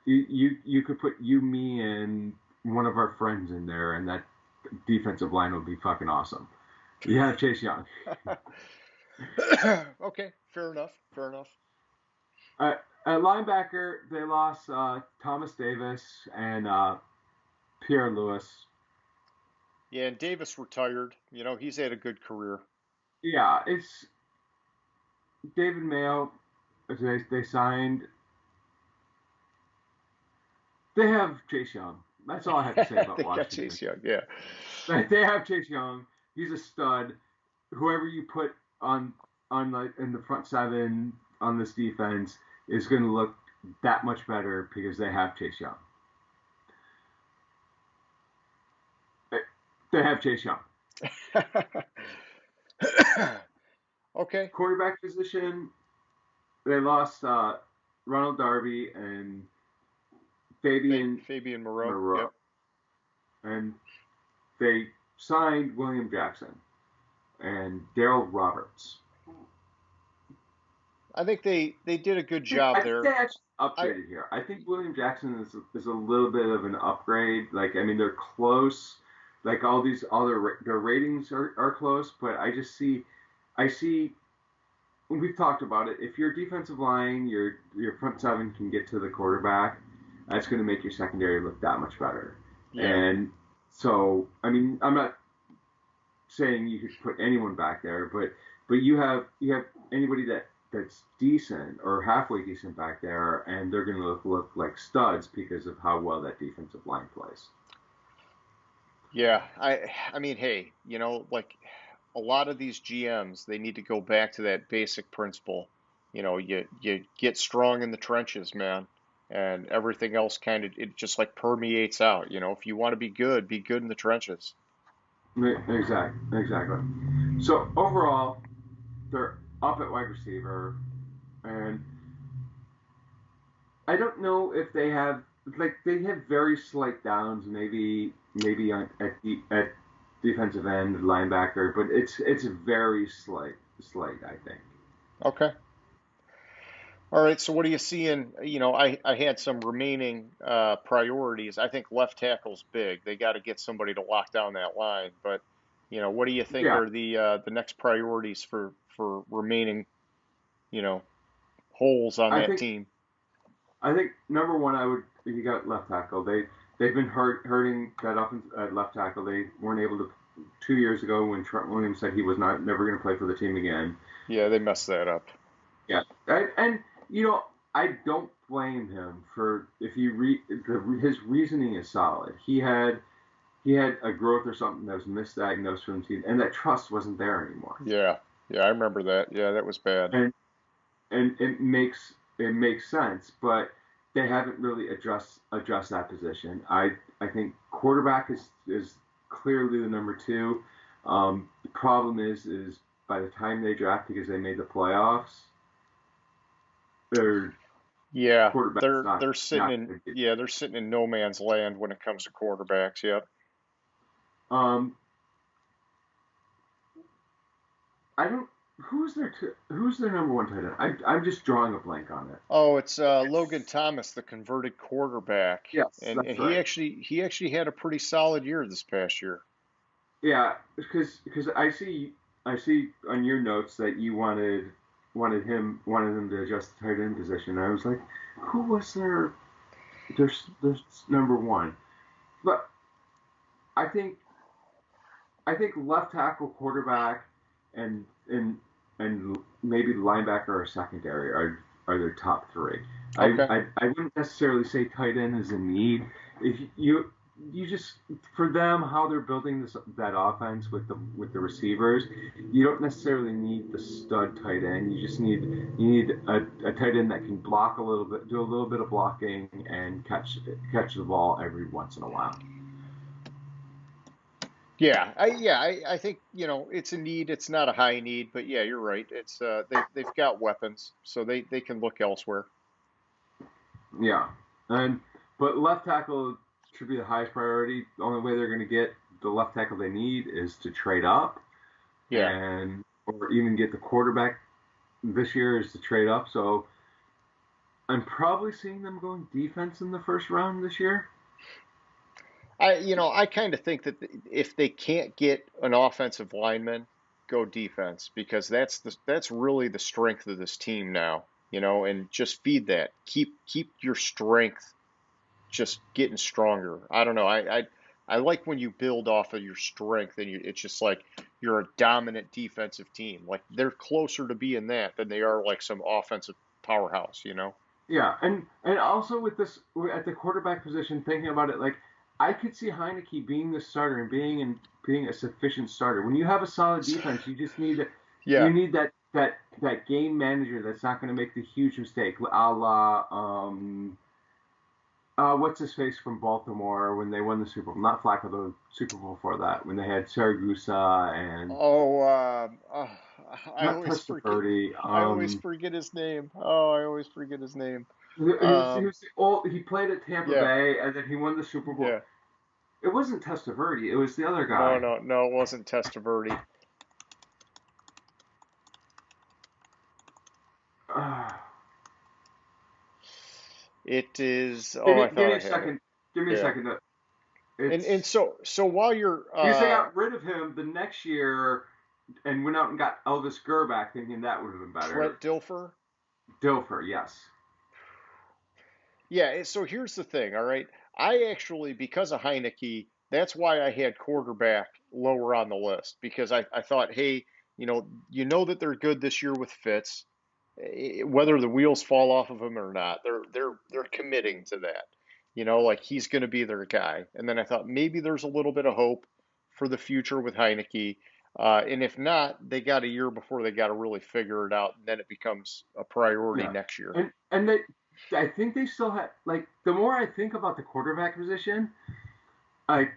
You could put you, me, and one of our friends in there, and that defensive line would be fucking awesome. You have Chase Young. Okay, fair enough. Fair enough. Uh, at linebacker, they lost Thomas Davis and Pierre Lewis. Yeah, and Davis retired. He's had a good career. Yeah, it's David Mayo. They signed. They have Chase Young. That's all I have to say about They got Washington. Chase Young. Yeah. They have Chase Young. He's a stud. Whoever you put on in the front seven on this defense is going to look that much better because they have Chase Young. They have Chase Young. Okay. Quarterback position, they lost Ronald Darby and Fabian Fabian Moreau. Moreau, Yep. and they signed William Jackson and Daryl Roberts. I think they did a good I job think there. they actually I upgraded here. I think William Jackson is a little bit of an upgrade. Like I mean, they're close. Like all their ratings are close, but I see. We've talked about it. If your defensive line, your front seven can get to the quarterback, that's going to make your secondary look that much better. Yeah. And so, I mean, I'm not saying you could put anyone back there, but you have anybody that's decent or halfway decent back there, and they're going to look like studs because of how well that defensive line plays. Yeah. I mean, hey, like a lot of these GMs, they need to go back to that basic principle. You get strong in the trenches, man, and everything else kind of it just like permeates out. If you want to be good in the trenches. Exactly. So overall, they're up at wide receiver, and I don't know if they have very slight downs, maybe at defensive end linebacker, but it's very slight I think. Okay. All right, so what are you seeing? I had some remaining priorities. I think left tackle's big. They got to get somebody to lock down that line. But, what do you think Yeah, are the next priorities for remaining, you know, holes on I that think team? I think number one you got left tackle. They've been hurting that offense at left tackle. They weren't able 2 years ago when Trent Williams said he was not never going to play for the team again. Yeah, they messed that up. Yeah, and you know I don't blame him for if you his reasoning is solid. He had a growth or something that was misdiagnosed from the team, and that trust wasn't there anymore. Yeah, yeah, I remember that. Yeah, that was bad. And it makes sense, but they haven't really addressed that position. I think quarterback is clearly the number two. The problem is by the time they draft, because they made the playoffs, their Yeah, quarterback's they're not they're sitting not in gonna get. yeah, they're sitting in no man's land when it comes to quarterbacks. Yep. Um, I don't. Who's their number one tight end? I'm just drawing a blank on it. Oh, it's Logan Thomas, the converted quarterback, Yes, and that's he right. actually had a pretty solid year this past year. Yeah, because I see on your notes that you wanted them to adjust the tight end position. I was like, who was their number one? But I think I think left tackle, quarterback, and and and maybe the linebacker or secondary are their top three. I, Okay. I wouldn't necessarily say tight end is a need. If you just for them how they're building that offense with the receivers, you don't necessarily need the stud tight end. You need a tight end that can block a little bit, do a little bit of blocking, and catch the ball every once in a while. Yeah, I think, it's a need. It's not a high need, but yeah, you're right. It's they've got weapons, so they can look elsewhere. Yeah, and but left tackle should be the highest priority. The only way they're going to get the left tackle they need is to trade up, Yeah. and or even get the quarterback this year is to trade up. So I'm probably seeing them going defense in the first round this year. I kind of think that if they can't get an offensive lineman, go defense because that's really the strength of this team now, and just feed that. Keep your strength just getting stronger. I don't know. I like when you build off of your strength and it's just like you're a dominant defensive team. Like they're closer to being that than they are like some offensive powerhouse. Yeah, and also with this at the quarterback position, thinking about it, like I could see Heineke being the starter and being a sufficient starter. When you have a solid defense, you just need you Yeah. need that game manager that's not going to make the huge mistake, a la what's his face from Baltimore when they won the Super Bowl, not Flacco, the Super Bowl before that when they had Saragusa and Oh, I not always forget. Testaverde. I always forget his name. Oh, I always forget his name. He Um, was the old. He played at Tampa yeah, Bay and then he won the Super Bowl. yeah. It wasn't Testaverde. It was the other No, guy. no, no, it wasn't Testaverde. Uh, It is. give Oh, me I give thought me I a had it. second. Give me a Yeah. second. And It's so while you're because they got rid of him the next year and went out and got Elvis Grbac, thinking that would have been better. Trent Dilfer. Dilfer, yes. Yeah. So here's the thing. All right. I actually, because of Heineke, that's why I had quarterback lower on the list because I thought, hey, that they're good this year with Fitz. Whether the wheels fall off of him or not, they're committing to that. Like he's going to be their guy. And then I thought maybe there's a little bit of hope for the future with Heineke. And if not, they got a year before they got to really figure it out, and then it becomes a priority Yeah, next year. and I think they still have like the more I think about the quarterback position, I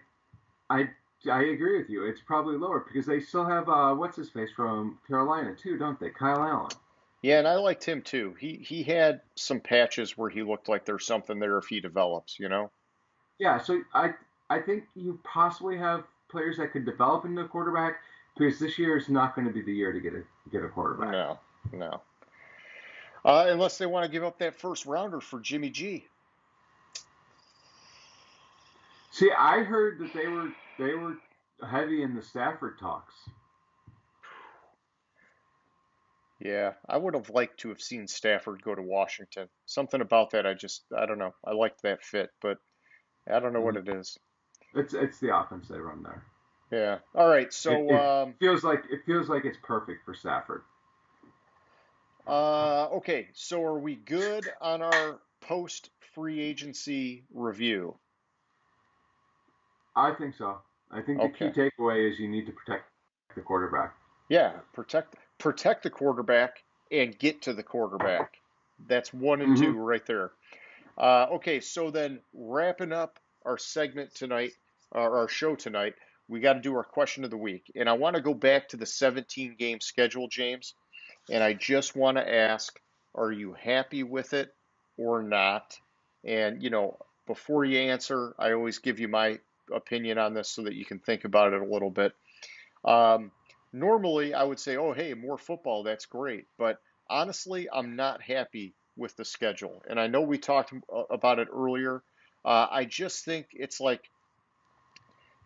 I I agree with you. It's probably lower because they still have what's his face from Carolina too, don't they? Kyle Allen. Yeah, and I liked him too. He had some patches where he looked like there's something there if he develops. Yeah, so I think you possibly have players that could develop into a quarterback because this year is not going to be the year to get a quarterback. No, no. Unless they want to give up that first rounder for Jimmy G. See, I heard that they were heavy in the Stafford talks. Yeah, I would have liked to have seen Stafford go to Washington. Something about that, I don't know. I liked that fit, but I don't know what it is. It's the offense they run there. Yeah. All right. It, So, it feels like it's perfect for Stafford. okay. So are we good on our post free agency review? I think so. I think the key Okay. takeaway is you need to protect the quarterback. Yeah. Protect the quarterback and get to the quarterback. That's one and Hmm. two right there. Okay. So then wrapping up our segment tonight, our show tonight, we got to do our question of the week. And I want to go back to the 17 game schedule, James. And I just want to ask, are you happy with it or not? And, before you answer, I always give you my opinion on this so that you can think about it a little bit. Um, Normally, I would say, oh, hey, more football, that's great. But honestly, I'm not happy with the schedule. And I know we talked about it earlier. I just think it's like,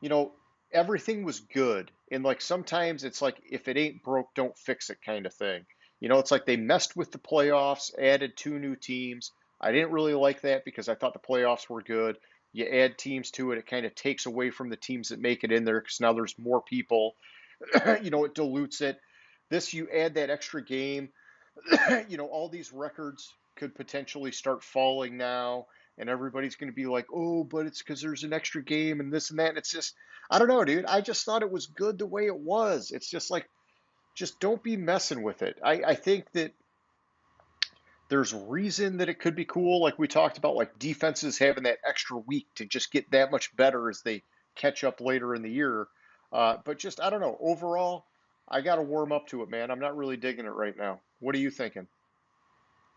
you know, everything was good. And like sometimes it's like if it ain't broke, don't fix it kind of thing. It's like they messed with the playoffs, added two new teams. I didn't really like that because I thought the playoffs were good. You add teams to it, it kind of takes away from the teams that make it in there because now there's more people. It dilutes it. This, you add that extra game, all these records could potentially start falling now, and everybody's going to be like, oh, but it's because there's an extra game and this and that. And it's just, I don't know, dude. I just thought it was good the way it was. It's just like, just don't be messing with it. I think that there's reason that it could be cool, like we talked about, like defenses having that extra week to just get that much better as they catch up later in the year. But just, I don't know. Overall, I got to warm up to it, man. I'm not really digging it right now. What are you thinking?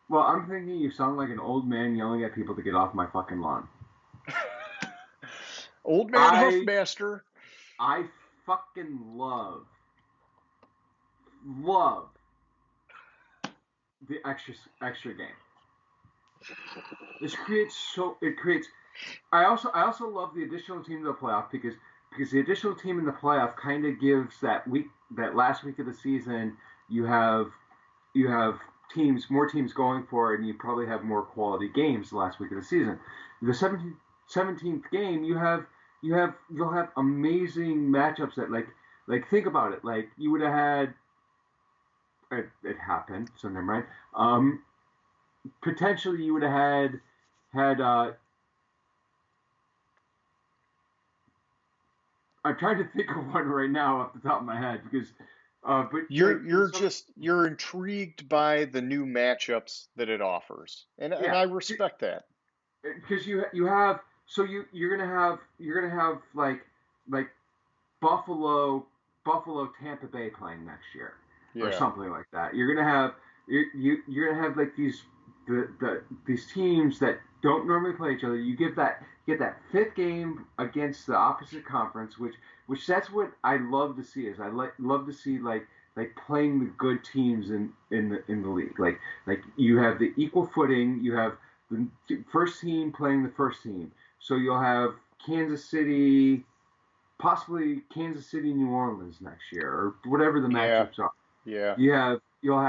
Well, I'm thinking you sound like an old man yelling at people to get off my fucking lawn. Old man I Huffmaster. I fucking love the extra game. This creates so it creates. I also love the additional team to the playoff because the additional team in the playoff kind of gives that last week of the season you have more teams going for it, and you probably have more quality games the last week of the season. The 17th game, you'll have amazing matchups that think about it. Like you would have had it happened, so never mind. Potentially you would have had I'm trying to think of one right now off the top of my head because but like You're just you're intrigued by the new matchups that it offers. And yeah, I respect that. because you have so you're gonna have like Buffalo Tampa Bay playing next year or Yeah. something like that. You're gonna have like these teams that don't normally play each other. You get that fifth game against the opposite conference, which that's what I love to see. Is love to see like playing the good teams in the league. Like you have the equal footing. You have the first team playing the first team. So you'll have Kansas City, possibly Kansas City, New Orleans next year, or whatever the Yeah. matchups are. Yeah. You'll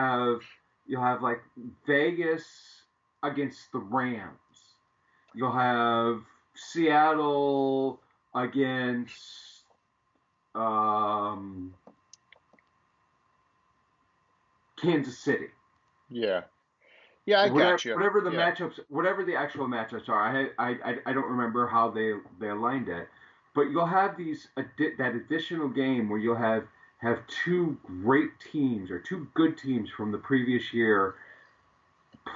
have like Vegas against the Rams. You'll have Seattle against um, Kansas City. Yeah. Yeah, I Whatever, got you. whatever the Yeah. matchups, whatever the actual matchups are, I don't remember how they aligned it, but you'll have that additional game where you'll have two great teams or two good teams from the previous year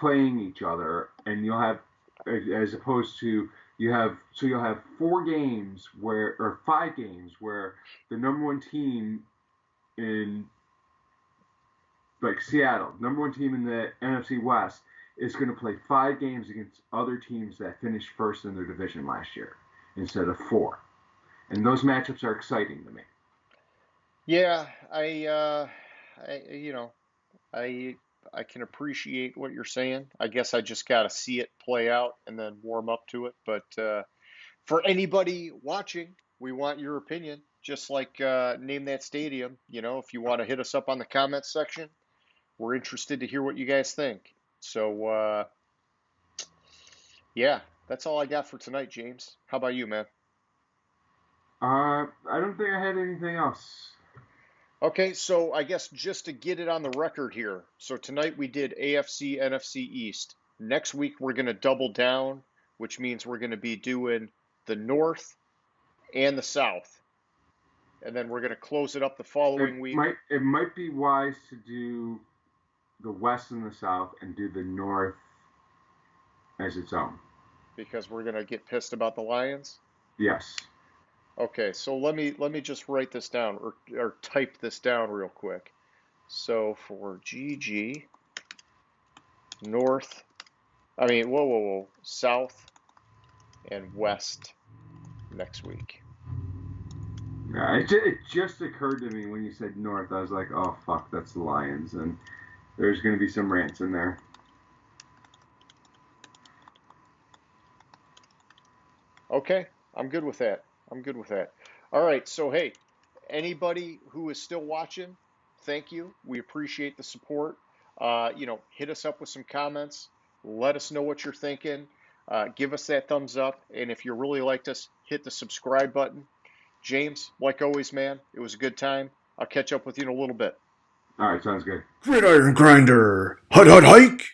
playing each other, and you'll have as opposed to you'll have 4 games where or 5 games where the number one team in like Seattle, number one team in the NFC West, is going to play 5 games against other teams that finished first in their division last year instead of 4. And those matchups are exciting to me. Yeah, I I I can appreciate what you're saying. I guess I just got to see it play out and then warm up to it. But for anybody watching, we want your opinion. Just like name that stadium. If you want to hit us up on the comments section, we're interested to hear what you guys think. So yeah, that's all I got for tonight, James. How about you, man? I don't think I had anything else. Okay, so I guess just to get it on the record here. So tonight we did AFC, NFC East. Next week we're going to double down, which means we're going to be doing the North and the South. And then we're going to close it up the It following week might be wise to do the West and the South and do the North as its own. because we're going to get pissed about the Lions. Yes. Okay, so let me just write this down or type this down real quick. So for GG, North, whoa, South and West next week. Yeah, it just occurred to me when you said North. I was like, oh fuck, that's the Lions, and there's going to be some rants in there. Okay, I'm good with that. I'm good with that. All right, so hey, anybody who is still watching, thank you. We appreciate the support. Hit us up with some comments. Let us know what you're thinking. Give us that thumbs up. And if you really liked us, hit the subscribe button. James, like always, man, it was a good time. I'll catch up with you in a little bit. All right, sounds good. Gridiron Grinder. Hut, hut, hike.